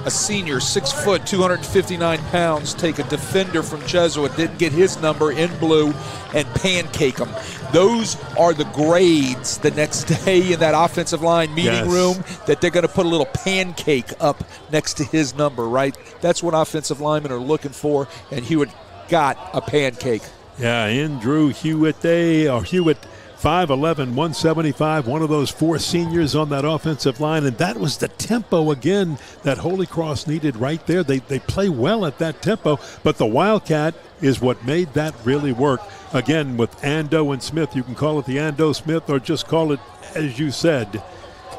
[SPEAKER 2] a senior, 6 foot, 259 pounds, take a defender from Jesuit, didn't get his number in blue, and pancake him? Those are the grades the next day in that offensive line meeting room, that they're going to put a little pancake up next to his number, right? That's what offensive linemen are looking for, and Hewitt got a pancake.
[SPEAKER 1] Yeah, Andrew Hewitt, 5'11", 175, one of those 4 seniors on that offensive line, and that was the tempo again that Holy Cross needed right there. They play well at that tempo, but the Wildcat is what made that really work. Again, with Ando and Smith, you can call it the Ando-Smith or just call it, as you said,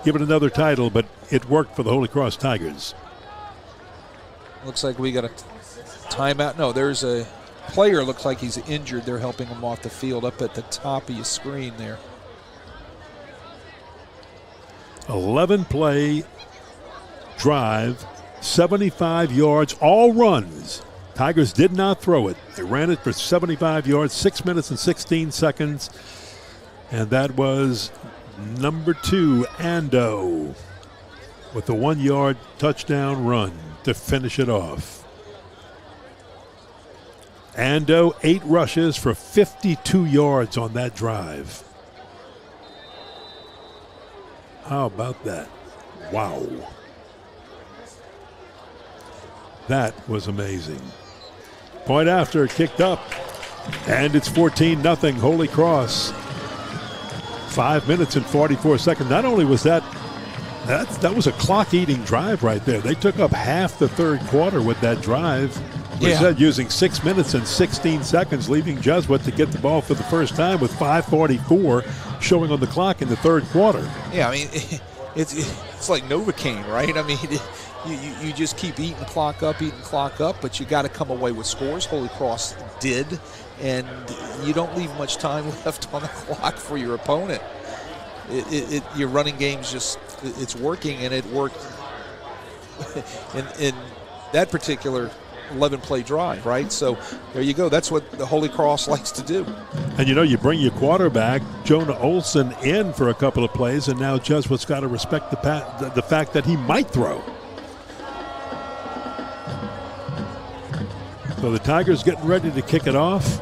[SPEAKER 1] give it another title, but it worked for the Holy Cross Tigers.
[SPEAKER 2] Looks like we got a timeout. No, there's a player, looks like he's injured. They're helping him off the field up at the top of your screen there.
[SPEAKER 1] 11-play drive, 75 yards, all runs. Tigers did not throw it. They ran it for 75 yards, 6 minutes and 16 seconds. And that was number 2, Ando, with the 1 yard touchdown run to finish it off. Ando, 8 rushes for 52 yards on that drive. How about that? Wow. That was amazing. Point after, kicked up, and it's 14-0 Holy Cross. 5 minutes and 44 seconds. Not only was that was a clock-eating drive right there. They took up half the third quarter with that drive. We said using 6 minutes and 16 seconds, leaving Jesuit to get the ball for the first time with 5:44 showing on the clock in the third quarter.
[SPEAKER 2] Yeah, I mean, it's like Novocaine, right? I mean, you just keep eating clock up, but you got to come away with scores. Holy Cross did, and you don't leave much time left on the clock for your opponent. Your running game's just, it's working, and it worked in that particular 11-play drive, right? So there you go. That's what the Holy Cross likes to do.
[SPEAKER 1] And you bring your quarterback, Jonah Olson, in for a couple of plays, and now Jesuit's got to respect the fact that he might throw. So the Tigers getting ready to kick it off.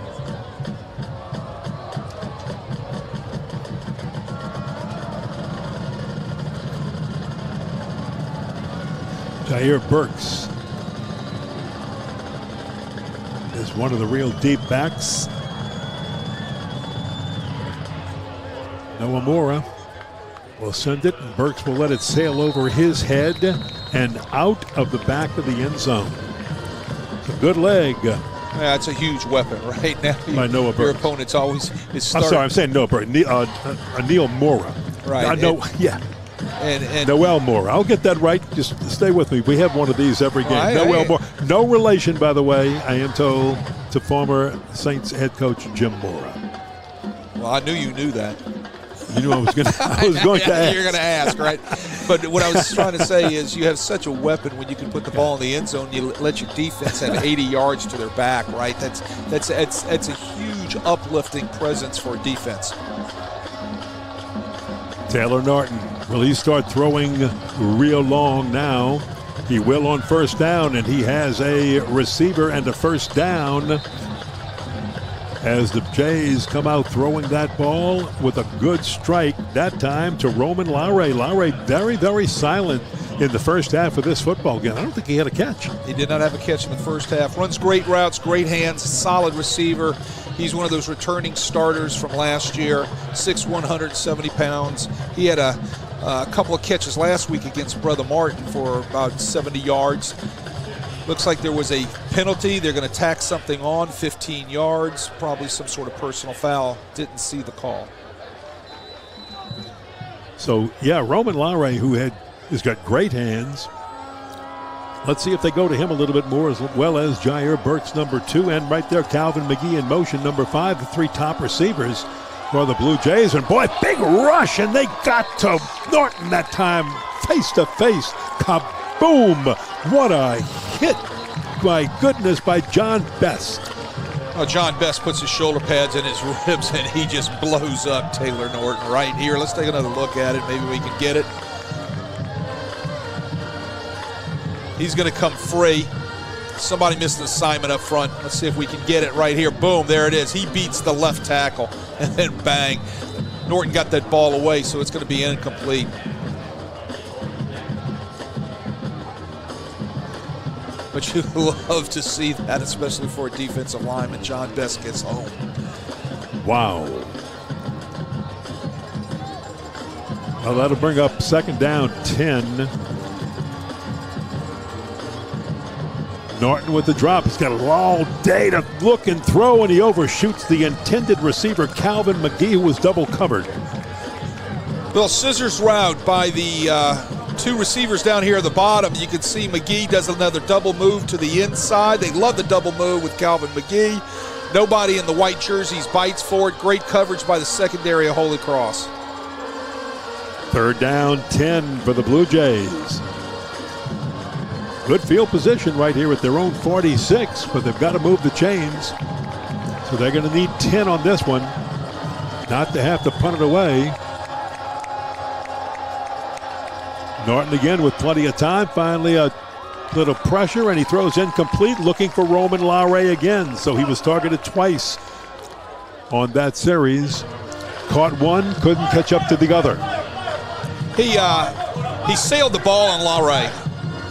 [SPEAKER 1] Jair Burks is one of the real deep backs. Noah Mora will send it, and Burks will let it sail over his head and out of the back of the end zone. It's a good leg.
[SPEAKER 2] Yeah, it's a huge weapon right now.
[SPEAKER 1] By Noah Burks.
[SPEAKER 2] Your opponent's always
[SPEAKER 1] I'm sorry, I'm saying Noah Burks. Neil Mora.
[SPEAKER 2] Right.
[SPEAKER 1] Yeah.
[SPEAKER 2] And
[SPEAKER 1] Noel Moore. I'll get that right. Just stay with me. We have one of these every game. Noel Moore. No relation, by the way, I am told, to former Saints head coach Jim Mora.
[SPEAKER 2] Well, I knew you knew that.
[SPEAKER 1] You knew I was going to ask.
[SPEAKER 2] You're going to ask, right? But what I was trying to say is you have such a weapon when you can put the ball in the end zone. You let your defense have 80 yards to their back, right? That's a huge uplifting presence for a defense.
[SPEAKER 1] Taylor Norton. Will he start throwing real long now? He will on first down, and he has a receiver and a first down as the Jays come out throwing that ball with a good strike, that time to Roman Lowry. Lowry very, very silent in the first half of this football game. I don't think he had a catch.
[SPEAKER 2] He did not have a catch in the first half. Runs great routes, great hands, solid receiver. He's one of those returning starters from last year, 6'1", 170 pounds. He had a couple of catches last week against Brother Martin for about 70 yards. Looks like there was a penalty. They're going to tack something on, 15 yards, probably some sort of personal foul. Didn't see the call.
[SPEAKER 1] So, yeah, Roman Lowry, who has got great hands. Let's see if they go to him a little bit more, as well as Jair Burks, number 2, and right there, Calvin McGee in motion, number 5, the 3 top receivers for the Blue Jays. And boy, big rush, and they got to Norton that time, face to face. Kaboom! What a hit, my goodness, by John Best.
[SPEAKER 2] Oh, John Best puts his shoulder pads in his ribs, and he just blows up Taylor Norton right here. Let's take another look at it. Maybe we can get it. He's going to come free. Somebody missed an assignment up front. Let's see if we can get it right here. Boom, there it is. He beats the left tackle, and then bang. Norton got that ball away, so it's going to be incomplete. But you love to see that, especially for a defensive lineman. John Best gets home.
[SPEAKER 1] Wow. Well, that'll bring up second down, 10. Norton with the drop. He's got all day to look and throw, and he overshoots the intended receiver, Calvin McGee, who was double covered.
[SPEAKER 2] Well, scissors route by the 2 receivers down here at the bottom. You can see McGee does another double move to the inside. They love the double move with Calvin McGee. Nobody in the white jerseys bites for it. Great coverage by the secondary of Holy Cross.
[SPEAKER 1] Third down, 10 for the Blue Jays. Good field position right here at their own 46, but they've got to move the chains. So they're going to need 10 on this one, not to have to punt it away. Norton again with plenty of time. Finally a little pressure, and he throws incomplete, looking for Roman Lowry again. So he was targeted twice on that series. Caught one, couldn't catch up to the other.
[SPEAKER 2] He sailed the ball on Lowry.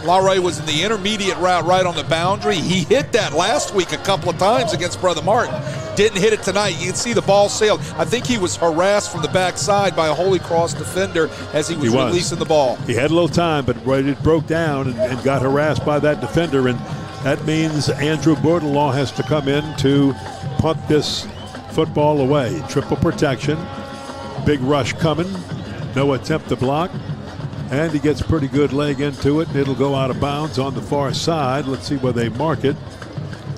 [SPEAKER 2] Lowry was in the intermediate route right on the boundary. He hit that last week a couple of times against Brother Martin. Didn't hit it tonight. You can see the ball sailed. I think he was harassed from the backside by a Holy Cross defender as he was releasing the ball.
[SPEAKER 1] He had a little time, but it broke down and got harassed by that defender, and that means Andrew Bordelon has to come in to punt this football away. Triple protection. Big rush coming. No attempt to block. And he gets pretty good leg into it, and it'll go out of bounds on the far side. Let's see where they mark it.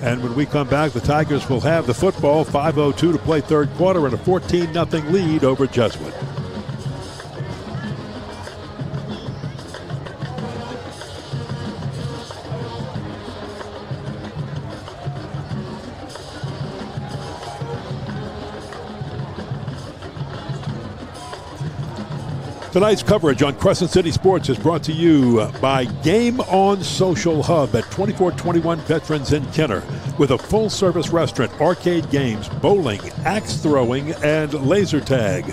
[SPEAKER 1] And when we come back, the Tigers will have the football. 5:02 to play third quarter, and a 14-0 lead over Jesuit. Tonight's coverage on Crescent City Sports is brought to you by Game On Social Hub at 2421 Veterans in Kenner, with a full-service restaurant, arcade games, bowling, axe throwing, and laser tag.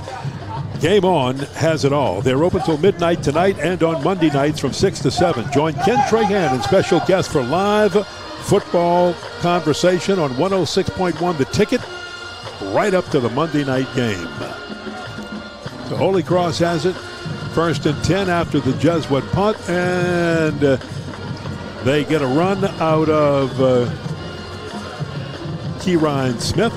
[SPEAKER 1] Game On has it all. They're open till midnight tonight and on Monday nights from 6 to 7. Join Ken Trahan and special guests for live football conversation on 106.1 The Ticket right up to the Monday night game. So Holy Cross has it. First and 10 after the Jesuit punt, and they get a run out of Keyron Smith.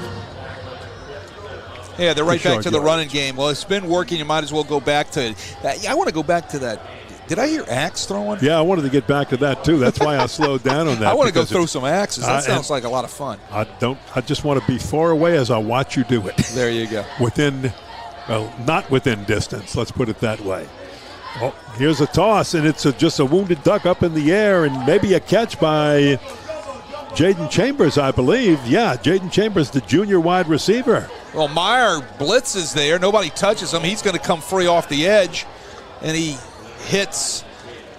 [SPEAKER 2] Yeah, they're right back to the
[SPEAKER 1] yardage.
[SPEAKER 2] running game. Well, it's been working. You might as well go back to it. I want to go back to that. Did I hear axe throwing?
[SPEAKER 1] Yeah, I wanted to get back to that too. That's why I slowed down on that.
[SPEAKER 2] I want to go throw some axes. That sounds like a lot of fun.
[SPEAKER 1] I just want to be far away as I watch you do it.
[SPEAKER 2] There you go.
[SPEAKER 1] Not within distance. Let's put it that way. Oh, here's a toss, and it's just a wounded duck up in the air, and maybe a catch by Jaden Chambers, I believe. Yeah, Jaden Chambers, the junior wide receiver.
[SPEAKER 2] Well, Meyer blitzes there. Nobody touches him. He's going to come free off the edge, and he hits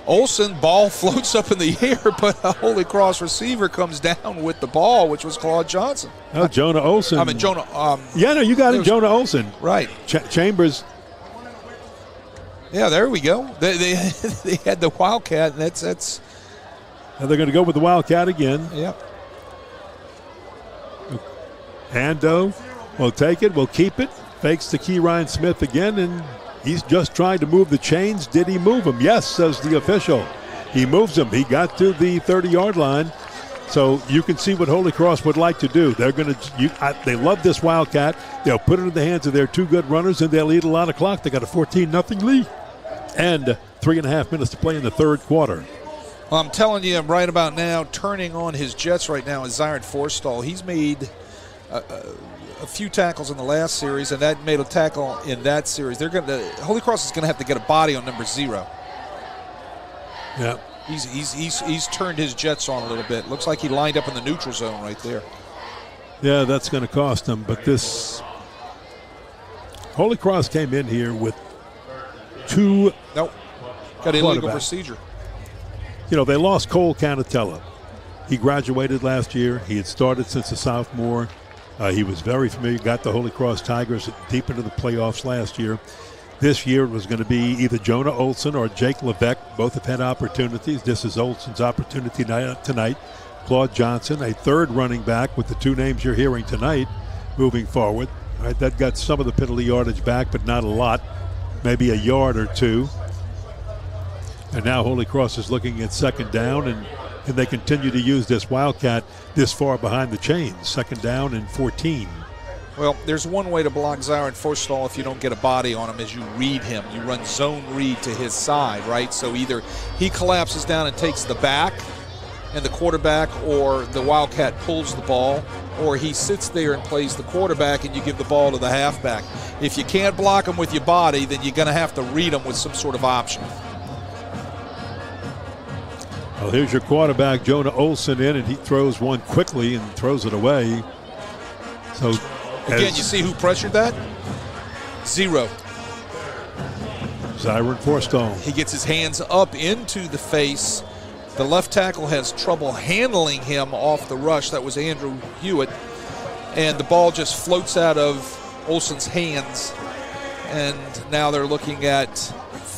[SPEAKER 2] Olsen. Ball floats up in the air, but a Holy Cross receiver comes down with the ball, which was Claude Johnson.
[SPEAKER 1] Oh, Jonah Olsen.
[SPEAKER 2] Jonah.
[SPEAKER 1] You got him, Jonah Olsen.
[SPEAKER 2] Right.
[SPEAKER 1] Chambers.
[SPEAKER 2] Yeah, there we go. They had the Wildcat, and that's.
[SPEAKER 1] Now they're going to go with the Wildcat again.
[SPEAKER 2] Yep.
[SPEAKER 1] Ando will take it, will keep it. Fakes to Key Ryan Smith again, and he's just trying to move the chains. Did he move him? Yes, says the official. He moves him. He got to the 30-yard line. So you can see what Holy Cross would like to do. They're going to. They love this Wildcat. They'll put it in the hands of their two good runners, and they'll eat a lot of clock. They got a 14-0 lead, and 3.5 minutes to play in the third quarter.
[SPEAKER 2] Well, I'm telling you, right about now, turning on his jets right now is Zyron Forstall. He's made a few tackles in the last series, and that made a tackle in that series. Holy Cross is going to have to get a body on number 0.
[SPEAKER 1] Yeah.
[SPEAKER 2] He's turned his jets on a little bit. Looks like he lined up in the neutral zone right there.
[SPEAKER 1] Yeah, that's going to cost him. But this Holy Cross came in here with two.
[SPEAKER 2] Nope. Got illegal procedure.
[SPEAKER 1] You know, they lost Cole Canatella. He graduated last year. He had started since a sophomore. He was very familiar, got the Holy Cross Tigers deep into the playoffs last year. This year it was going to be either Jonah Olsen or Jake Levesque. Both have had opportunities. This is Olsen's opportunity tonight. Claude Johnson, a third running back with the two names you're hearing tonight moving forward. All right, that got some of the penalty yardage back, but not a lot. Maybe a yard or two. And now Holy Cross is looking at second down, and they continue to use this Wildcat this far behind the chains. Second down and 14.
[SPEAKER 2] Well, there's one way to block Zyron Forstall if you don't get a body on him is you read him. You run zone read to his side, right? So either he collapses down and takes the back and the quarterback, or the Wildcat pulls the ball, or he sits there and plays the quarterback and you give the ball to the halfback. If you can't block him with your body, then you're going to have to read him with some sort of option.
[SPEAKER 1] Well, here's your quarterback, Jonah Olsen, in, and he throws one quickly and throws it away. So,
[SPEAKER 2] again, you see who pressured that? 0.
[SPEAKER 1] Zyron Forstall.
[SPEAKER 2] He gets his hands up into the face. The left tackle has trouble handling him off the rush. That was Andrew Hewitt. And the ball just floats out of Olsen's hands. And now they're looking at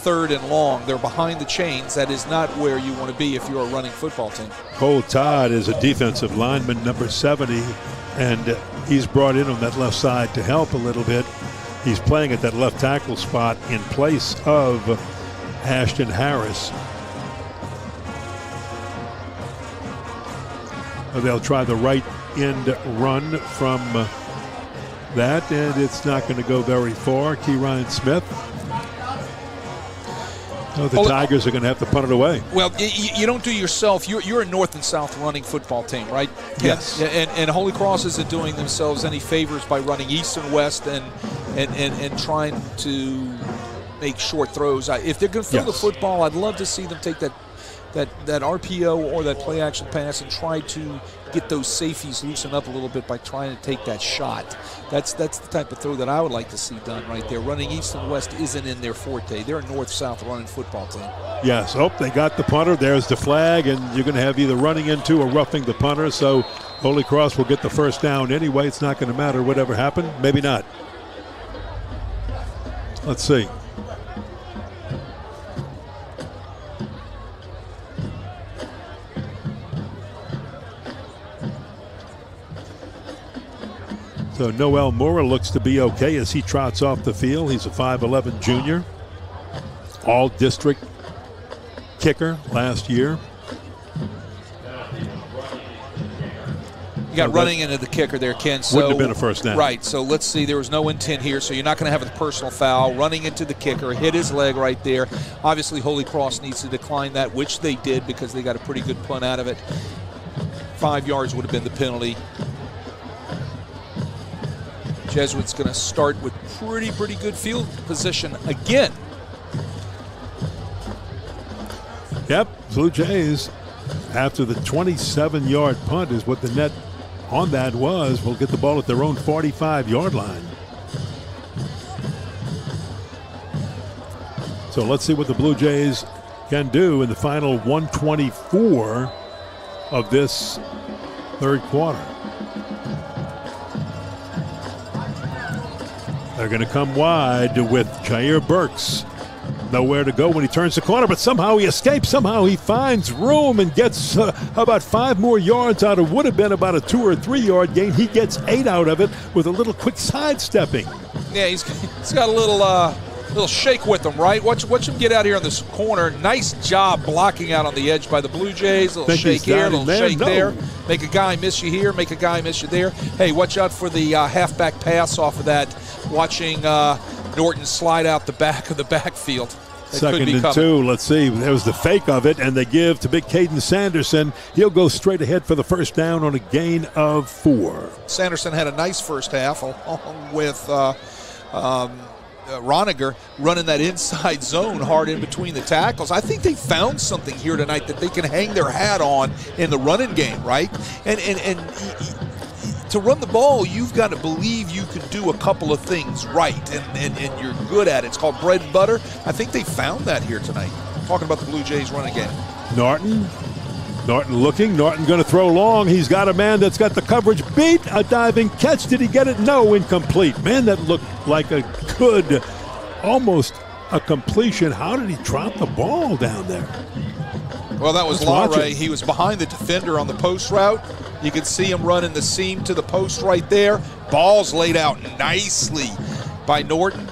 [SPEAKER 2] third and long. They're behind the chains. That is not where you want to be if you're a running football team.
[SPEAKER 1] Cole Todd is a defensive lineman, number 70, and he's brought in on that left side to help a little bit. He's playing at that left tackle spot in place of Ashton Harris. They'll try the right end run from that, and it's not going to go very far. Key Ryan Smith. Oh, the Tigers are going to have to punt it away.
[SPEAKER 2] Well, you don't do yourself. You're a north and south running football team, right?
[SPEAKER 1] Yes.
[SPEAKER 2] And Holy Cross isn't doing themselves any favors by running east and west and trying to make short throws. If they're going to throw the football, I'd love to see them take that RPO or that play action pass and try to get those safeties loosened up a little bit by trying to take that shot. That's the type of throw that I would like to see done right there. Running east and west isn't in their forte. They're a north-south running football team.
[SPEAKER 1] Yes. Oh, they got the punter. There's the flag, and you're going to have either running into or roughing the punter. So Holy Cross will get the first down anyway. It's not going to matter whatever happened. Maybe not. Let's see. So Noel Mora looks to be okay as he trots off the field. He's a 5'11 junior, all-district kicker last year.
[SPEAKER 2] You got running into the kicker there, Ken. So,
[SPEAKER 1] wouldn't have been a first down.
[SPEAKER 2] Right. So let's see. There was no intent here, so you're not going to have a personal foul. Running into the kicker, hit his leg right there. Obviously, Holy Cross needs to decline that, which they did because they got a pretty good punt out of it. 5 yards would have been the penalty. Jesuit's going to start with pretty good field position again.
[SPEAKER 1] Yep, Blue Jays, after the 27-yard punt is what the net on that was, will get the ball at their own 45-yard line. So let's see what the Blue Jays can do in the final 124 of this third quarter. They're going to come wide with Jair Burks. Nowhere to go when he turns the corner, but somehow he escapes. Somehow he finds room and gets about 5 more yards out of would have been about a 2 or 3 yard gain. He gets 8 out of it with a little quick sidestepping.
[SPEAKER 2] Yeah, he's got a little shake with him, right? Watch him get out here on this corner. Nice job blocking out on the edge by the Blue Jays. A little shake here, a little shake there. Make a guy miss you here, make a guy miss you there. Hey, watch out for the halfback pass off of that. Watching Norton slide out the back of the backfield.
[SPEAKER 1] Second and 2. Let's see. There was the fake of it, and they give to big Caden Sanderson. He'll go straight ahead for the first down on a gain of 4.
[SPEAKER 2] Sanderson had a nice first half, along with Roniger running that inside zone hard in between the tackles. I think they found something here tonight that they can hang their hat on in the running game, right? And to run the ball, you've got to believe you can do a couple of things right, and you're good at it. It's called bread and butter. I think they found that here tonight. Talking about the Blue Jays running game. Norton
[SPEAKER 1] looking. Norton going to throw long. He's got a man that's got the coverage beat. A diving catch. Did he get it? No, incomplete. Man, that looked like a good, almost a completion. How did he drop the ball down there?
[SPEAKER 2] Well, that was Laurie. He was behind the defender on the post route. You could see him running the seam to the post right there. Ball's laid out nicely by Norton.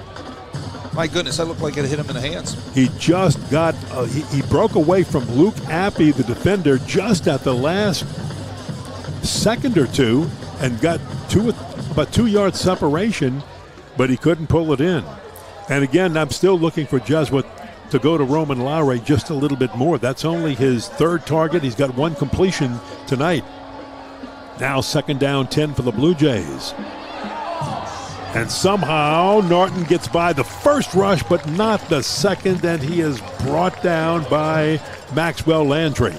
[SPEAKER 2] My goodness, that looked like it hit him in the hands.
[SPEAKER 1] He just got, he broke away from Luke Appy, the defender, just at the last second or two and got about 2 yard separation, but he couldn't pull it in. And again, I'm still looking for Jesuit to go to Roman Lowry just a little bit more. That's only his 3rd target. He's got 1 completion tonight. Now 2nd down 10 for the Blue Jays. And somehow Norton gets by the first rush, but not the second, and he is brought down by Maxwell Landry.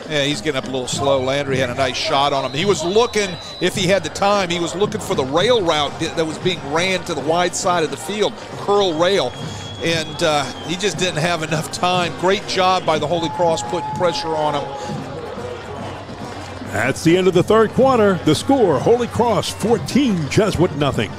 [SPEAKER 2] Yeah, he's getting up a little slow. Landry had a nice shot on him. He was looking, if he had the time, he was looking for the rail route that was being ran to the wide side of the field, curl rail. And he just didn't have enough time. Great job by the Holy Cross putting pressure on him.
[SPEAKER 1] That's the end of the third quarter. The score, Holy Cross 14, Jesuit nothing.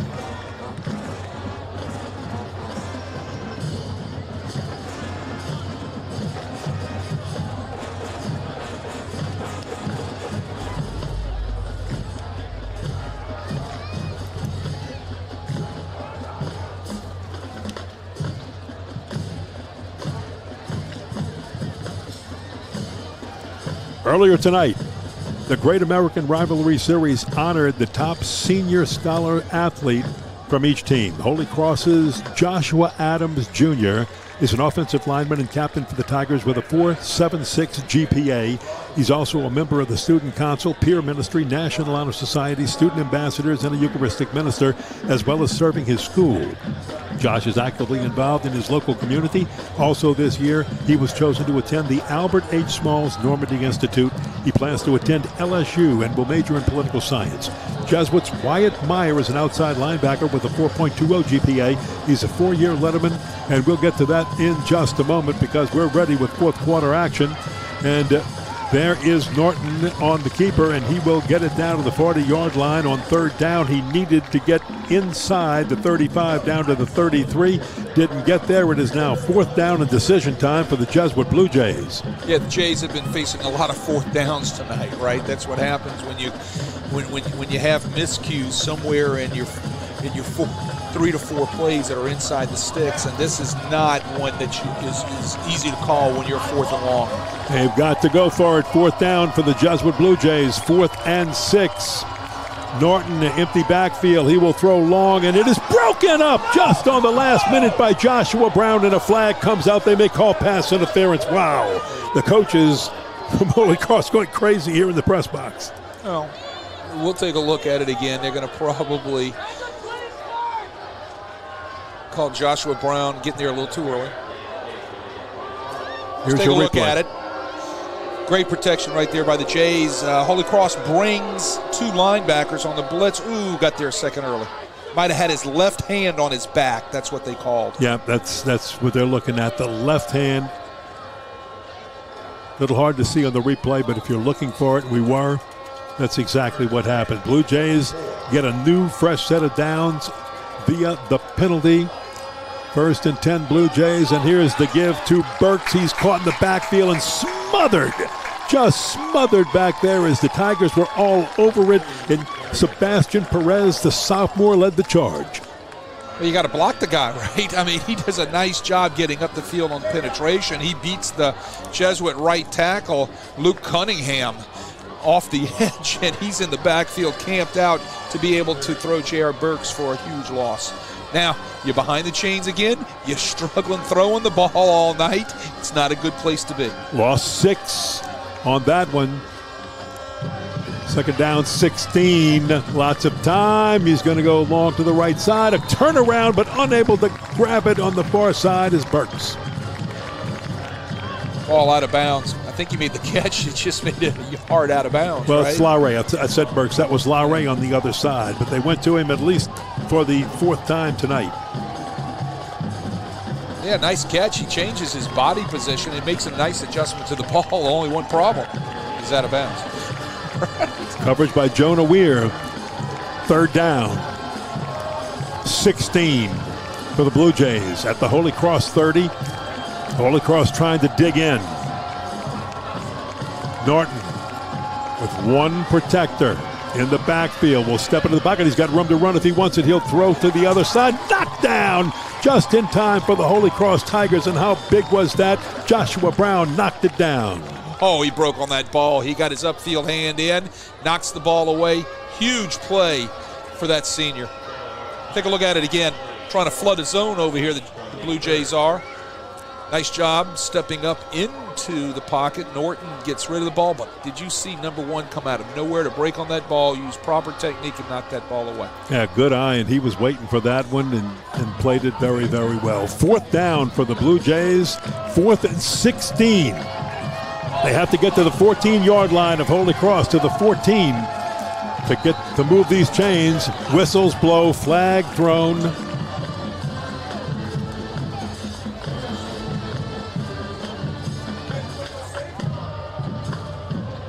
[SPEAKER 1] Earlier tonight, the Great American Rivalry Series honored the top senior scholar athlete from each team. Holy Cross's Joshua Adams Jr. is an offensive lineman and captain for the Tigers with a 4.76 GPA. He's also a member of the Student Council, Peer Ministry, National Honor Society, Student Ambassadors, and a Eucharistic minister, as well as serving his school. Josh is actively involved in his local community. Also this year, he was chosen to attend the Albert H. Smalls Normandy Institute. He plans to attend LSU and will major in political science. Jesuit's Wyatt Meyer is an outside linebacker with a 4.20 GPA. He's a 4-year letterman, and we'll get to that in just a moment because we're ready with fourth quarter action. And there is Norton on the keeper, and he will get it down to the 40-yard line on third down. He needed to get inside the 35 down to the 33. Didn't get there. It is now fourth down and decision time for the Jesuit Blue Jays.
[SPEAKER 2] Yeah, the Jays have been facing a lot of fourth downs tonight, right? That's what happens when you have miscues somewhere in your 3 to 4 plays that are inside the sticks, and this is not one that is easy to call when you're 4th and long.
[SPEAKER 1] They've got to go for it. Fourth down for the Jesuit Blue Jays. 4th and 6. Norton, empty backfield. He will throw long, and it is broken up just on the last minute by Joshua Brown, and a flag comes out. They may call pass interference. Wow. The coaches from Holy Cross going crazy here in the press box.
[SPEAKER 2] Well, we'll take a look at it again. They're going to probably call Joshua Brown getting there a little too early. Let's take a look at it. Great protection right there by the Jays. Holy Cross brings 2 linebackers on the blitz. Ooh, got there a second early. Might have had his left hand on his back. That's what they called.
[SPEAKER 1] Yeah, that's what they're looking at. The left hand. A little hard to see on the replay, but if you're looking for it, we were. That's exactly what happened. Blue Jays get a new, fresh set of downs via the penalty. 1st and 10 Blue Jays, and here's the give to Burks. He's caught in the backfield and smothered, just smothered back there as the Tigers were all over it, and Sebastian Perez, the sophomore, led the charge.
[SPEAKER 2] Well, you got to block the guy, right? I mean, he does a nice job getting up the field on penetration. He beats the Jesuit right tackle, Luke Cunningham, off the edge, and he's in the backfield camped out to be able to throw J.R. Burks for a huge loss. Now, you're behind the chains again. You're struggling throwing the ball all night. It's not a good place to be.
[SPEAKER 1] Lost 6 on that one. 2nd down, 16. Lots of time. He's going to go long to the right side. A turnaround, but unable to grab it on the far side is Burks.
[SPEAKER 2] Ball out of bounds. I think he made the catch. He just made it a yard out of bounds.
[SPEAKER 1] Well,
[SPEAKER 2] right?
[SPEAKER 1] It's Laurie. I said Burks. That was Laurie on the other side. But they went to him at least for the 4th time tonight.
[SPEAKER 2] Yeah, nice catch. He changes his body position. It makes a nice adjustment to the ball. Only one problem. He's out of bounds.
[SPEAKER 1] Coverage by Jonah Weir. 3rd down. 16 for the Blue Jays at the Holy Cross 30. Holy Cross trying to dig in. Norton with 1 protector in the backfield. Will step into the pocket. He's got room to run if he wants it. He'll throw to the other side. Knocked down just in time for the Holy Cross Tigers. And how big was that? Joshua Brown knocked it down.
[SPEAKER 2] Oh, he broke on that ball. He got his upfield hand in, knocks the ball away. Huge play for that senior. Take a look at it again. Trying to flood a zone over here, the Blue Jays are. Nice job stepping up into the pocket. Norton gets rid of the ball, but did you see number 1 come out of nowhere to break on that ball, use proper technique, and knock that ball away?
[SPEAKER 1] Yeah, good eye, and he was waiting for that one and played it very, very well. 4th down for the Blue Jays, 4th and 16. They have to get to the 14-yard line of Holy Cross, to the 14 to move these chains. Whistles blow, flag thrown.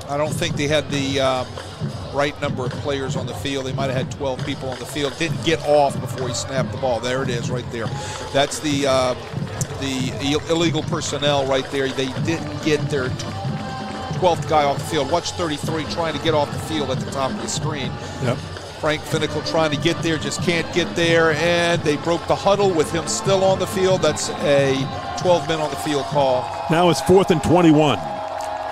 [SPEAKER 2] I don't think they had the right number of players on the field. They might have had 12 people on the field. Didn't get off before he snapped the ball. There it is right there. That's the illegal personnel right there. They didn't get their 12th guy off the field. Watch 33 trying to get off the field at the top of the screen.
[SPEAKER 1] Yep.
[SPEAKER 2] Frank Finnicle trying to get there, just can't get there, and they broke the huddle with him still on the field. That's a 12 men on the field call.
[SPEAKER 1] Now it's 4th and 21.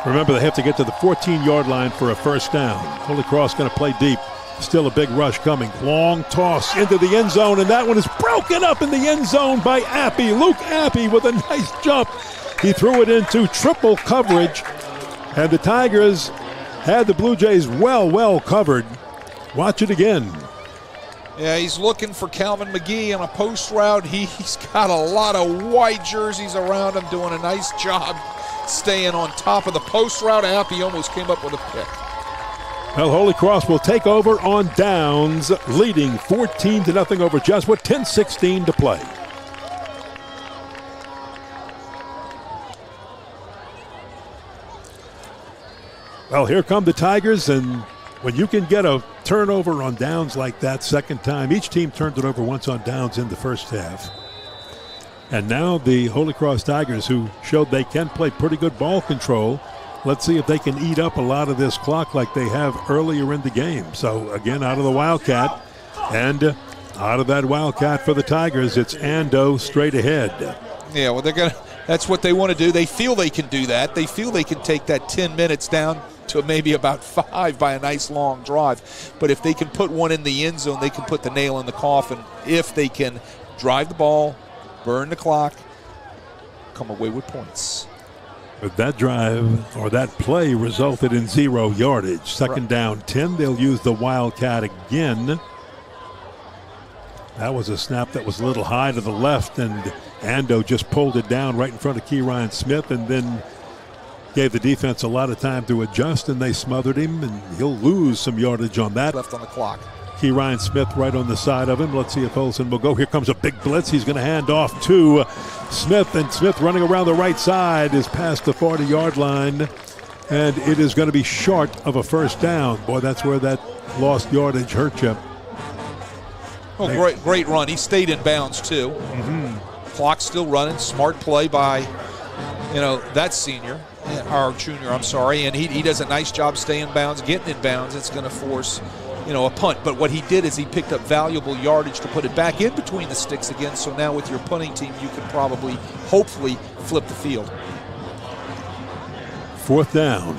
[SPEAKER 1] Remember, they have to get to the 14-yard line for a 1st down. Holy Cross going to play deep. Still a big rush coming. Long toss into the end zone, and that one is broken up in the end zone by Appy. Luke Appy with a nice jump. He threw it into triple coverage, and the Tigers had the Blue Jays well covered. Watch it again.
[SPEAKER 2] Yeah, he's looking for Calvin McGee on a post route. He's got a lot of white jerseys around him, doing a nice job staying on top of the post route. Appy almost came up with a pick.
[SPEAKER 1] Well, Holy Cross will take over on downs, leading 14-0 over Jesuit, 10:16 to play. Well, here come the Tigers, and when you can get a turnover on downs like that 2nd time, each team turned it over once on downs in the 1st half. And now the Holy Cross Tigers, who showed they can play pretty good ball control, let's see if they can eat up a lot of this clock like they have earlier in the game. So, again, out of the Wildcat, and out of that Wildcat for the Tigers, it's Ando straight ahead.
[SPEAKER 2] Yeah, well, they're That's what they want to do. They feel they can do that. They feel they can take that 10 minutes down to maybe about 5 by a nice long drive. But if they can put one in the end zone, they can put the nail in the coffin. If they can drive the ball, burn the clock, come away with points.
[SPEAKER 1] But that drive or that play resulted in 0 yardage. Second down 10. They'll use the Wildcat again. That was a snap that was a little high to the left, and Ando just pulled it down right in front of Keyron Smith and then gave the defense a lot of time to adjust, and they smothered him, and he'll lose some yardage on that.
[SPEAKER 2] Left on the clock.
[SPEAKER 1] Keyron Smith right on the side of him. Let's see if Olsen will go. Here comes a big blitz. He's going to hand off to Smith, and Smith running around the right side is past the 40-yard line, and it is going to be short of a first down. Boy, that's where that lost yardage hurt you.
[SPEAKER 2] Oh, great run. He stayed in bounds, too. Clock's still running. Smart play by, that senior, or junior, I'm sorry. And he does a nice job staying in bounds, getting in bounds. It's going to force, a punt. But what he did is he picked up valuable yardage to put it back in between the sticks again. So now with your punting team, you can probably, hopefully, flip the field.
[SPEAKER 1] Fourth down.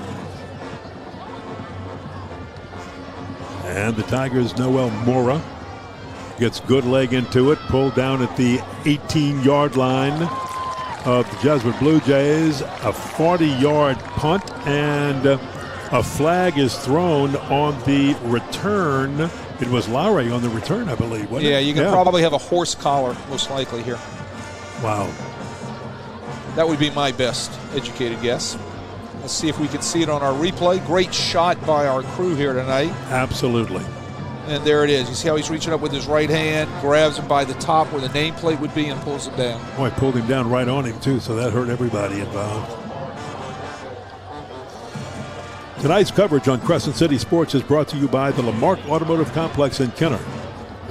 [SPEAKER 1] And the Tigers, Noel Mora gets good leg into it, pulled down at the 18-yard line of the Jesuit Blue Jays. A 40-yard punt, and a flag is thrown on the return. It was Lowry on the return, I believe, wasn't it?
[SPEAKER 2] You can probably have a horse collar, most likely, here.
[SPEAKER 1] Wow.
[SPEAKER 2] That would be my best educated guess. Let's see if we can see it on our replay. Great shot by our crew here tonight.
[SPEAKER 1] Absolutely.
[SPEAKER 2] And there it is. You see how he's reaching up with his right hand, grabs him by the top where the nameplate would be, and pulls him down.
[SPEAKER 1] Boy, pulled him down right on him, too, so that hurt everybody involved. Tonight's coverage on Crescent City Sports is brought to you by the Lamarck Automotive Complex in Kenner.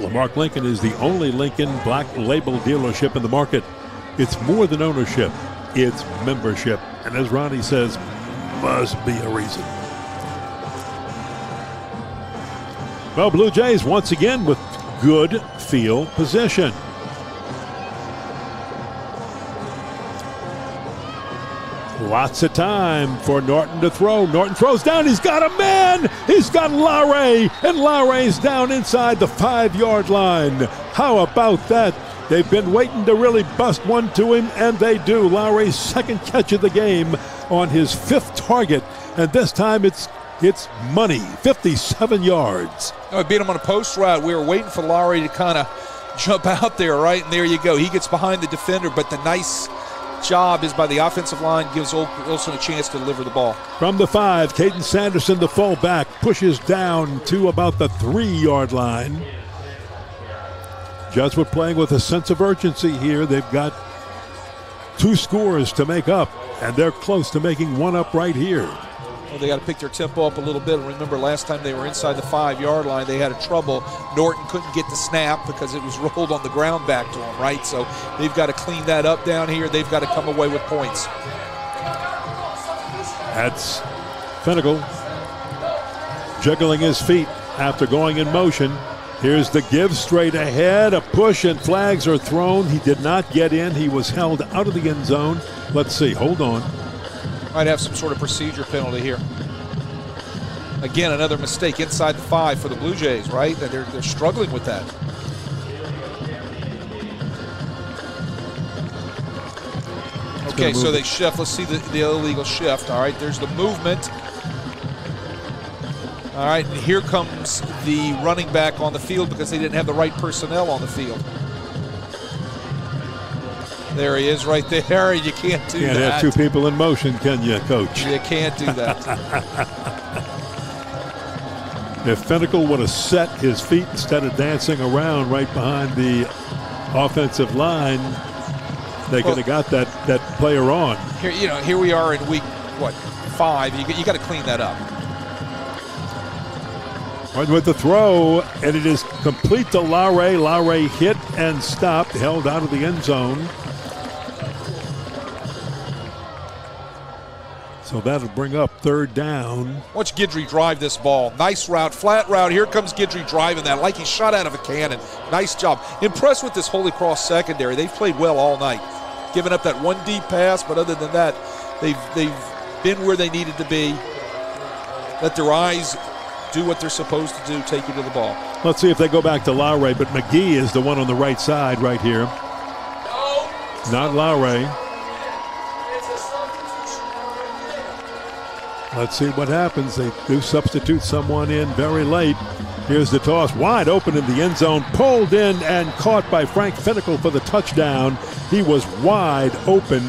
[SPEAKER 1] Lamarck Lincoln is the only Lincoln Black Label dealership in the market. It's more than ownership, it's membership. And as Ronnie says, must be a reason. Well, Blue Jays once again with good field position. Lots of time for Norton to throw. Norton throws down. He's got a man. He's got Lowry, and Lowry's down inside the 5-yard line. How about that? They've been waiting to really bust one to him, and they do. Lowry's second catch of the game on his 5th target, and this time it's money, 57 yards.
[SPEAKER 2] I beat him on a post route. We were waiting for Lowry to kind of jump out there, right? And there you go. He gets behind the defender, but the nice job is by the offensive line, gives Olsen a chance to deliver the ball.
[SPEAKER 1] From the 5, Caden Sanderson, the fullback, pushes down to about the 3-yard line. Jesuit playing with a sense of urgency here. They've got 2 scores to make up, and they're close to making one up right here.
[SPEAKER 2] Well, they got to pick their tempo up a little bit. And remember, last time they were inside the 5-yard line, they had a trouble. Norton couldn't get the snap because it was rolled on the ground back to him, right? So they've got to clean that up down here. They've got to come away with points.
[SPEAKER 1] That's Finnegal juggling his feet after going in motion. Here's the give straight ahead. A push and flags are thrown. He did not get in. He was held out of the end zone. Let's see. Hold on.
[SPEAKER 2] Might have some sort of procedure penalty here. Again, another mistake inside the 5 for the Blue Jays, right? They're struggling with that. Okay, so they shift. Let's see the illegal shift. All right, there's the movement. All right, and here comes the running back on the field because they didn't have the right personnel on the field. There he is right there. You can't do that.
[SPEAKER 1] Can't have 2 people in motion, can you, Coach?
[SPEAKER 2] You can't do that.
[SPEAKER 1] If Finnegal would have set his feet instead of dancing around right behind the offensive line, they could have got that player on.
[SPEAKER 2] Here we are in week, 5. You got to clean that up.
[SPEAKER 1] Right with the throw, and it is complete to Lowry. Lowry hit and stopped, held out of the end zone. So that'll bring up 3rd down.
[SPEAKER 2] Watch Guidry drive this ball. Nice route, flat route. Here comes Guidry driving that like he shot out of a cannon. Nice job. Impressed with this Holy Cross secondary. They've played well all night. giving up that one deep pass, but other than that, they've been where they needed to be. Let their eyes do what they're supposed to do, take you to the ball.
[SPEAKER 1] Let's see if they go back to Lowry, but McGee is the one on the right side right here. Not Lowry. Let's see what happens. They do substitute someone in very late. Here's the toss, wide open in the end zone, pulled in and caught by Frank Finnekel for the touchdown. He was wide open.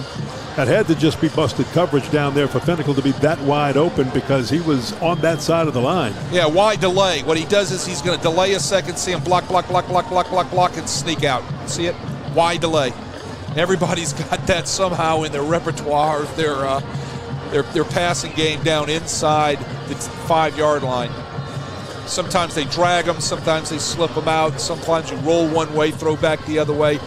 [SPEAKER 1] That had to just be busted coverage down there for Finnekel to be that wide open because he was on that side of the line.
[SPEAKER 2] Yeah, wide delay. What he does is he's going to delay a second, see him block, and sneak out. See it? Wide delay. Everybody's got that somehow in their repertoire of their passing game down inside the 5-yard line. Sometimes they drag them, sometimes they slip them out, sometimes you roll one way, throw back the other way,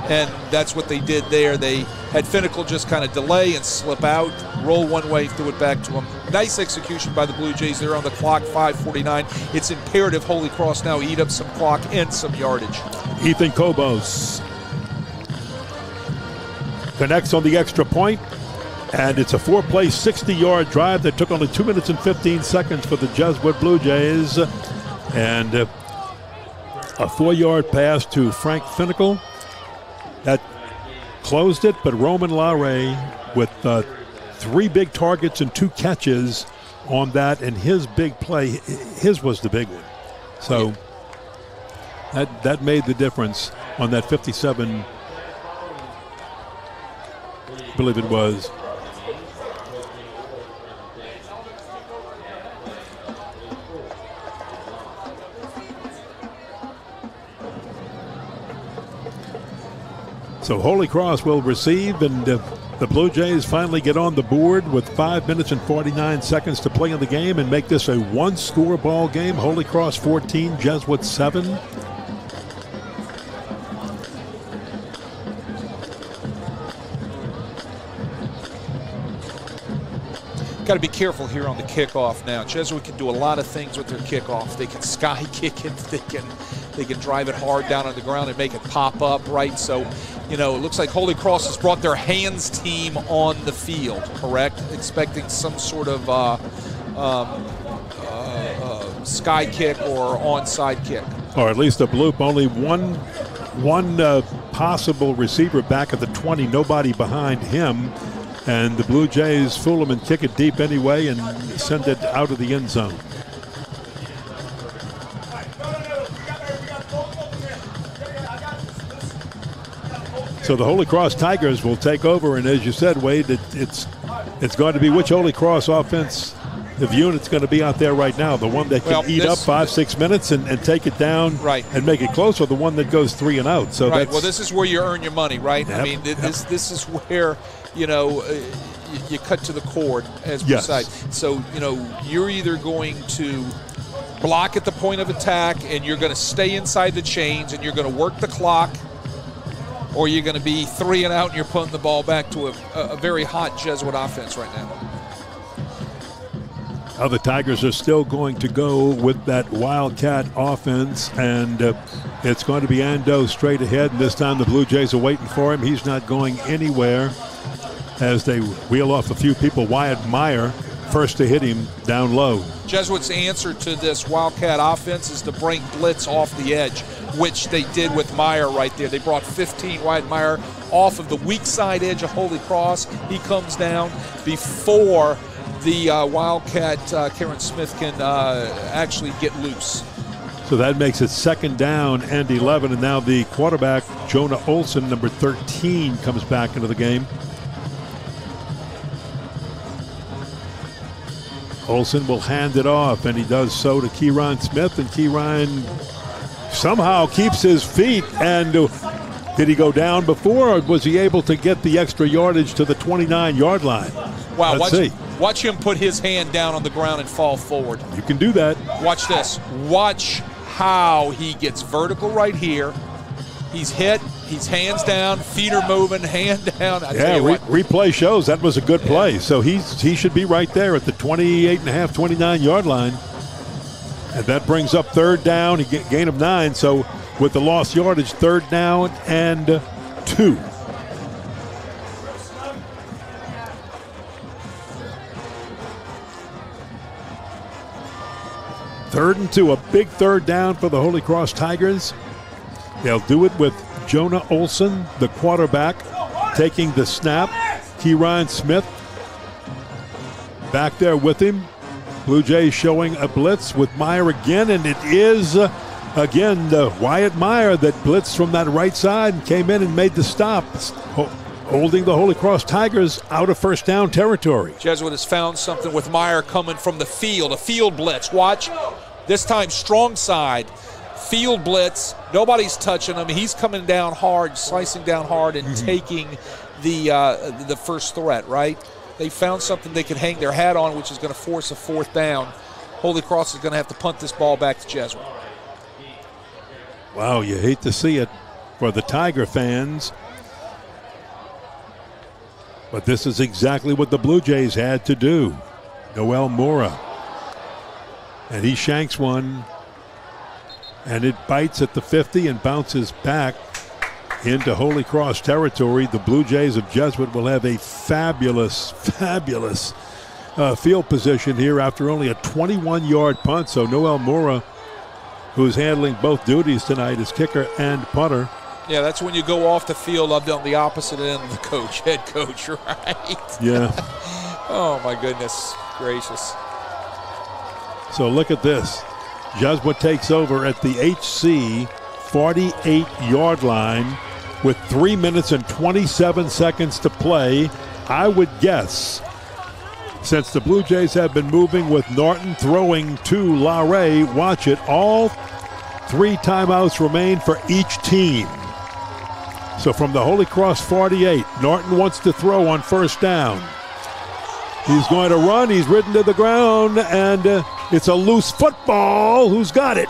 [SPEAKER 2] and that's what they did there. They had Finnekel just kind of delay and slip out, roll one way, threw it back to him. Nice execution by the Blue Jays. They're on the clock, 5:49. It's imperative Holy Cross now eat up some clock and some yardage.
[SPEAKER 1] Ethan Kobos connects on the extra point, and it's a 4-play, 60-yard drive that took only 2 minutes and 15 seconds for the Jesuit Blue Jays. And a 4-yard pass to Frank Finnekel. That closed it, but Roman Lowry with 3 big targets and 2 catches on that, and his big play, his was the big one. So that made the difference on that 57, I believe it was. So Holy Cross will receive, and the Blue Jays finally get on the board with 5 minutes and 49 seconds to play in the game and make this a 1-score ball game. Holy Cross 14, Jesuit 7.
[SPEAKER 2] Got to be careful here on the kickoff now. Jesuit can do a lot of things with their kickoff. They can sky kick it. They can drive it hard down on the ground and make it pop up, right? So, it looks like Holy Cross has brought their hands team on the field, correct? Expecting some sort of sky kick or onside kick.
[SPEAKER 1] Or at least a bloop. Only one possible receiver back at the 20, nobody behind him. And the Blue Jays fool him and kick it deep anyway and send it out of the end zone. So the Holy Cross Tigers will take over, and as you said, Wade, it's going to be which Holy Cross offense the unit's going to be out there right now, the one that can eat up 5-6 minutes and take it down,
[SPEAKER 2] right,
[SPEAKER 1] and make it close, or the one that goes 3 and out. So
[SPEAKER 2] right. Well, this is where you earn your money, right?
[SPEAKER 1] Yep,
[SPEAKER 2] I mean, this is where you cut to the cord, as we say. So you're either going to block at the point of attack, and you're going to stay inside the chains, and you're going to work the clock, or you're going to be 3 and out, and you're putting the ball back to a very hot Jesuit offense right now.
[SPEAKER 1] Now the Tigers are still going to go with that Wildcat offense, and it's going to be Ando straight ahead, and this time the Blue Jays are waiting for him. He's not going anywhere as they wheel off a few people. Wyatt Meyer first to hit him down low.
[SPEAKER 2] Jesuits' answer to this Wildcat offense is to bring blitz off the edge, which they did with Meyer right there. They brought 15, Wyatt Meyer, off of the weak side edge of Holy Cross. He comes down before the Wildcat, Karen Smith, can actually get loose.
[SPEAKER 1] So that makes it 2nd down and 11, and now the quarterback, Jonah Olson, number 13, comes back into the game. Olson will hand it off, and he does so to Kieran Smith, and Kieran somehow keeps his feet. And did he go down before, or was he able to get the extra yardage to the 29-yard line?
[SPEAKER 2] Wow,
[SPEAKER 1] Let's see.
[SPEAKER 2] Watch him put his hand down on the ground and fall forward.
[SPEAKER 1] You can do that.
[SPEAKER 2] Watch this. Watch how he gets vertical right here. He's hit. He's hands down, feet are moving, hand down.
[SPEAKER 1] Replay shows that was a good play. So he should be right there at the 28.5, 29-yard line. And that brings up 3rd down, gain of 9. So with the lost yardage, 3rd down and 2. 3rd and 2, a big 3rd down for the Holy Cross Tigers. They'll do it with Jonah Olson, the quarterback, taking the snap. Kieran Smith back there with him. Blue Jays showing a blitz with Meyer again, and it is, again, Wyatt Meyer that blitzed from that right side and came in and made the stop, holding the Holy Cross Tigers out of first down territory.
[SPEAKER 2] Jesuit has found something with Meyer coming from the field, a field blitz. Watch, this time strong side, field blitz. Nobody's touching him. He's coming down hard, slicing down hard, and taking the first threat, right? They found something they could hang their hat on, which is going to force a 4th down. Holy Cross is going to have to punt this ball back to Jesuit.
[SPEAKER 1] Wow, you hate to see it for the Tiger fans. But this is exactly what the Blue Jays had to do. Noel Mora. And he shanks one. And it bites at the 50 and bounces back into Holy Cross territory. The Blue Jays of Jesuit will have a fabulous field position here after only a 21-yard punt. So Noel Mora, who's handling both duties tonight as kicker and punter.
[SPEAKER 2] Yeah, that's when you go off the field on the opposite end of the head coach, right?
[SPEAKER 1] Yeah.
[SPEAKER 2] Oh, my goodness gracious.
[SPEAKER 1] So look at this. Jesuit takes over at the HC 48-yard line with 3 minutes and 27 seconds to play. I would guess, since the Blue Jays have been moving with Norton throwing to Larray, watch it, all 3 timeouts remain for each team. So from the Holy Cross 48, Norton wants to throw on first down. He's going to run, he's ridden to the ground, and it's a loose football. Who's got it?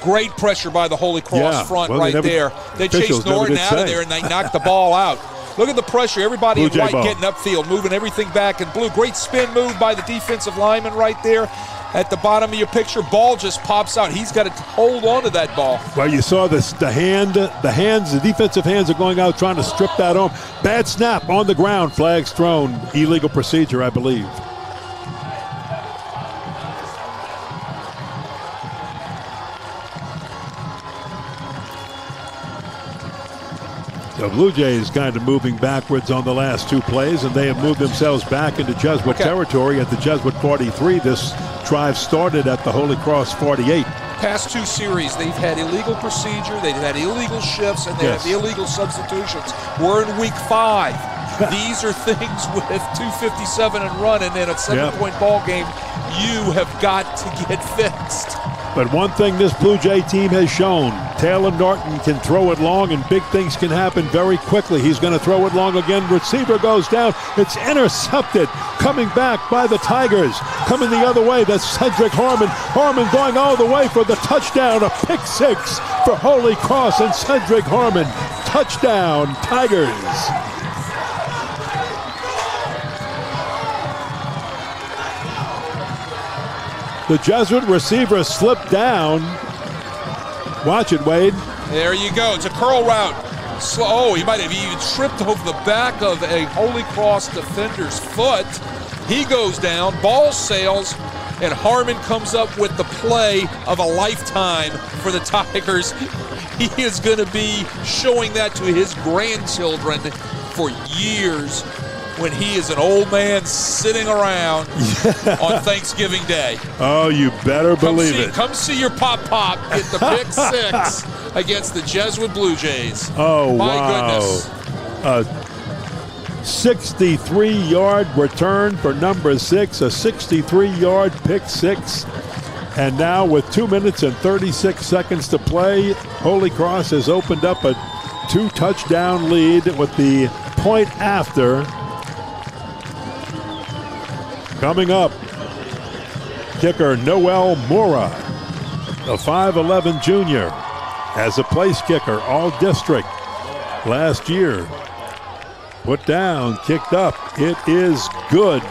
[SPEAKER 2] Great pressure by the Holy Cross front there. They chased Norton out of there, and they knocked the ball out. Look at the pressure. Everybody in white getting upfield, moving everything back in blue. Great spin move by the defensive lineman right there. At the bottom of your picture, ball just pops out. He's got to hold on to that ball.
[SPEAKER 1] Well, you saw this, the defensive hands are going out trying to strip that home. Bad snap on the ground, flags thrown. Illegal procedure, I believe. The Blue Jays kind of moving backwards on the last 2 plays, and they have moved themselves back into Jesuit territory at the Jesuit 43. This drive started at the Holy Cross 48.
[SPEAKER 2] Past 2 series, they've had illegal procedure, they've had illegal shifts, and they have illegal substitutions. We're in week 5. These are things with 2:57 and running in a 7-point ball game you have got to get fixed.
[SPEAKER 1] But one thing this Blue Jay team has shown, Taylor Norton can throw it long and big things can happen very quickly. He's going to throw it long again. Receiver goes down. It's intercepted. Coming back by the Tigers. Coming the other way, that's Cedric Harmon. Harmon going all the way for the touchdown. A pick 6 for Holy Cross and Cedric Harmon. Touchdown, Tigers. The Jesuit receiver slipped down. Watch it, Wade.
[SPEAKER 2] There you go. It's a curl route. Oh, he might have even tripped over the back of a Holy Cross defender's foot. He goes down, ball sails, and Harmon comes up with the play of a lifetime for the Tigers. He is going to be showing that to his grandchildren for years when he is an old man sitting around on Thanksgiving Day.
[SPEAKER 1] Oh, you better believe it.
[SPEAKER 2] Come see your pop-pop get the pick 6 against the Jesuit Blue Jays.
[SPEAKER 1] Oh,
[SPEAKER 2] my
[SPEAKER 1] wow.
[SPEAKER 2] goodness.
[SPEAKER 1] 63-yard return for number 6, a 63-yard pick 6. And now with 2 minutes and 36 seconds to play, Holy Cross has opened up a 2-touchdown lead with the point after. Coming up, kicker Noel Mora, the 5'11 junior, as a place kicker, all district last year. Put down, kicked up. It is good.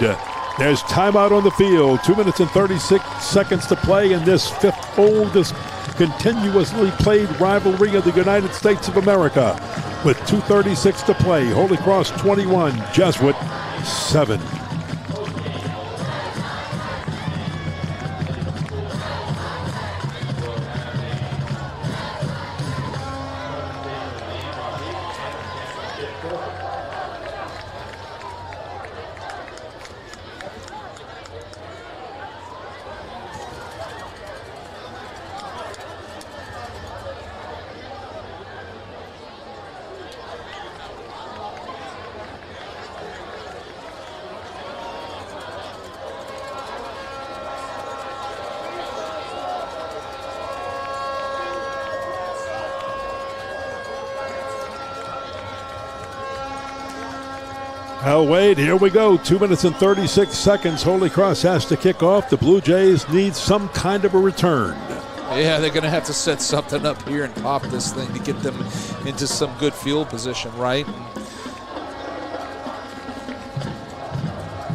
[SPEAKER 1] There's timeout on the field. 2 minutes and 36 seconds to play in this 5th oldest continuously played rivalry of the United States of America. With 2:36 to play, Holy Cross 21, Jesuit 7. Well, Wade, here we go. 2 minutes and 36 seconds. Holy Cross has to kick off. The Blue Jays need some kind of a return.
[SPEAKER 2] Yeah, they're going to have to set something up here and pop this thing to get them into some good field position, right?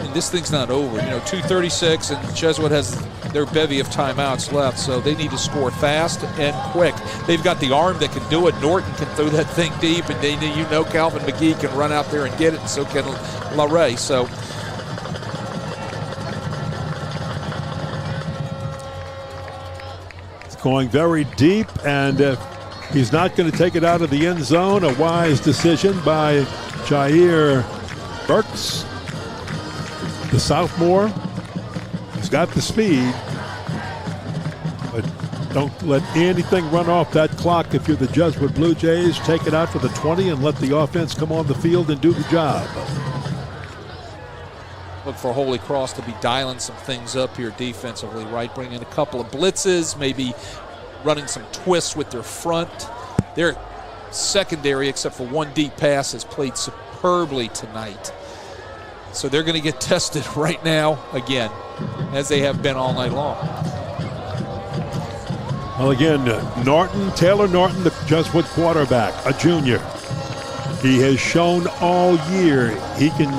[SPEAKER 2] And this thing's not over. 2:36, and Jesuit has their bevy of timeouts left, so they need to score fast and quick. They've got the arm that can do it. Norton can throw that thing deep, and Calvin McGee can run out there and get it, and so can LaRay. So
[SPEAKER 1] it's going very deep, and he's not going to take it out of the end zone. A wise decision by Jair Burks, the sophomore. He's got the speed, but don't let anything run off that clock. If you're the Jesuit Blue Jays, take it out for the 20 and let the offense come on the field and do the job.
[SPEAKER 2] Look for Holy Cross to be dialing some things up here defensively, right? Bring in a couple of blitzes, maybe running some twists with their front. Their secondary, except for one deep pass, has played superbly tonight. So they're going to get tested right now again, as they have been all night long.
[SPEAKER 1] Well, again, Taylor Norton, the Jesuit quarterback, a junior. He has shown all year he can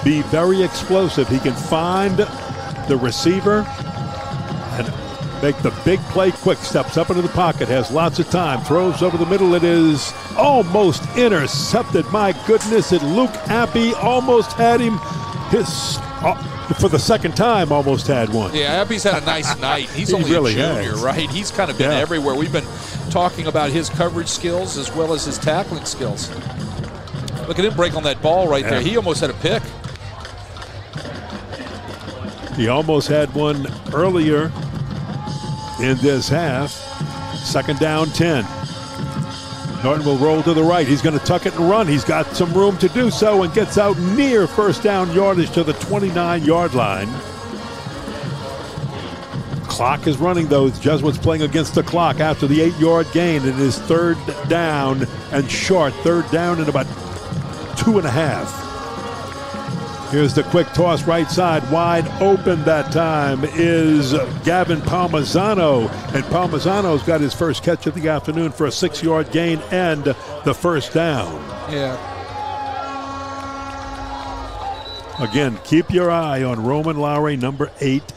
[SPEAKER 1] be very explosive. He can find the receiver and make the big play quick. Steps up into the pocket, has lots of time, throws over the middle. It is almost intercepted. My goodness, Luke Appy almost had him. For the second time, almost had one.
[SPEAKER 2] Yeah, Appy's had a nice night. He's only
[SPEAKER 1] really
[SPEAKER 2] a junior,
[SPEAKER 1] has.
[SPEAKER 2] right? He's kind of been everywhere. We've been talking about his coverage skills as well as his tackling skills. Look at him break on that ball right there. He almost had a pick.
[SPEAKER 1] He almost had one earlier in this half. Second down, 10. Norton will roll to the right. He's going to tuck it and run. He's got some room to do so and gets out near first down yardage to the 29-yard line. Clock is running, though. Jesuits playing against the clock after the 8-yard gain. It is third down and short. Third down and about 2.5. Here's the quick toss right side. Wide open that time is Gavin Palmisano. And Palmisano's got his first catch of the afternoon for a 6-yard gain and the first down.
[SPEAKER 2] Yeah.
[SPEAKER 1] Again, keep your eye on Roman Lowry, number 8,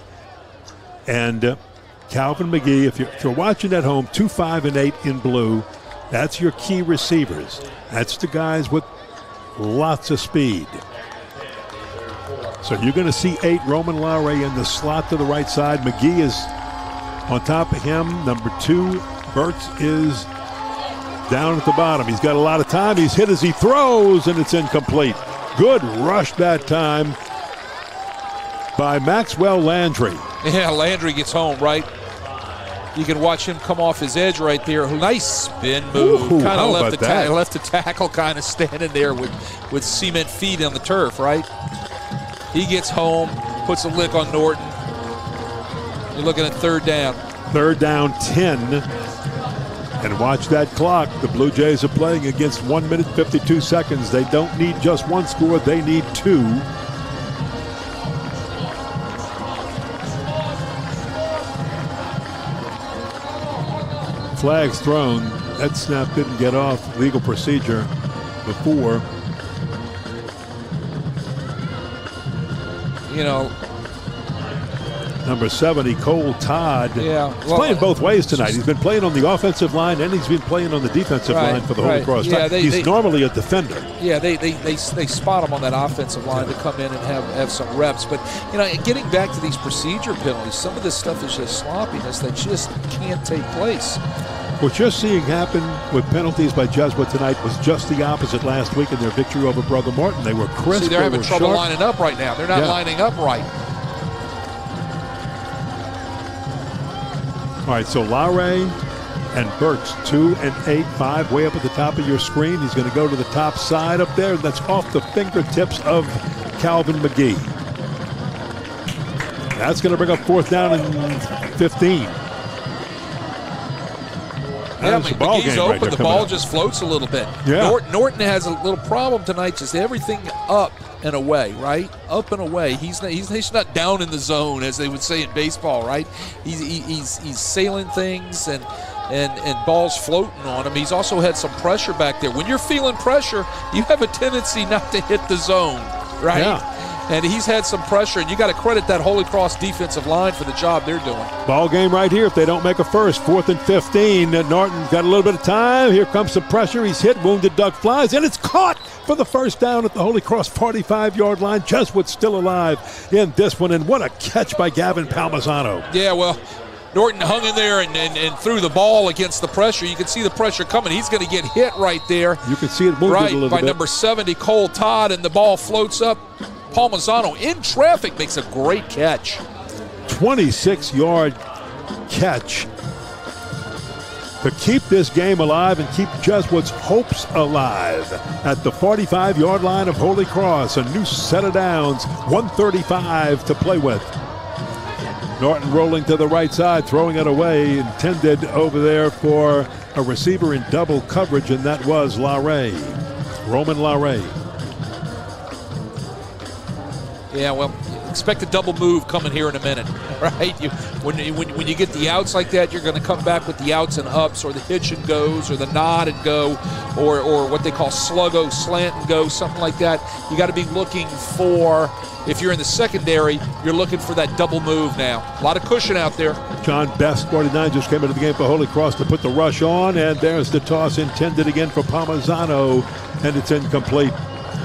[SPEAKER 1] and Calvin McGee. If you're watching at home, 2, 5, and 8 in blue, that's your key receivers. That's the guys with lots of speed. So you're going to see 8, Roman Lowry in the slot to the right side. McGee is on top of him. Number 2, Burks is down at the bottom. He's got a lot of time. He's hit as he throws, and it's incomplete. Good rush that time by Maxwell Landry.
[SPEAKER 2] Yeah, Landry gets home, right? You can watch him come off his edge right there. Nice spin move. Kind of left the tackle kind of standing there with cement feet on the turf, right? He gets home, puts a lick on Norton. You're looking at third down.
[SPEAKER 1] Third down, 10. And watch that clock. The Blue Jays are playing against 1 minute, 52 seconds. They don't need just one score. They need 2. Flags thrown. That snap didn't get off legal procedure before. Number 70, Cole Todd.
[SPEAKER 2] Yeah,
[SPEAKER 1] he's playing both ways tonight. He's been playing on the offensive line and he's been playing on the defensive line for the Holy Cross.
[SPEAKER 2] Yeah,
[SPEAKER 1] he's normally a defender.
[SPEAKER 2] Yeah, they spot him on that offensive line to come in and have some reps. But getting back to these procedure penalties, some of this stuff is just sloppiness that just can't take place.
[SPEAKER 1] What you're seeing happen with penalties by Jesuit tonight was just the opposite last week in their victory over Brother Martin. They were crisp.
[SPEAKER 2] See, they're having trouble lining up right now. They're not lining up right.
[SPEAKER 1] All right, so Lowry and Burks, 2 and 8, 5, way up at the top of your screen. He's going to go to the top side up there. That's off the fingertips of Calvin McGee. That's going to bring up fourth down and 15.
[SPEAKER 2] Yeah, McGee's open. Right, the ball just floats a little bit.
[SPEAKER 1] Yeah.
[SPEAKER 2] Norton has a little problem tonight, just everything up and away, right? Up and away. He's not down in the zone, as they would say in baseball, right? He's sailing things and balls floating on him. He's also had some pressure back there. When you're feeling pressure, you have a tendency not to hit the zone, right?
[SPEAKER 1] Yeah.
[SPEAKER 2] And he's had some pressure, and you got to credit that Holy Cross defensive line for the job they're doing.
[SPEAKER 1] Ball game right here if they don't make a first. 4th and 15. Norton's got a little bit of time. Here comes some pressure. He's hit. Wounded duck flies, and it's caught for the first down at the Holy Cross 45-yard line. Jesuit's still alive in this one, and what a catch by Gavin Palmisano.
[SPEAKER 2] Yeah, well, Norton hung in there and threw the ball against the pressure. You can see the pressure coming. He's going to get hit right there.
[SPEAKER 1] You can see it moving a little bit.
[SPEAKER 2] By number 70, Cole Todd, and the ball floats up. Palmisano in traffic makes a great catch.
[SPEAKER 1] 26-yard catch to keep this game alive and keep Jesuit's hopes alive at the 45-yard line of Holy Cross. A new set of downs, 1:35 to play with. Norton rolling to the right side, throwing it away, intended over there for a receiver in double coverage, and that was Larray, Roman Larray.
[SPEAKER 2] Yeah, well, expect a double move coming here in a minute, right? When you get the outs like that, you're going to come back with the outs and ups, or the hitch and goes, or the nod and go, or what they call sluggo, slant and go, something like that. You got to be looking for, if you're in the secondary, you're looking for that double move now. A lot of cushion out there.
[SPEAKER 1] John Best, 49, just came into the game for Holy Cross to put the rush on, and there's the toss intended again for Palmisano, and it's incomplete.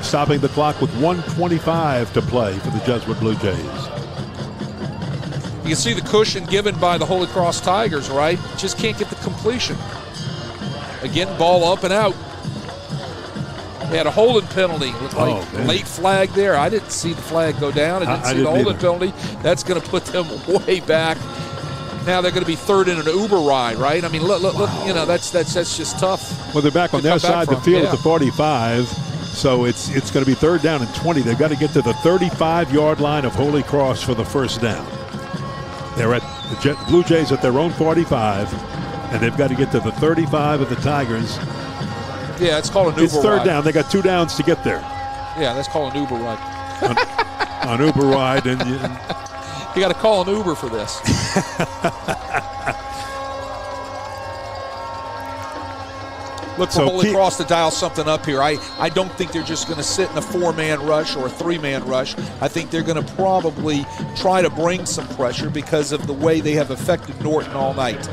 [SPEAKER 1] Stopping the clock with 1:25 to play for the Jesuit Blue Jays.
[SPEAKER 2] You can see the cushion given by the Holy Cross Tigers, right? Just can't get the completion. Again, ball up and out. They had a holding penalty with late flag there. I didn't see the flag go down. I didn't see the holding penalty. That's going to put them way back. Now they're going to be third in an Uber ride, right? I mean, look, you know, that's just tough.
[SPEAKER 1] Well, they're back on their side of the field at the 45. So it's going to be 3rd down and 20. They've got to get to the 35-yard line of Holy Cross for the first down. They're at the Blue Jays at their own 45, and they've got to get to the 35 of the Tigers.
[SPEAKER 2] Yeah, it's called an Uber ride.
[SPEAKER 1] It's 3rd down. They got 2 downs to get there.
[SPEAKER 2] Yeah, that's called an Uber ride.
[SPEAKER 1] On Uber ride. And
[SPEAKER 2] you got to call an Uber for this. Look for Holy Cross to dial something up here. I don't think they're just going to sit in a 4-man rush or a 3-man rush. I think they're going to probably try to bring some pressure because of the way they have affected Norton all night.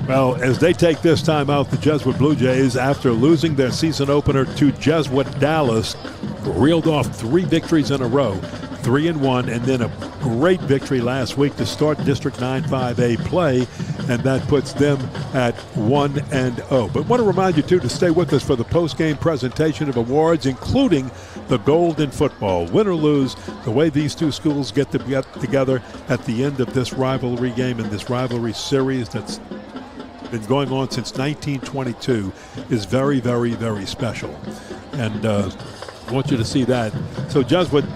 [SPEAKER 1] Well, as they take this time out, the Jesuit Blue Jays, after losing their season opener to Jesuit Dallas, reeled off 3 victories in a row, 3-1, and then a great victory last week to start District 9-5A play, and that puts them at 1-0. But want to remind you, too, to stay with us for the post-game presentation of awards, including the gold in football. Win or lose, the way these two schools get together at the end of this rivalry game and this rivalry series that's been going on since 1922 is very, very, very special. And I want you to see that. So Jesuit,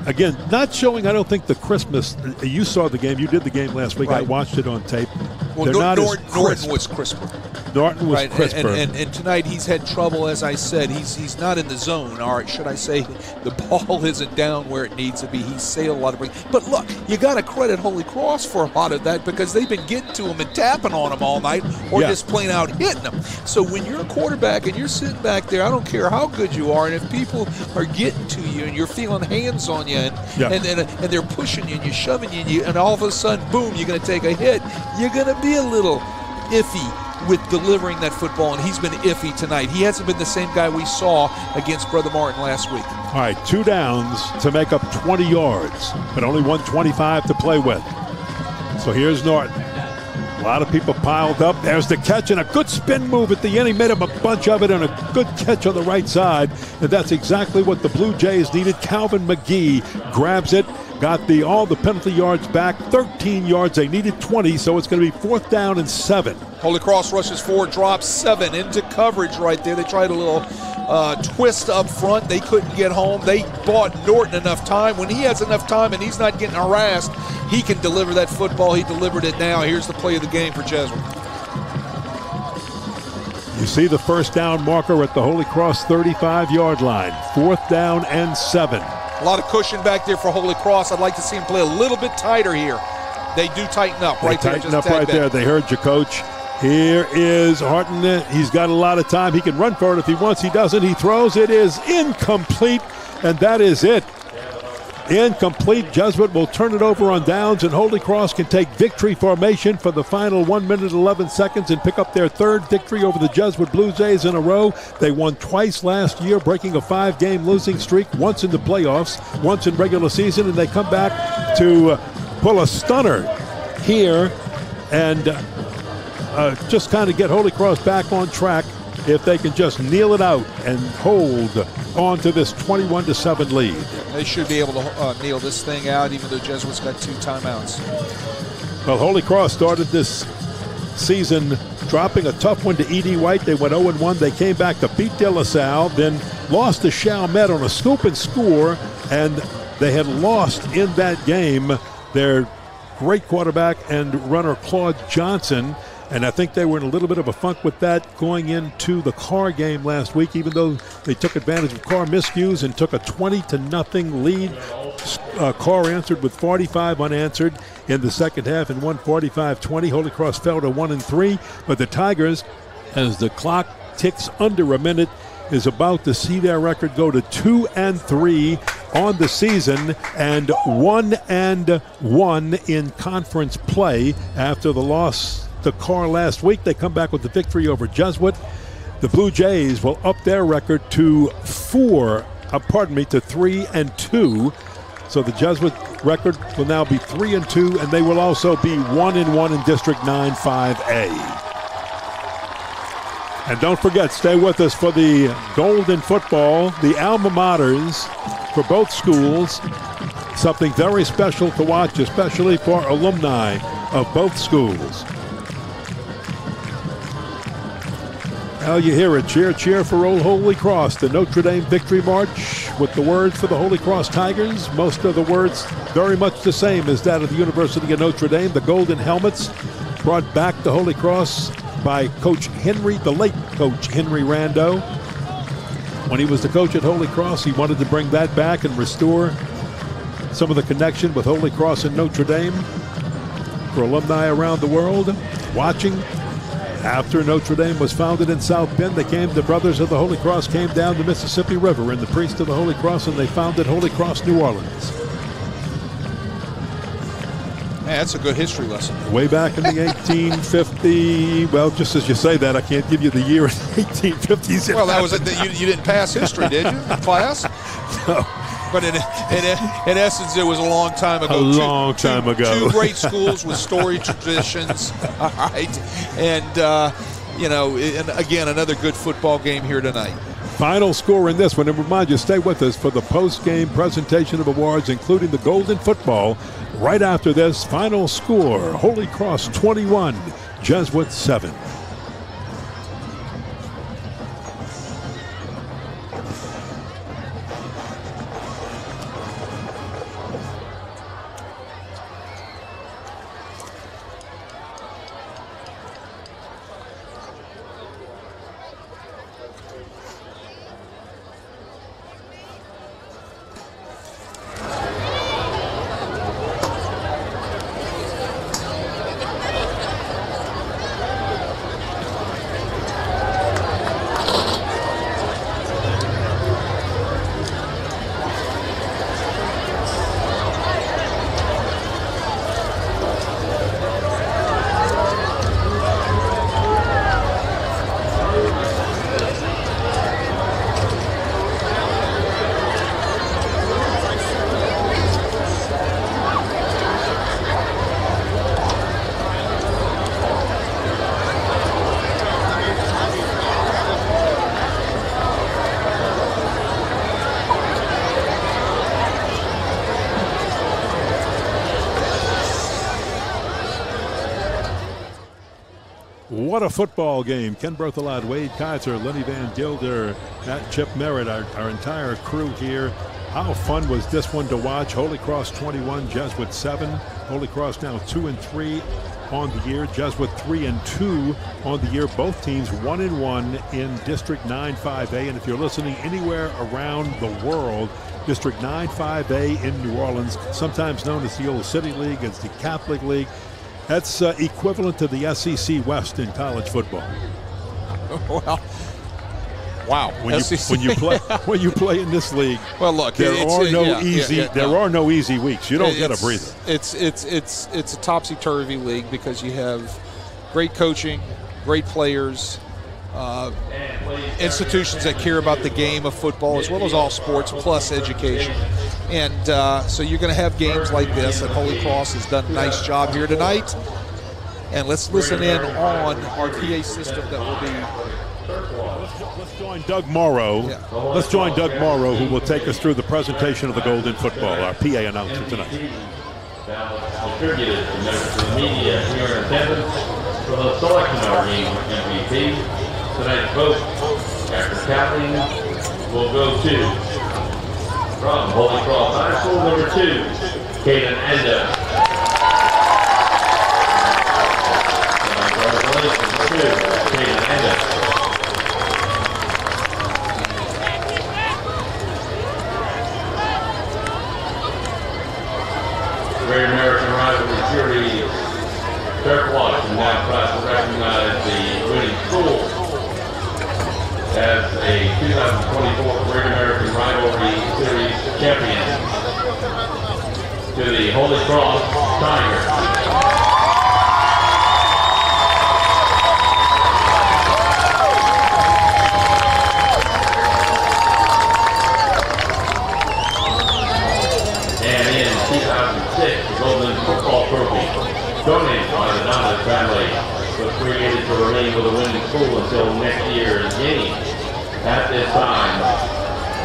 [SPEAKER 1] again, not showing, I don't think, the crispness. You saw the game. You did the game last week. Right. I watched it on tape.
[SPEAKER 2] Well, Norton was crisper.
[SPEAKER 1] Norton was crisper.
[SPEAKER 2] And tonight he's had trouble, as I said. He's not in the zone, or should I say the ball isn't down where it needs to be. He's sailed a lot of rings. But look, you got to credit Holy Cross for a lot of that because they've been getting to him and tapping on him all night or just plain out hitting him. So when you're a quarterback and you're sitting back there, I don't care how good you are, and if people are getting to you and you're feeling hands on you and they're pushing you and you're shoving you and all of a sudden, boom, you're going to take a hit, you're going to be a little iffy with delivering that football, and he's been iffy tonight. He hasn't been the same guy we saw against Brother Martin last week.
[SPEAKER 1] All right, 2 downs to make up 20 yards, but only 1:25 to play with. So here's Norton. A lot of people piled up. There's the catch and a good spin move at the end. He made him a bunch of it and a good catch on the right side. And that's exactly what the Blue Jays needed. Calvin McGee grabs it. Got all the penalty yards back, 13 yards. They needed 20, so it's going to be 4th down and 7.
[SPEAKER 2] Holy Cross rushes 4, drops 7 into coverage right there. They tried a little twist up front. They couldn't get home. They bought Norton enough time. When he has enough time and he's not getting harassed, he can deliver that football. He delivered it now. Here's the play of the game for Jesuit.
[SPEAKER 1] You see the first down marker at the Holy Cross 35-yard line. 4th down and 7.
[SPEAKER 2] A lot of cushion back there for Holy Cross. I'd like to see him play a little bit tighter here. They do tighten up right there.
[SPEAKER 1] Tighten up right there. They heard you, Coach. Here is Harton. He's got a lot of time. He can run for it if he wants. He doesn't. He throws. It is incomplete, and that is it. Incomplete. Jesuit will turn it over on downs, and Holy Cross can take victory formation for the final 1 minute 11 seconds and pick up their 3rd victory over the Jesuit Blue Jays in a row. They won twice last year, breaking a 5-game losing streak, once in the playoffs, once in regular season, and they come back to pull a stunner here and just kind of get Holy Cross back on track if they can just kneel it out and hold on to this 21-7 lead.
[SPEAKER 2] They should be able to kneel this thing out, even though Jesuit's got 2 timeouts.
[SPEAKER 1] Well, Holy Cross started this season dropping a tough one to E.D. White. They went 0-1. They came back to beat De La Salle, then lost to Chalmette on a scoop and score, and they had lost in that game their great quarterback and runner Claude Johnson. And I think they were in a little bit of a funk with that going into the Carr game last week, even though they took advantage of Carr miscues and took a 20-0 lead. Carr answered with 45 unanswered in the second half and won 45-20. Holy Cross fell to 1-3, but the Tigers, as the clock ticks under a minute, is about to see their record go to 2-3 on the season and 1-1 in conference play after the loss to Carr last week. They come back with the victory over Jesuit. The Blue Jays will up their record to 3-2. So the Jesuit record will now be 3-2, and they will also be 1-1 in District 9 5A. And don't forget, stay with us for the Golden Football, the alma maters for both schools. Something very special to watch, especially for alumni of both schools. Now you hear it, cheer, cheer for Old Holy Cross, the Notre Dame Victory March with the words for the Holy Cross Tigers. Most of the words very much the same as that of the University of Notre Dame. The golden helmets brought back to Holy Cross by Coach Henry, the late Coach Henry Rando. When he was the coach at Holy Cross, he wanted to bring that back and restore some of the connection with Holy Cross and Notre Dame for alumni around the world watching. After Notre Dame was founded in South Bend, the Brothers of the Holy Cross came down the Mississippi River in the Priest of the Holy Cross, and they founded Holy Cross New Orleans.
[SPEAKER 2] Man, that's a good history lesson.
[SPEAKER 1] Way back in the 1850, well, just as you say that, I can't give you the year in 1850s.
[SPEAKER 2] Well, that was you didn't pass history, did you, class?
[SPEAKER 1] No.
[SPEAKER 2] But in essence, it was a long time ago.
[SPEAKER 1] A long time ago.
[SPEAKER 2] 2 great schools with storied traditions. All right. And, and again, another good football game here tonight.
[SPEAKER 1] Final score in this one. And remind you, stay with us for the post-game presentation of awards, including the Golden Football. Right after this, final score, Holy Cross 21, Jesuit 7. what a football game. Ken Berthelot, Wade Kaiser, Lenny Van Gilder, Matt Chip Merritt, our entire crew here. How fun was this one to watch? Holy Cross 21, Jesuit 7. Holy Cross now 2-3 on the year. Jesuit 3-2 on the year. Both teams 1-1 in District 9-5A. And if you're listening anywhere around the world, District 9-5A in New Orleans, sometimes known as the old City League, it's the Catholic League. That's equivalent to the SEC West in college football.
[SPEAKER 2] Well, wow.
[SPEAKER 1] When you play in this league,
[SPEAKER 2] well, look,
[SPEAKER 1] there are no easy weeks. You don't get a breather.
[SPEAKER 2] It's a topsy-turvy league because you have great coaching, great players, institutions that care about the game of football as well as all sports, plus education. And so you're going to have games like this, and Holy Cross has done a nice job here tonight. And let's listen in on our PA system that will be.
[SPEAKER 1] Let's join Doug Morrow. Yeah. Let's join Doug Morrow, who will take us through the presentation of the Golden Football, our PA announcer tonight.
[SPEAKER 4] Distributed to members of the media here in attendance for the selection of our game MVP. Tonight's vote, after tallying, will go to, from Holy Cross High School, number 2, Caden Enda. Congratulations to Caden Enda. Great American Rivalry Series Turf Watch and now proud to recognize the winning school as a 2024 Great American Rivalry Series champion to the Holy Cross Tigers. And in 2006, the Golden Football Trophy, donated by the Donovan family, was created to remain with the winning school until next year's game. At this time,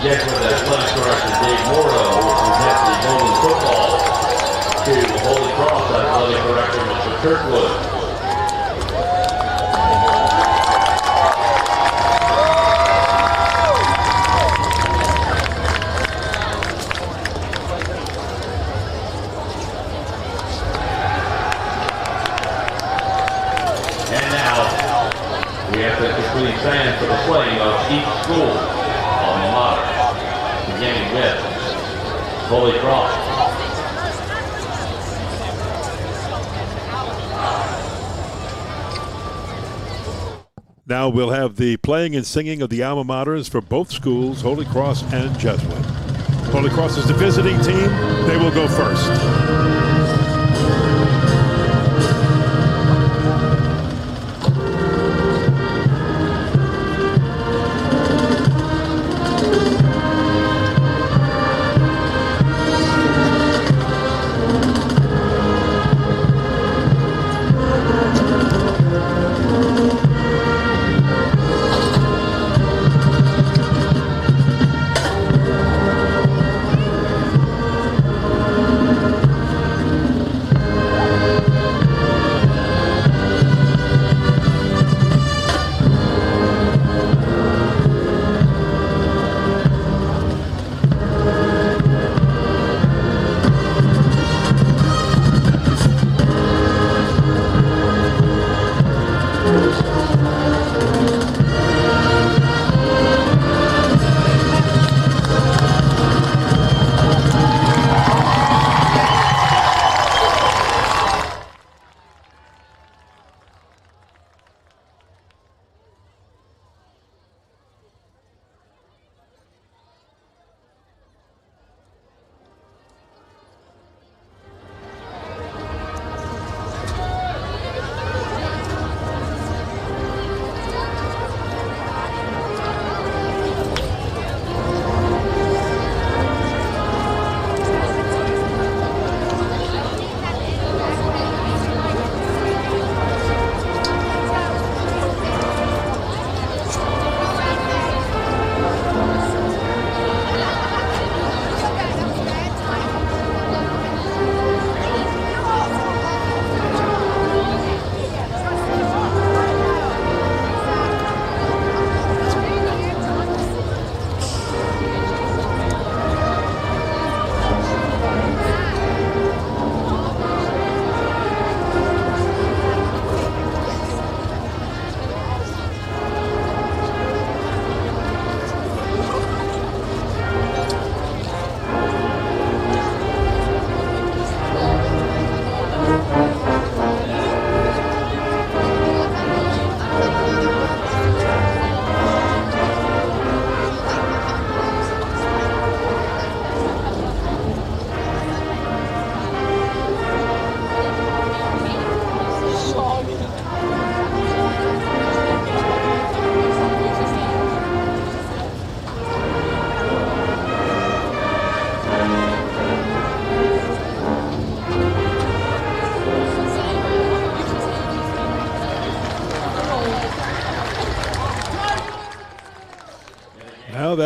[SPEAKER 4] Jesuit Athletic Director Dave Morrow will present the Golden Football to Holy Cross Athletic Director Mr. Kirkwood. Fans for the playing of each school alma mater, beginning with Holy Cross.
[SPEAKER 1] Now we'll have the playing and singing of the alma maters for both schools, Holy Cross and Jesuit. Holy Cross is the visiting team. They will go first.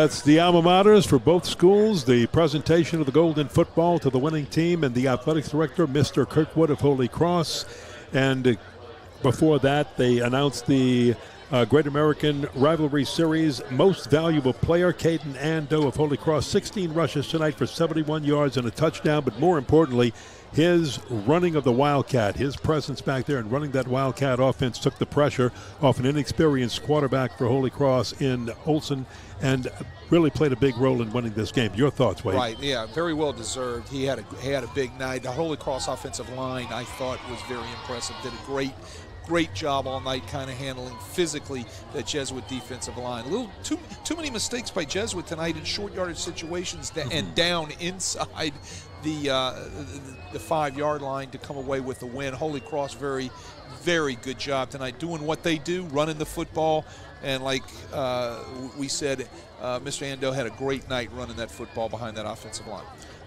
[SPEAKER 1] that's the alma maters for both schools. The presentation of the Golden Football to the winning team and the athletics director, Mr. Kirkwood of Holy Cross. And before that, they announced the Great American Rivalry Series Most Valuable Player, Caden Ando of Holy Cross. 16 rushes tonight for 71 yards and a touchdown, but more importantly, his running of the Wildcat, his presence back there and running that Wildcat offense took the pressure off an inexperienced quarterback for Holy Cross in Olson and really played a big role in winning this game. Your thoughts, Wade?
[SPEAKER 2] Right, yeah, very well deserved. He had a big night. The Holy Cross offensive line, I thought, was very impressive. Did a great job all night kind of handling physically that Jesuit defensive line. A little too many mistakes by Jesuit tonight in short yardage situations and down inside the 5-yard line to come away with the win. Holy Cross, very, very good job tonight doing what they do, running the football. And like we said, Mr. Ando had a great night running that football behind that offensive line.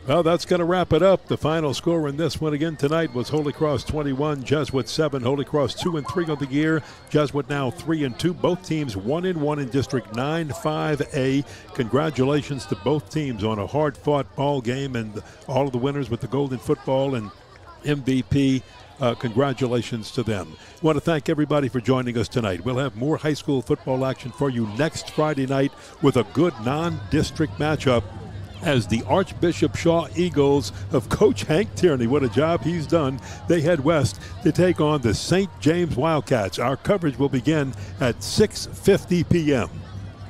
[SPEAKER 1] Well, that's going to wrap it up. The final score in this one again tonight was Holy Cross 21, Jesuit 7. Holy Cross 2-3 on the year. Jesuit now 3-2. Both teams 1-1 in District 9-5A. Congratulations to both teams on a hard-fought ball game and all of the winners with the Golden Football and MVP. Congratulations to them. I want to thank everybody for joining us tonight. We'll have more high school football action for you next Friday night with a good non-district matchup as the Archbishop Shaw Eagles of Coach Hank Tierney, what a job he's done, they head west to take on the St. James Wildcats. Our coverage will begin at 6:50 p.m.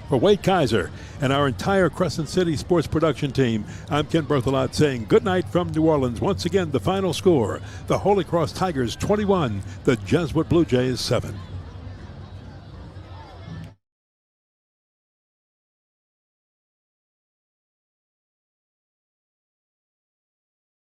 [SPEAKER 1] For Wade Kaiser and our entire Crescent City sports production team, I'm Ken Berthelot saying good night from New Orleans. Once again, the final score, the Holy Cross Tigers 21, the Jesuit Blue Jays 7.